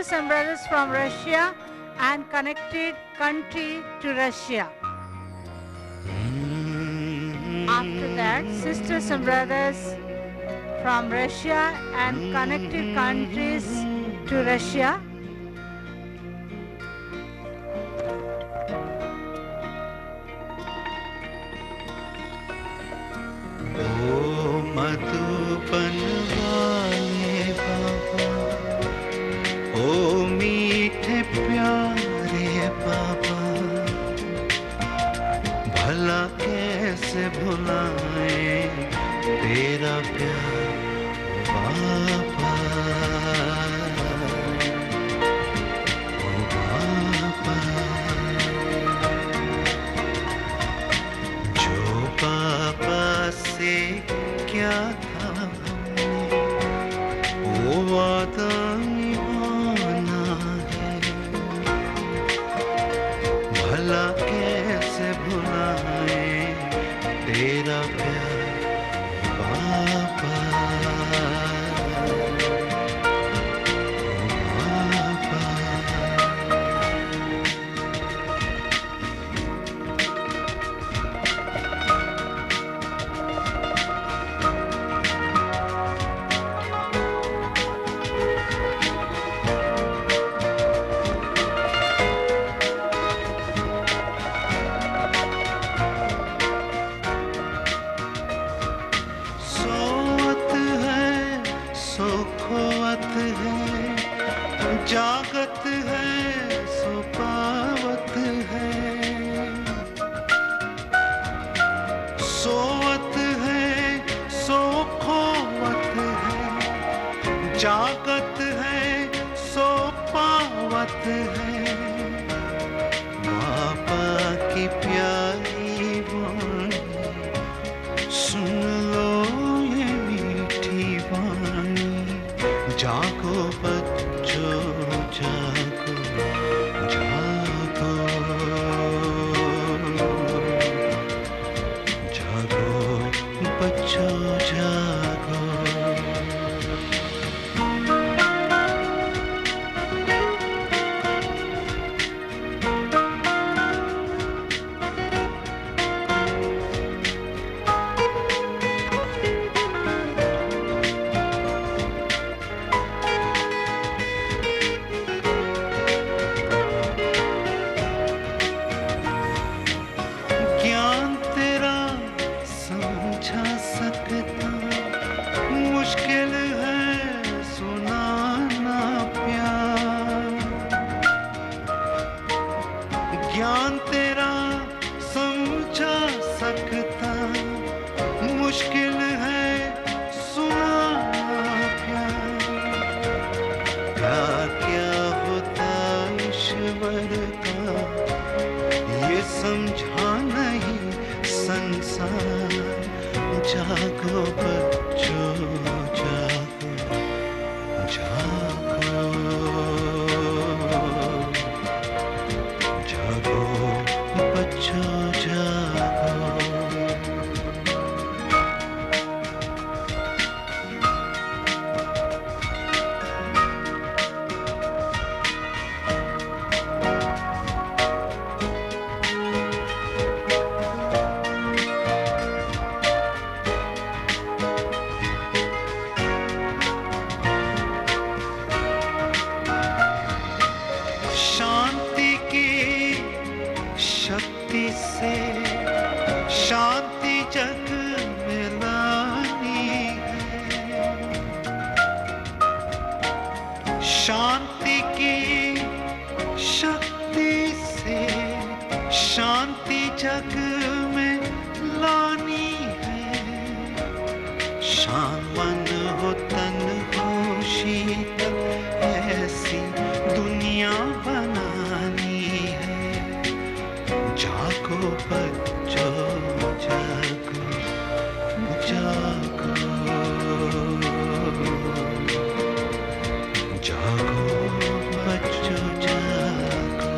sisters and brothers from Russia and connected country to Russia. After that, sisters and brothers from Russia and connected countries to Russia. ओ मधुबन वाले बाबा, ओ मीठे प्यारे बाबा, भला कैसे भुलाए तेरा प्यार बाबा, ओ बाबा। जो बाबा से क्या था हमने, वो वादा निभाना है, भला कैसे भुलाए तेरा प्यार बाबा, ओ बाबा। सोवत है सो खोवत है, जागत है सो पावत है, सोवत है सो खोवत है, जागत है सो पावत है, बाबा की प्यारी वाणी सुन लो ये मीठी वाणी, जागो बच्चों जागो, जागो, जागो बच्चों जागो। ज्ञान तेरा समझा सकता, मुश्किल है सुनाना प्यार, ज्ञान तेरा समझा सकता, मुश्किल है सुनाना प्यार, प्यार क्या होता ईश्वर का ये समझा नहीं संसार, जागो बच्चों जागो, जागो, जागो बच्चों जागो। शांति की शक्ति से शांति जग में लानी है, शांति की शक्ति से शांति जग में लानी है, शांवन हो तन हो शीतल ऐसी दुनिया बनानी है, जागो बच्चों जागो, जागो, जागो बच्चों जागो,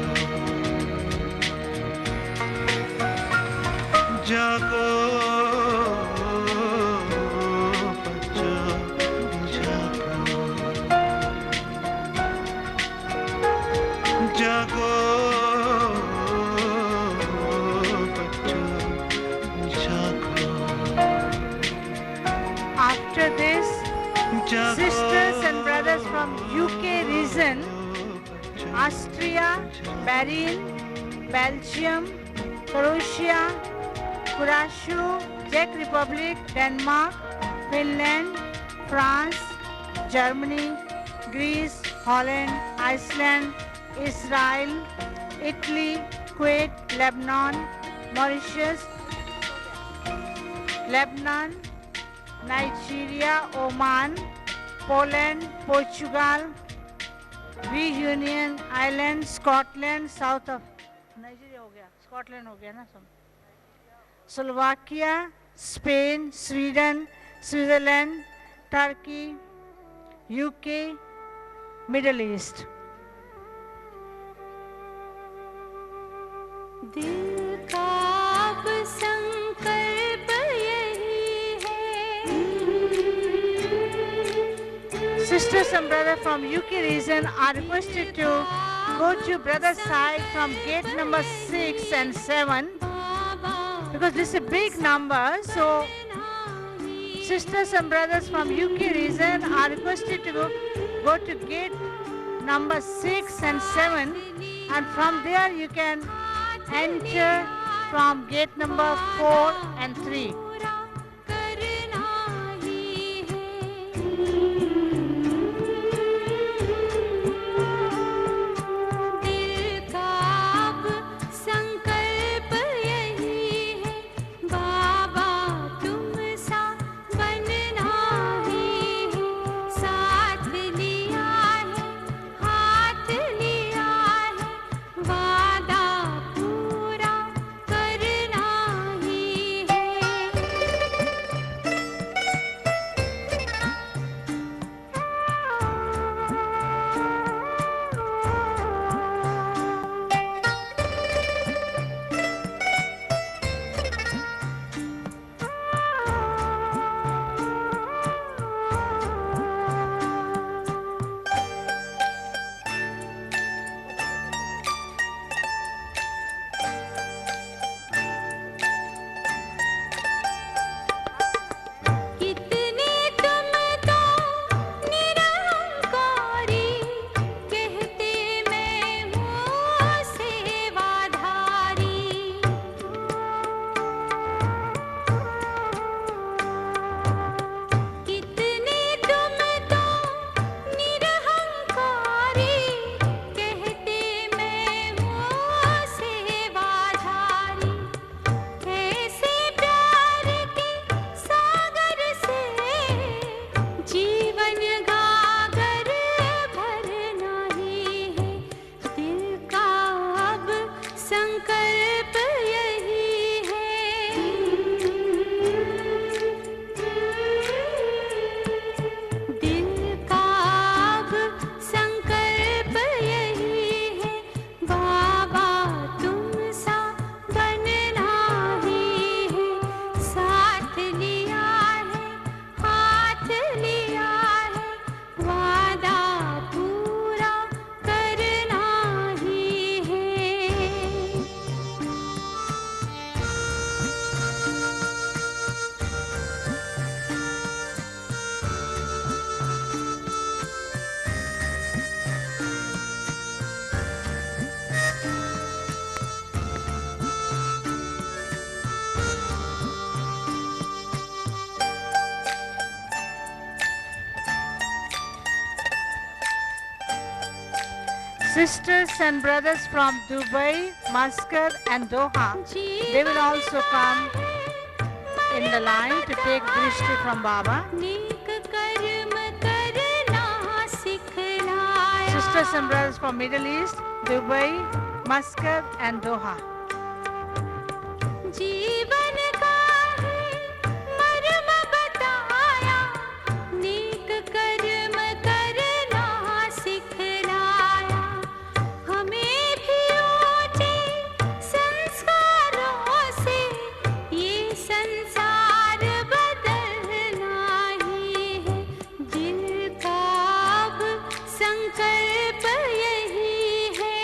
जागो बच्चों जागो। Bahrain, Belgium, Croatia, Curaçao, Czech Republic, Denmark, Finland, France, Germany, Greece, Holland, Iceland, Israel, Italy, Kuwait, Lebanon, Mauritius, Lebanon, Nigeria, Oman, Poland, Portugal, Reunion Island, Scotland, south of Nigeria हो गया, Scotland हो गया ना सब, Slovakia, Spain, Sweden, Switzerland, Turkey, UK, Middle East. दिल का अब संकल्प यही है. Sisters and brothers from UK region are requested to go to brother's side from gate number 6 and 7 because this is a big number. So sisters and brothers from UK region are requested to go to gate number 6 and 7, and from there you can enter from gate number 4 and 3. Sisters and brothers from Dubai, Muscat and Doha, they will also come in the line to take drishti from Baba. Sisters and brothers from Middle East, Dubai, Muscat and Doha. जीवन का है मर्म बताया, नेक कर्म करना सिखलाया, हमें भी ऊंचे संस्कारों से ये संसार बदलना ही है, दिल का अब संकल्प यही है.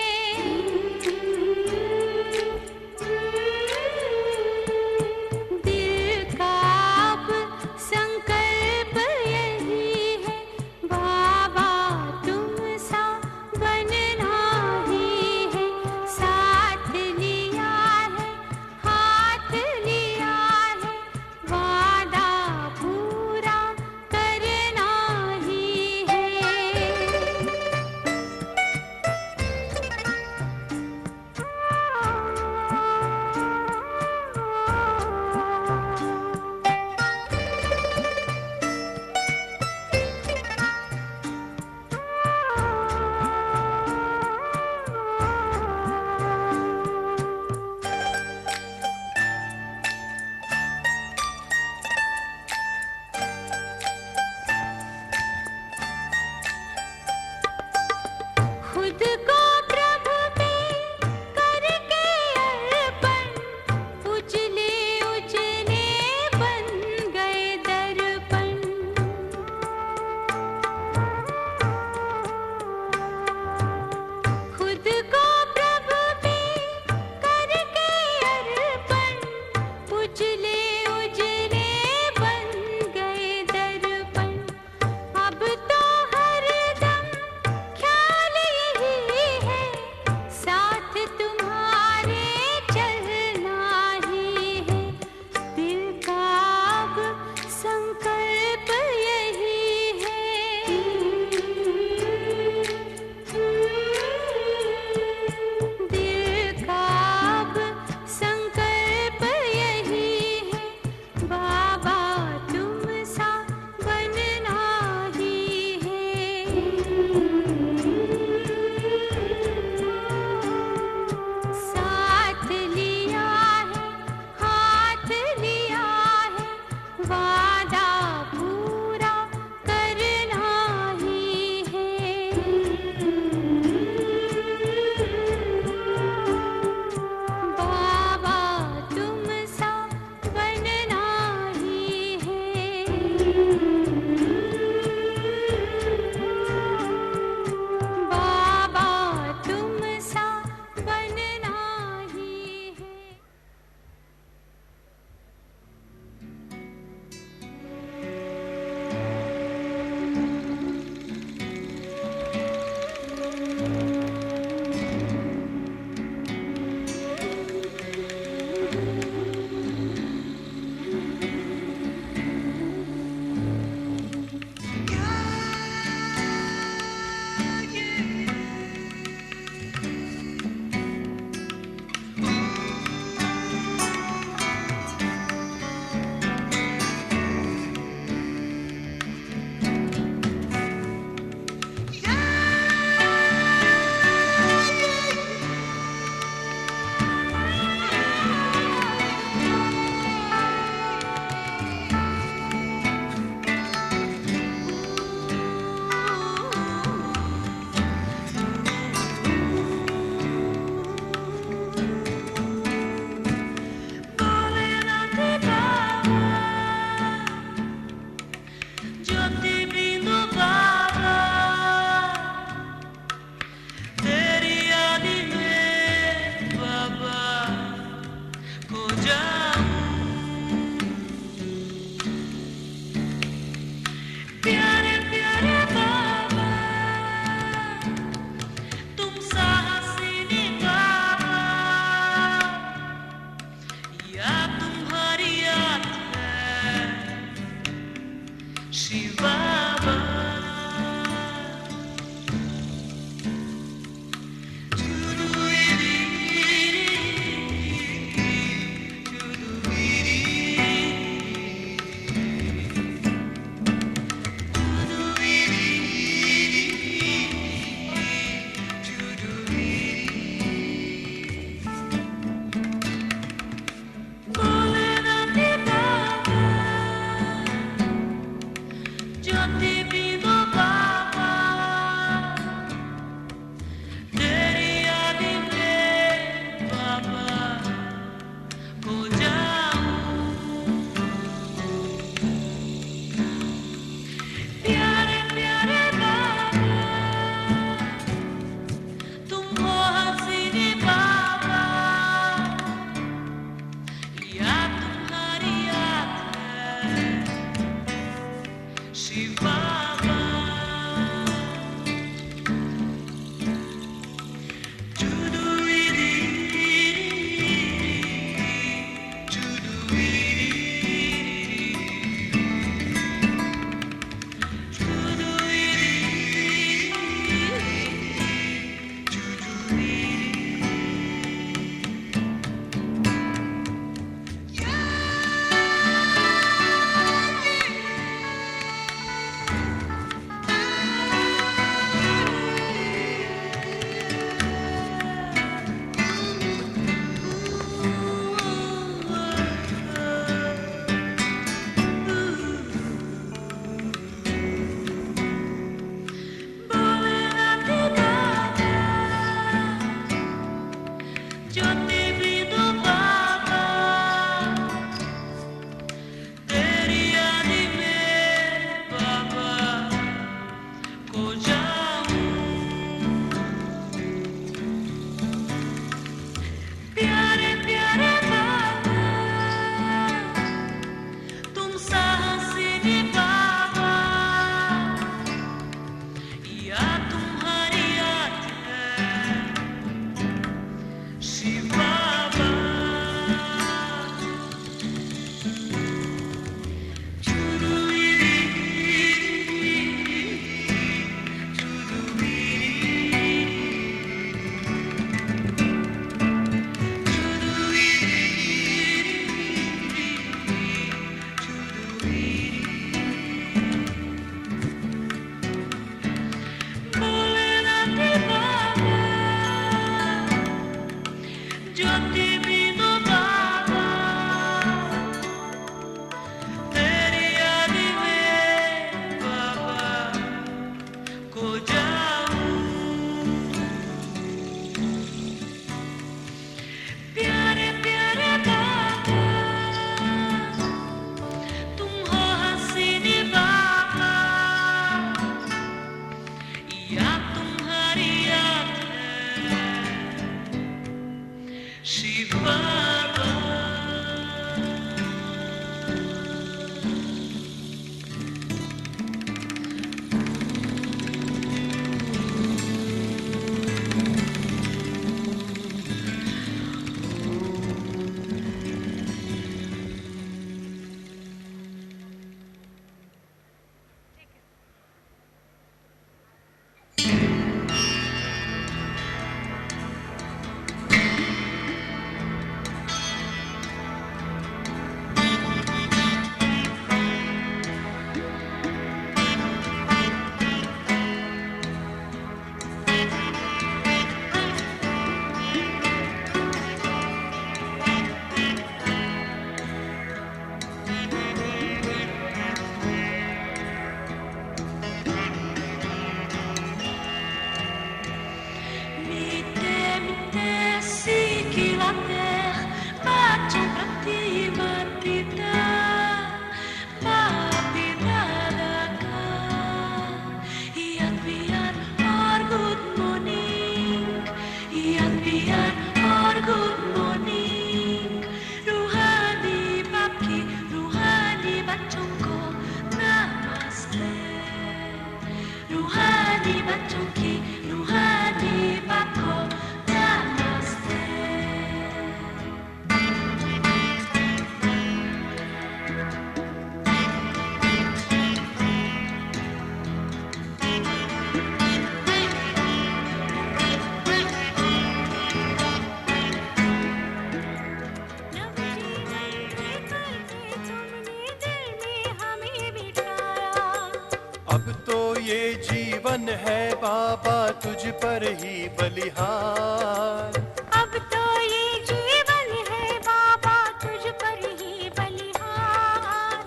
अब तो ये जीवन है बाबा तुझ पर ही बलिहार। अब तो ये जीवन है बाबा तुझ पर ही बलिहार।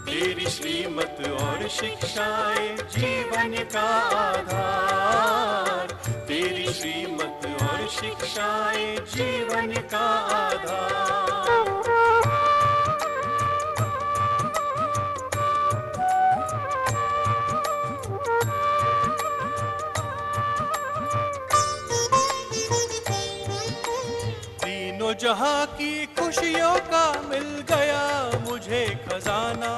तेरी श्रीमत और शिक्षाएं जीवन का आधार। तेरी श्रीमत और शिक्षाएं जीवन का आधार। जहाँ की खुशियों का मिल गया मुझे खजाना।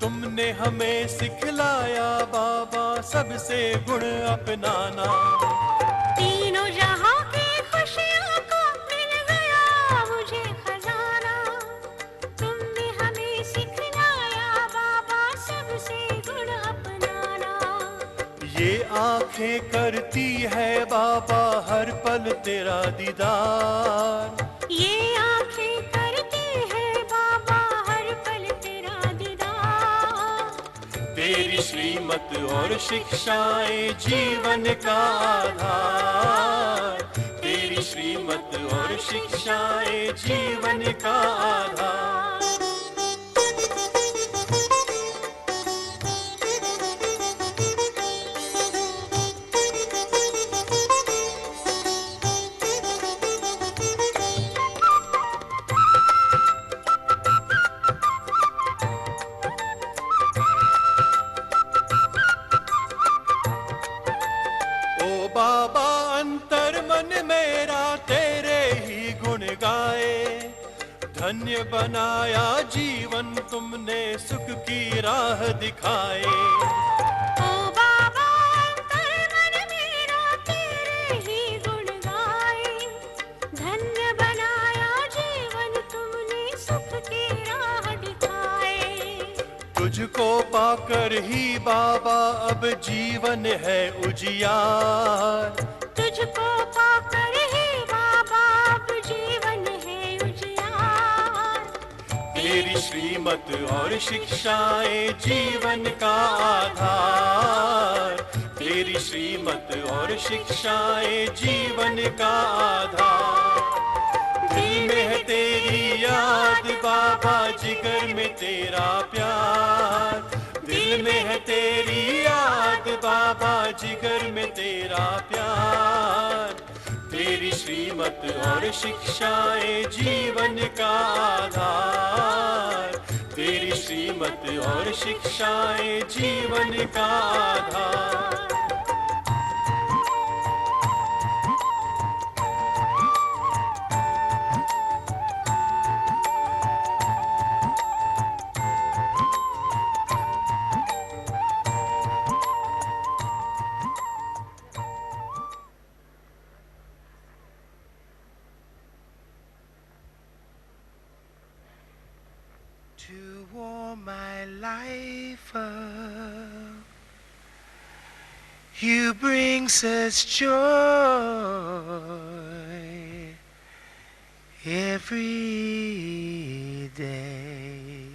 तुमने हमें सिखलाया बाबा सबसे गुण अपनाना। तीनों जहाँ की खुशियों का मिल गया मुझे खजाना। तुमने हमें सिखलाया बाबा सबसे गुण अपनाना। ये आंखें करती है बाबा हर पल तेरा दीदार। ये आंखें करती है बाबा हर पल तेरा दीदार। तेरी श्रीमत और शिक्षाएं जीवन का आधार। तेरी श्रीमत और शिक्षाएं जीवन का आधार। धन्य बनाया जीवन तुमने, सुख की राह दिखाए। ओ बाबा अंतर मन मेरा तेरे ही गुण गाए। धन्य बनाया जीवन तुमने, सुख की राह दिखाए। तुझको पाकर ही बाबा अब जीवन है उजियार। तुझको पाकर ही बाबा अब जीवन है उजियार। तेरी श्रीमत और शिक्षाएं जीवन का आधार। तेरी श्रीमत और शिक्षाएं जीवन का आधार। दिल में है तेरी याद बाबा, जिगर में तेरा प्यार। दिल में है तेरी याद बाबा, जिगर में तेरा प्यार। तेरी श्रीमत और शिक्षाएं जीवन का आधार। तेरी श्रीमत और शिक्षाएं जीवन का आधार। To warm my life up, you bring such joy every day.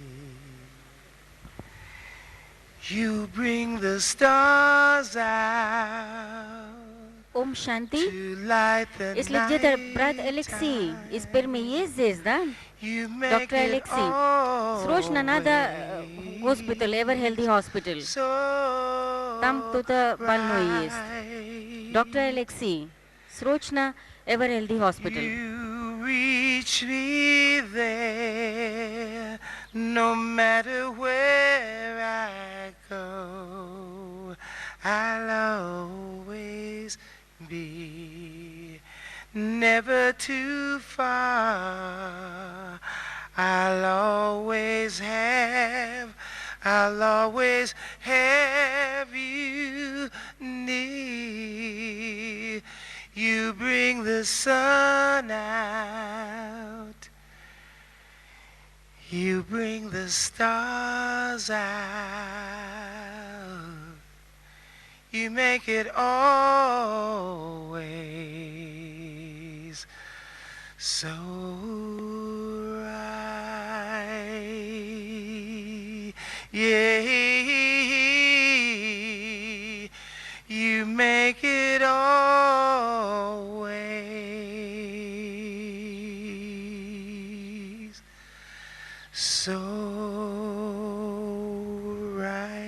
You bring the stars out Om Shanti. to light the Ist liegt dir der Brat night Alexei. time. Ist per me jest da? You make Dr. it Alexei. Срочно надо госпиталь, Ever Healthy Hospital. so Там кто-то больной есть. bright. Доктор Алексей, срочно Ever Healthy Hospital. You reach me there, no matter where I go, I'll always be never too far. I'll always have you near. You bring the sun out. You bring the stars out. You make it always so right. Yeah, you make it always so right.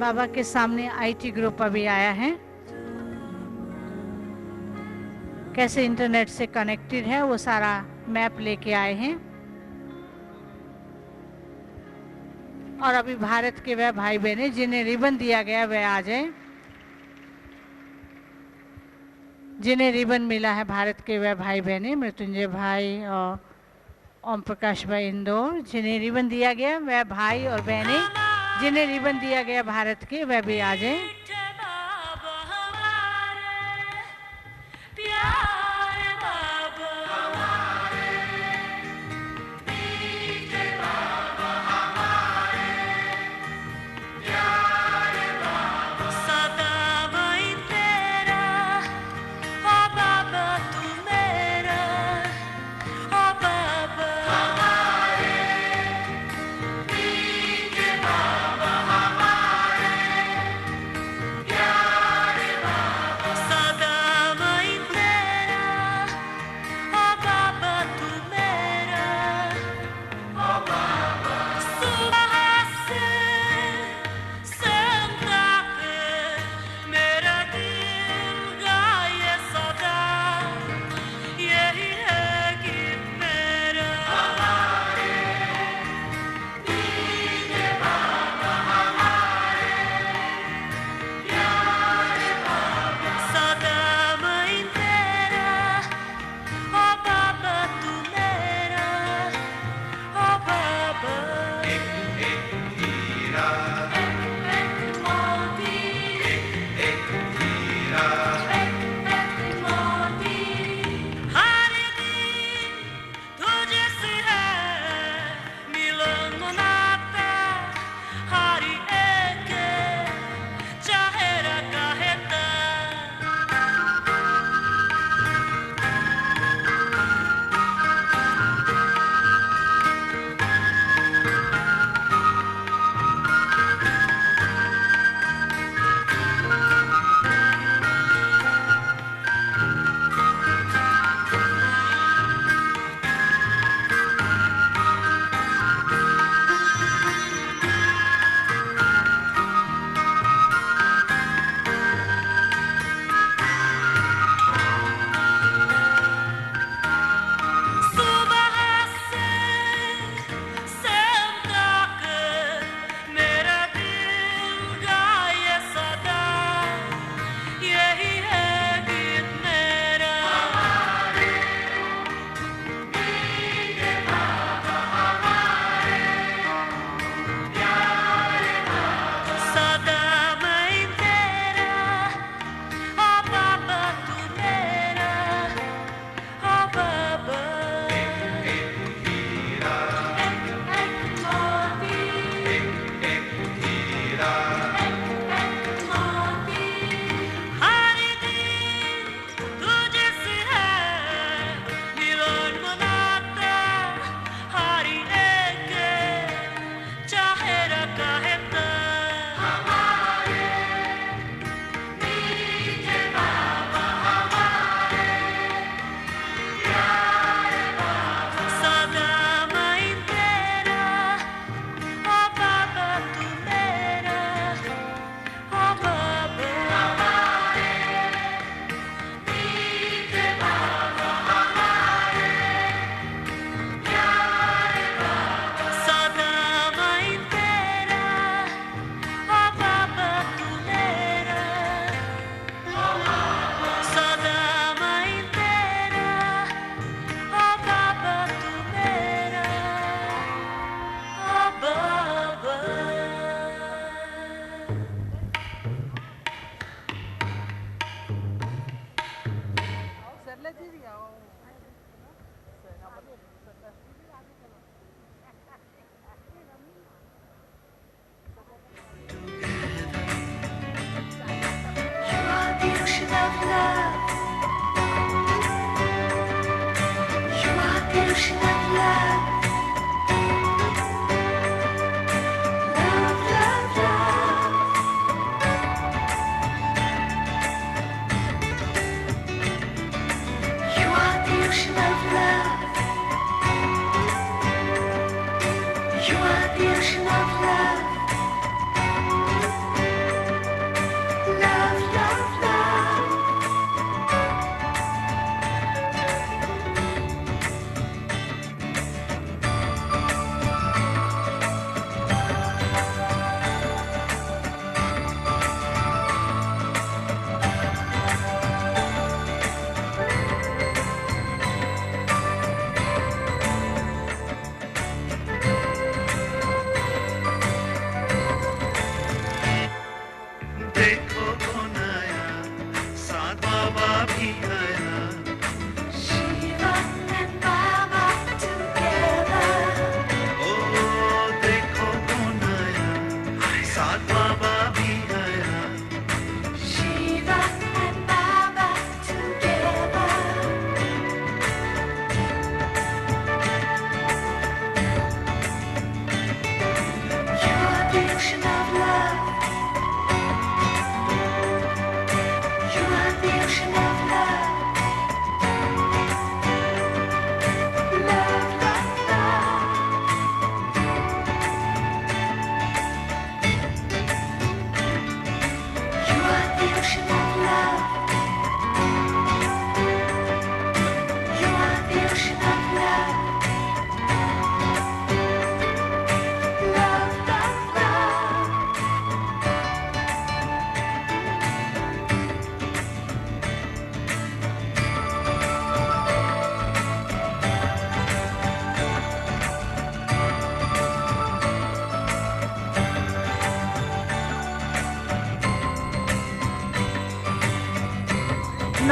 बाबा के सामने IT group अभी आया है, कैसे internet से connected है वो सारा मैप लेके आए हैं। और अभी भारत के वह भाई बहने जिन्हें रिबन दिया गया वह आ जाए। जिन्हें रिबन मिला है भारत के वह भाई बहने, मृत्युंजय भाई और ओम प्रकाश भाई इंदौर, जिन्हें रिबन दिया गया वह भाई और बहने, जिन्हें रिबन दिया गया भारत के वह भी आ जाए।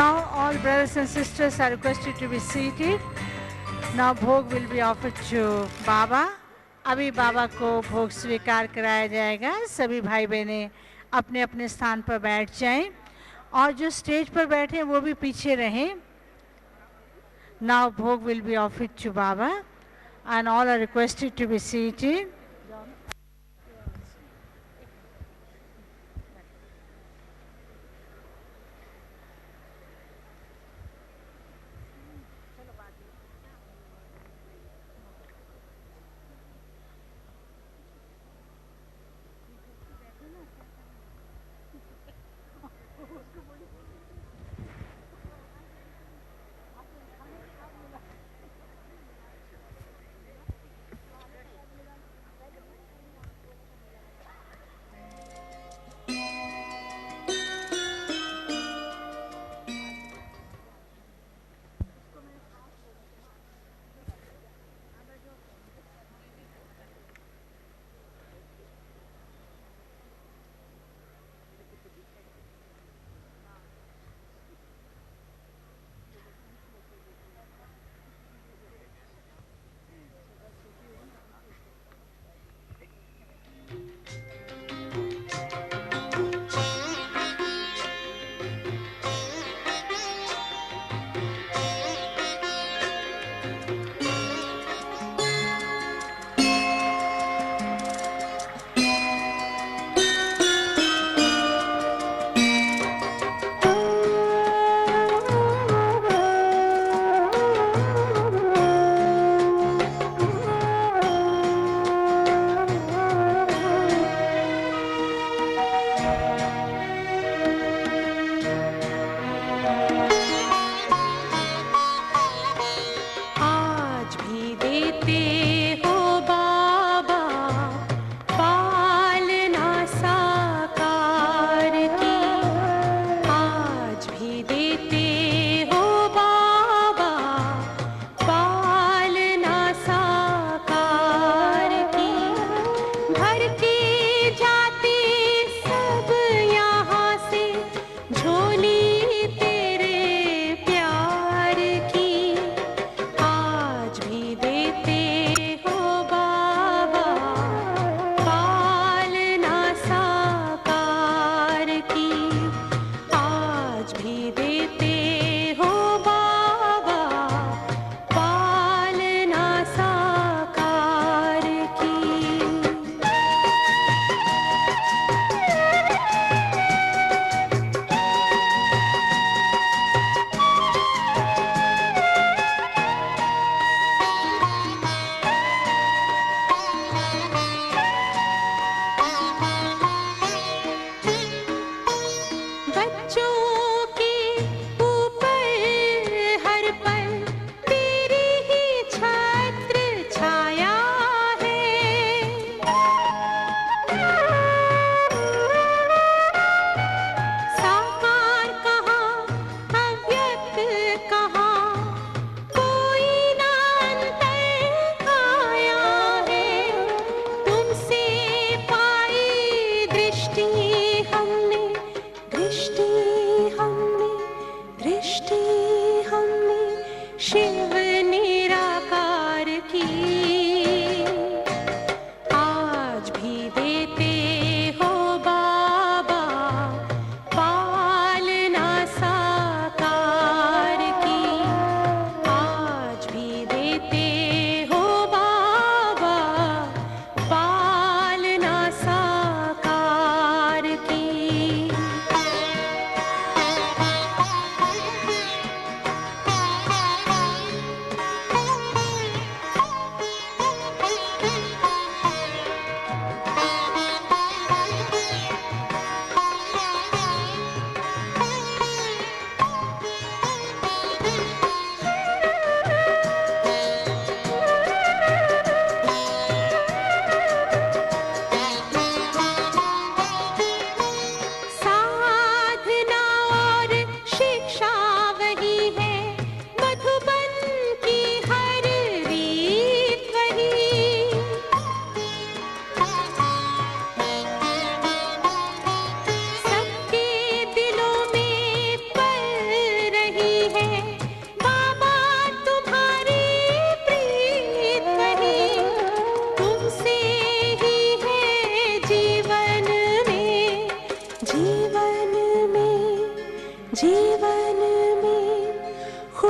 Now all brothers and sisters are requested to be seated. Now भोग will be offered to बाबा. अभी बाबा को भोग स्वीकार कराया जाएगा. सभी भाई बहनें अपने अपने स्थान पर बैठ जाएं और जो स्टेज पर बैठे हैं वो भी पीछे रहें. Now भोग will be offered to Baba and all are requested to be seated.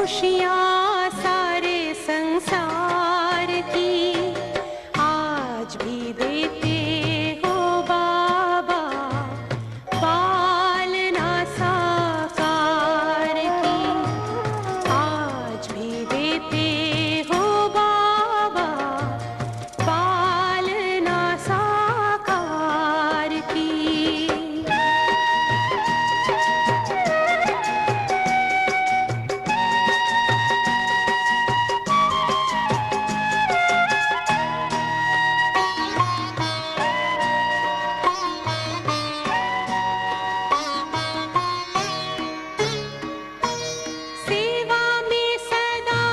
खुशियाँ सारे संसार की आज भी देते हो बाबा, पालना साकार की आज भी देते हो बाबा, पालना साकार की। सेवा में सदा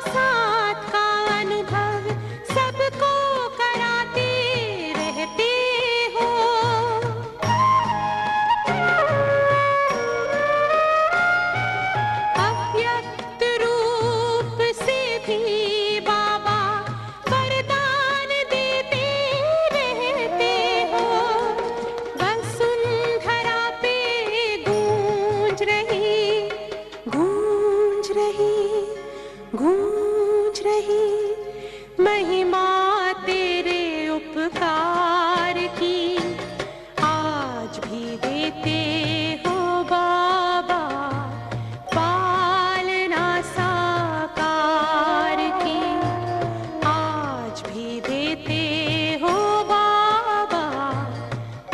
साथ का अनुभव सबको कराते रहते हो। अव्यक्त रूप से भी बाबा वरदान देते रहते हो। वसुंधरा पे गूंज रही, गूंज रही, गूंज रही महिमा तेरे उपकार की आज भी देते हो बाबा, पालना साकार की आज भी देते हो बाबा,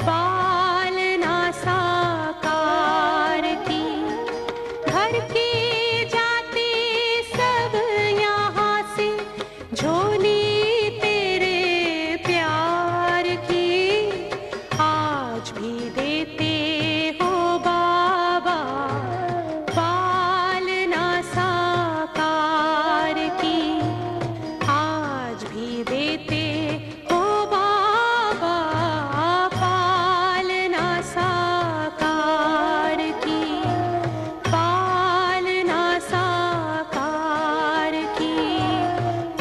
पालना साकार की। घर के जाते सब यहाँ से झोली तेरे प्यार की आज भी देते हो बाबा, पालना साकार की आज भी देते हो बाबा, पालना साकार की पालना साकार की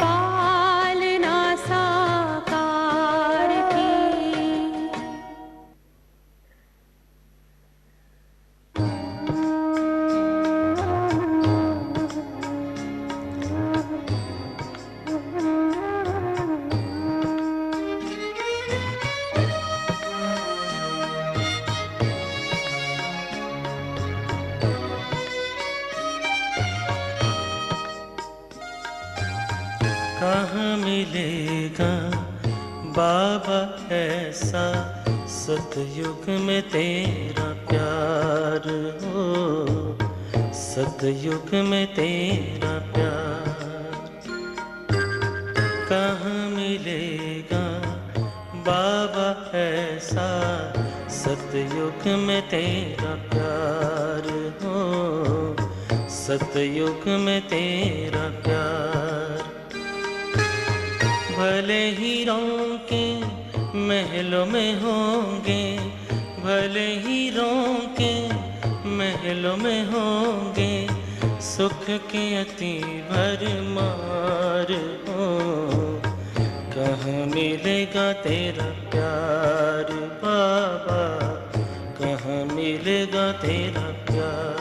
पालना साकार की। कहाँ मिलेगा बाबा ऐसा सतयुग में तेरा प्यार हो, सतयुग में तेरा प्यार। कहाँ मिलेगा बाबा ऐसा सतयुग में तेरा प्यार हो, सतयुग में तेरा प्यार। भले ही के महलों में होंगे, भले ही के महलों में होंगे, सुख के अति भरमार हो। कहाँ मिलेगा तेरा प्यार बाबा, कहाँ मिलेगा तेरा प्यार।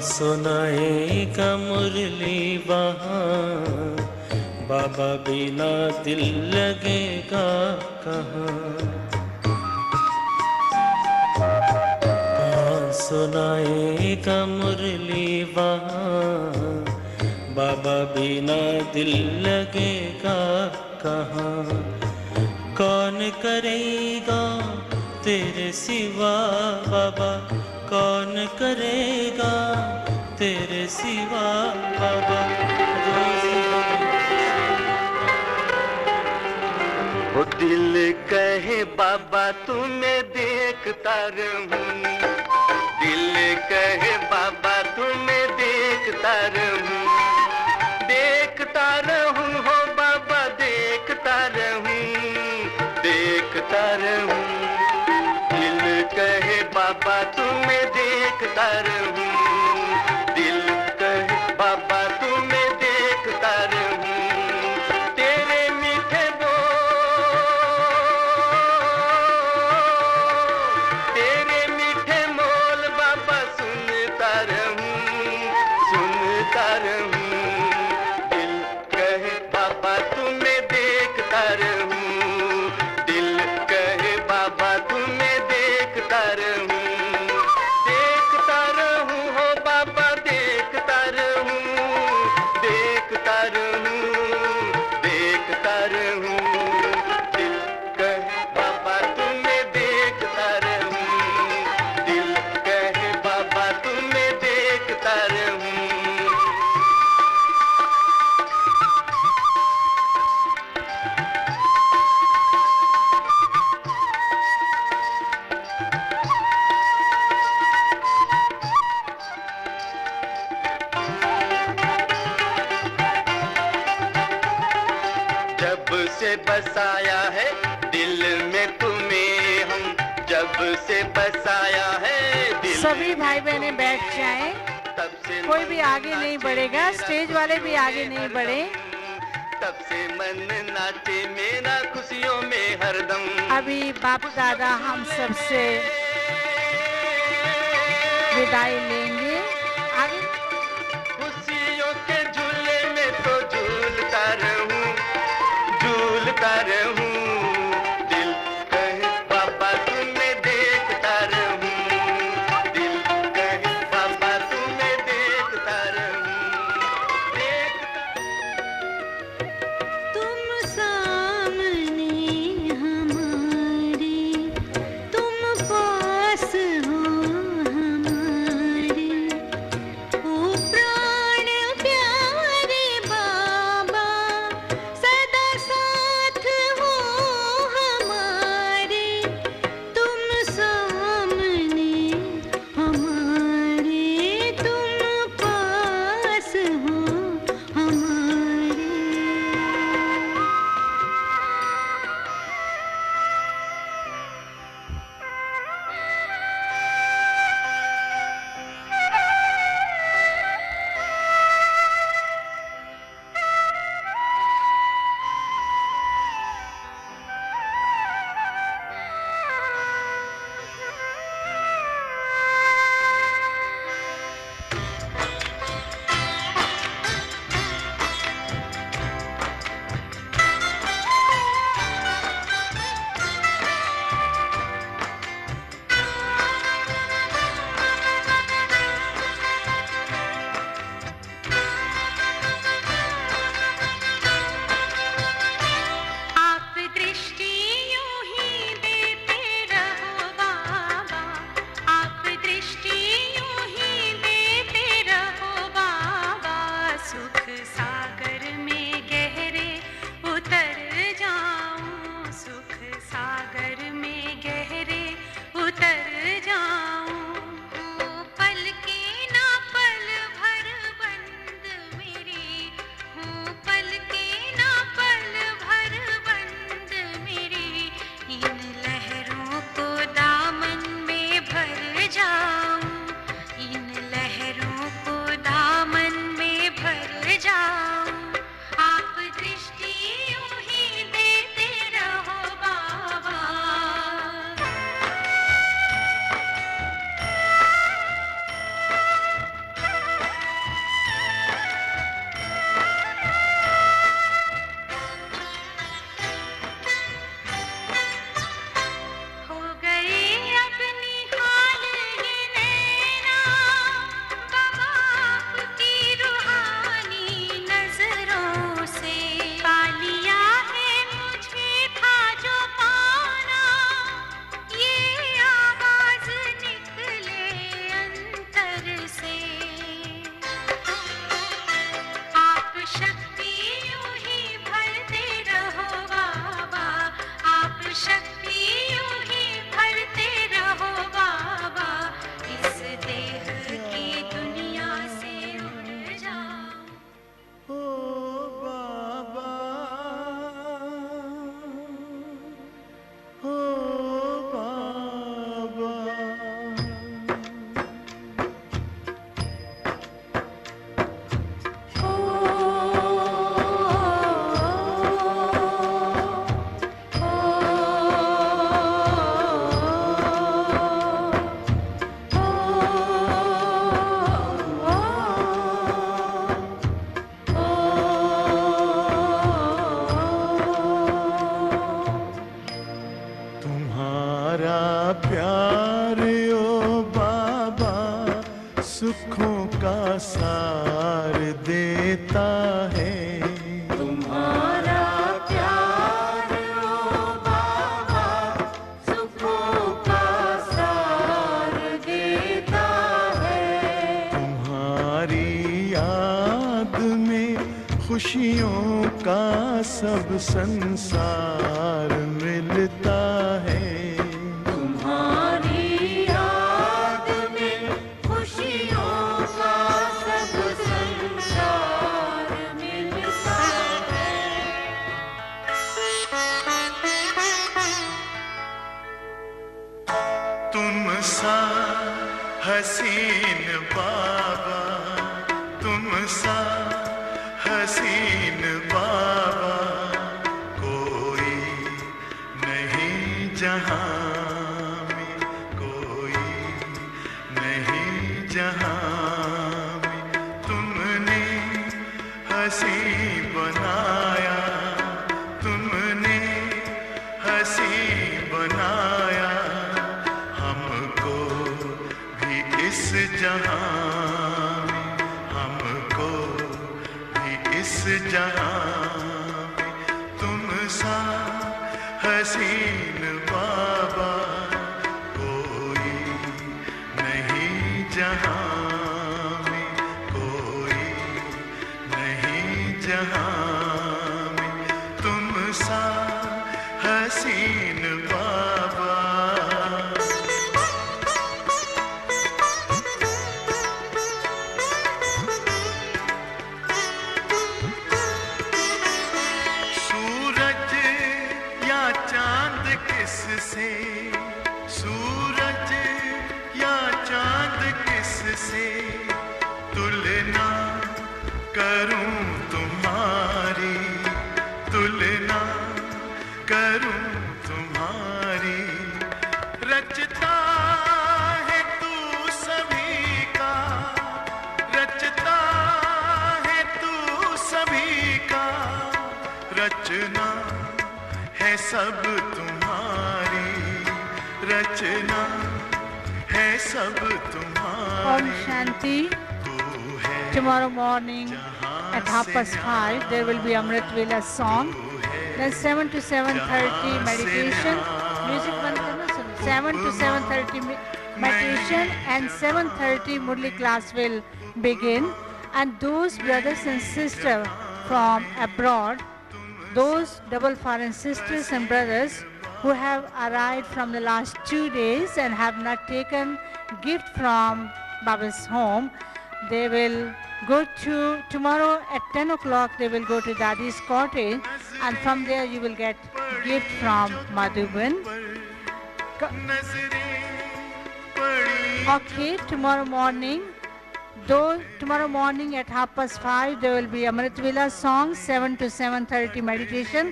सुनाएगा मुरली वहाँ, बाबा बिना दिल लगेगा कहाँ। कौन सुनाएगा मुरली वहाँ, बाबा बिना दिल लगेगा कहाँ। कौन करेगा तेरे सिवा बाबा, कौन करेगा तेरे सिवा बाबा। वो दिल कहे बाबा तुम्हें देखता रहूं, दिल कहे बाबा तुम्हें देखता रहूं, देखता रहूं हो बाबा देखता रहूं, देखता बाबा तुम्हें देखता रहूं, दिल कहे बाबा तुम्हें देखता रहूं, तेरे मीठे तेरे मीठे मोल बाबा सुनता रहूं, सुनता रहूं, दिल कहे बाबा तुम्हें देखता रहूं, दिल कहे बाबा तुम्हें देखता रहूं, देखता रहूं हो बाबा देखता रहूं, देखता रहूं, देखता रहूं, दिल कहे बाबा तुम्हें देखता रहूं, दिल कहे बाबा तुम्हें देखता रहूं। जब से बसाया है दिल में तुम्हें हम, जब से बसाया है दिल सभी भाई बहनें बैठ जाएं, तब से कोई भी आगे नहीं बढ़ेगा, स्टेज वाले भी आगे नहीं बढ़े। तब से मन नाचे मेरा खुशियों में हरदम। अभी बाप दादा हम सबसे विदाई लेंगे। आगे खुशियों के झूले में तो झूलता रहूं, झूलता रहूं, दिल कहे बाबा तुम्हें देखता रहूं, दिल कहे बाबा तुम्हें देखता रहूं, तुम सामने हमारे, तुम पास हो हमारे, खुशियों का सब संसार मिलता है। तुम्हारी याद में खुशियों का सब संसार मिलता है। तुम सा हसीन बाबा, तुम सा हसीन बाबा कोई नहीं जहां में, कोई नहीं जहां में। तुमने हंसी बनाया, तुमने हंसी बनाया हमको भी इस जहां में, हमको भी इस जहां में। तुम सा हसीन बाबा कोई नहीं जहां में, कोई नहीं जहां में। तुम सा हसीन बाबा। सूरज या चांद किससे, सूरज या चांद किससे तुलना करूं तुम्हारी, तुलना करूं तुम्हारी। रचता है तू सभी का, रचता है तू सभी का। रचना है सब तुम्हारी, रचना है सब Om तुम्हारी। Shanti. तू है Tomorrow morning at 5:30 there will be Amrit Vela song. Then 7 to 7:30 meditation. Music बंद करना सुनो. 7 to 7:30 meditation and 7:30 Murli class will begin. And those brothers and sisters from abroad, those double foreign sisters and brothers who have arrived from the last 2 days and have not taken gift from Baba's home, they will go to tomorrow at 10 o'clock. They will go to Dadi's cottage, and from there you will get gift from Madhuban. Okay, tomorrow morning. Though tomorrow morning at 5:30 there will be Amrit Vela song, 7 to 7:30 meditation,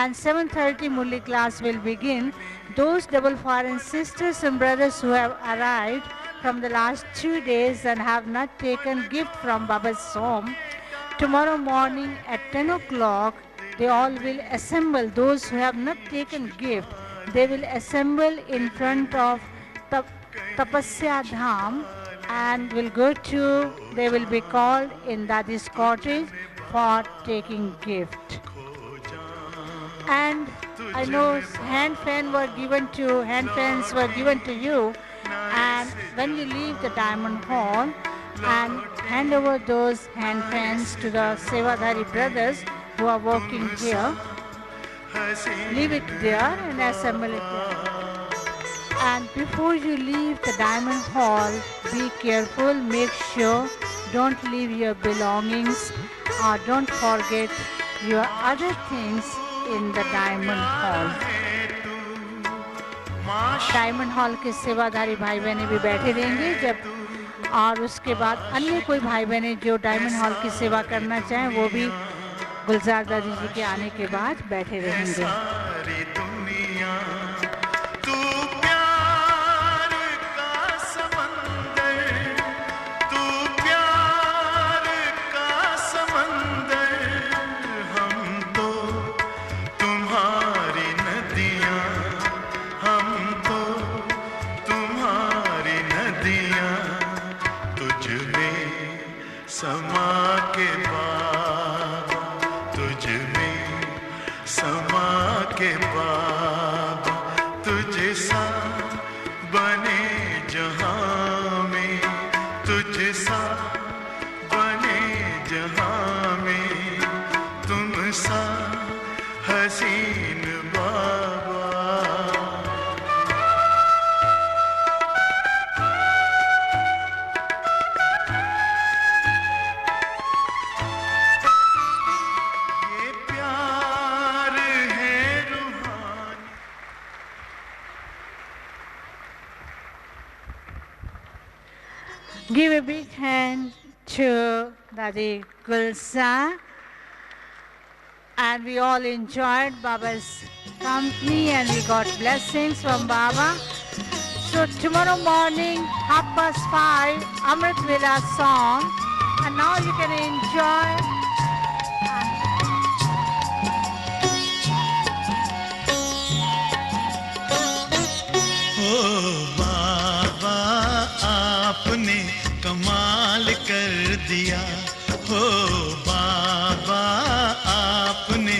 and 7:30 Murli class will begin. Those double foreign sisters and brothers who have arrived from the last 2 days and have not taken gift from Baba's home, tomorrow morning at 10 o'clock they all will assemble. Those who have not taken gift, they will assemble in front of Tapasya Dham and will go to, they will be called in Dadi's cottage for taking gift. And I know hand fans were given to you, and when you leave the Diamond Hall and hand over those hand fans to the Sevadhari brothers who are working here, leave it there and assemble it there. And before you leave the Diamond Hall, be careful, make sure don't leave your belongings or don't forget your other things in the Diamond Hall. Diamond hall के सेवाधारी भाई बहने भी बैठे रहेंगे जब, और उसके बाद अन्य कोई भाई बहने जो डायमंड हॉल की सेवा करना चाहें वो भी गुलजार दादी जी के आने के बाद बैठे रहेंगे। सारी दुनिया तू प्यार का समंदर, तू प्यार का समंदर। हम तो तुम्हारी नदियाँ, हम तो तुम्हारी नदियाँ। तुझ में समा के बाबा, तुझ में समा के बाबा। तुझ सा बने जहाँ में, तुझ सा बने जहाँ में। सा हसीन बाबा। ये प्यार है रूहानी। Give a big hand to Dadi Gulsa. And we all enjoyed Baba's company and we got blessings from Baba. So tomorrow morning, 5:30, Amrit Vela song. And now you can enjoy. ओ बाबा आपने कमाल कर दिया। हो बाबा आपने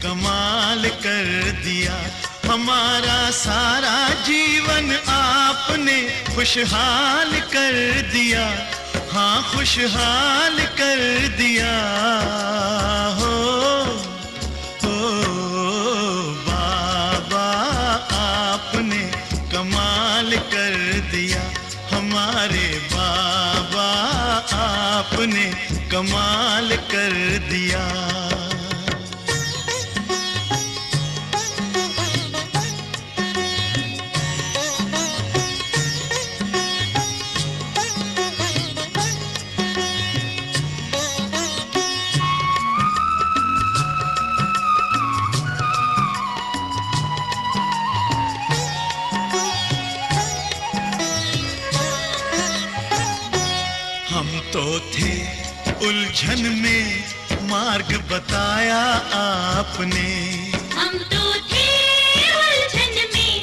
कमाल कर दिया। हमारा सारा जीवन आपने खुशहाल कर दिया। हाँ खुशहाल कर दिया। हो बाबा आपने कमाल कर दिया। हमारे बाबा आपने कमाल कर दिया। हम तो थे उलझन में मार्ग बताया आपने। हम तो थे उलझन में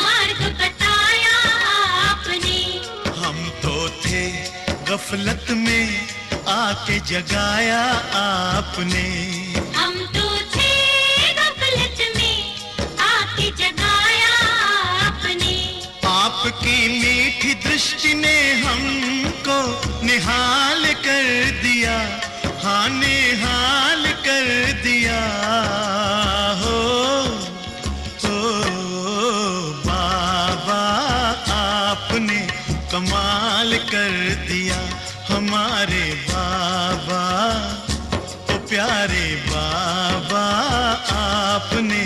मार्ग बताया आपने। हम तो थे गफलत में आके जगाया आपने। हम तो थे गफलत में आके जगाया आपने। आपकी मीठी दृष्टि ने हमको निहाल कर दिया। हाँ निहाल कर दिया। हो बाबा आपने कमाल कर दिया। हमारे बाबा ओ प्यारे बाबा आपने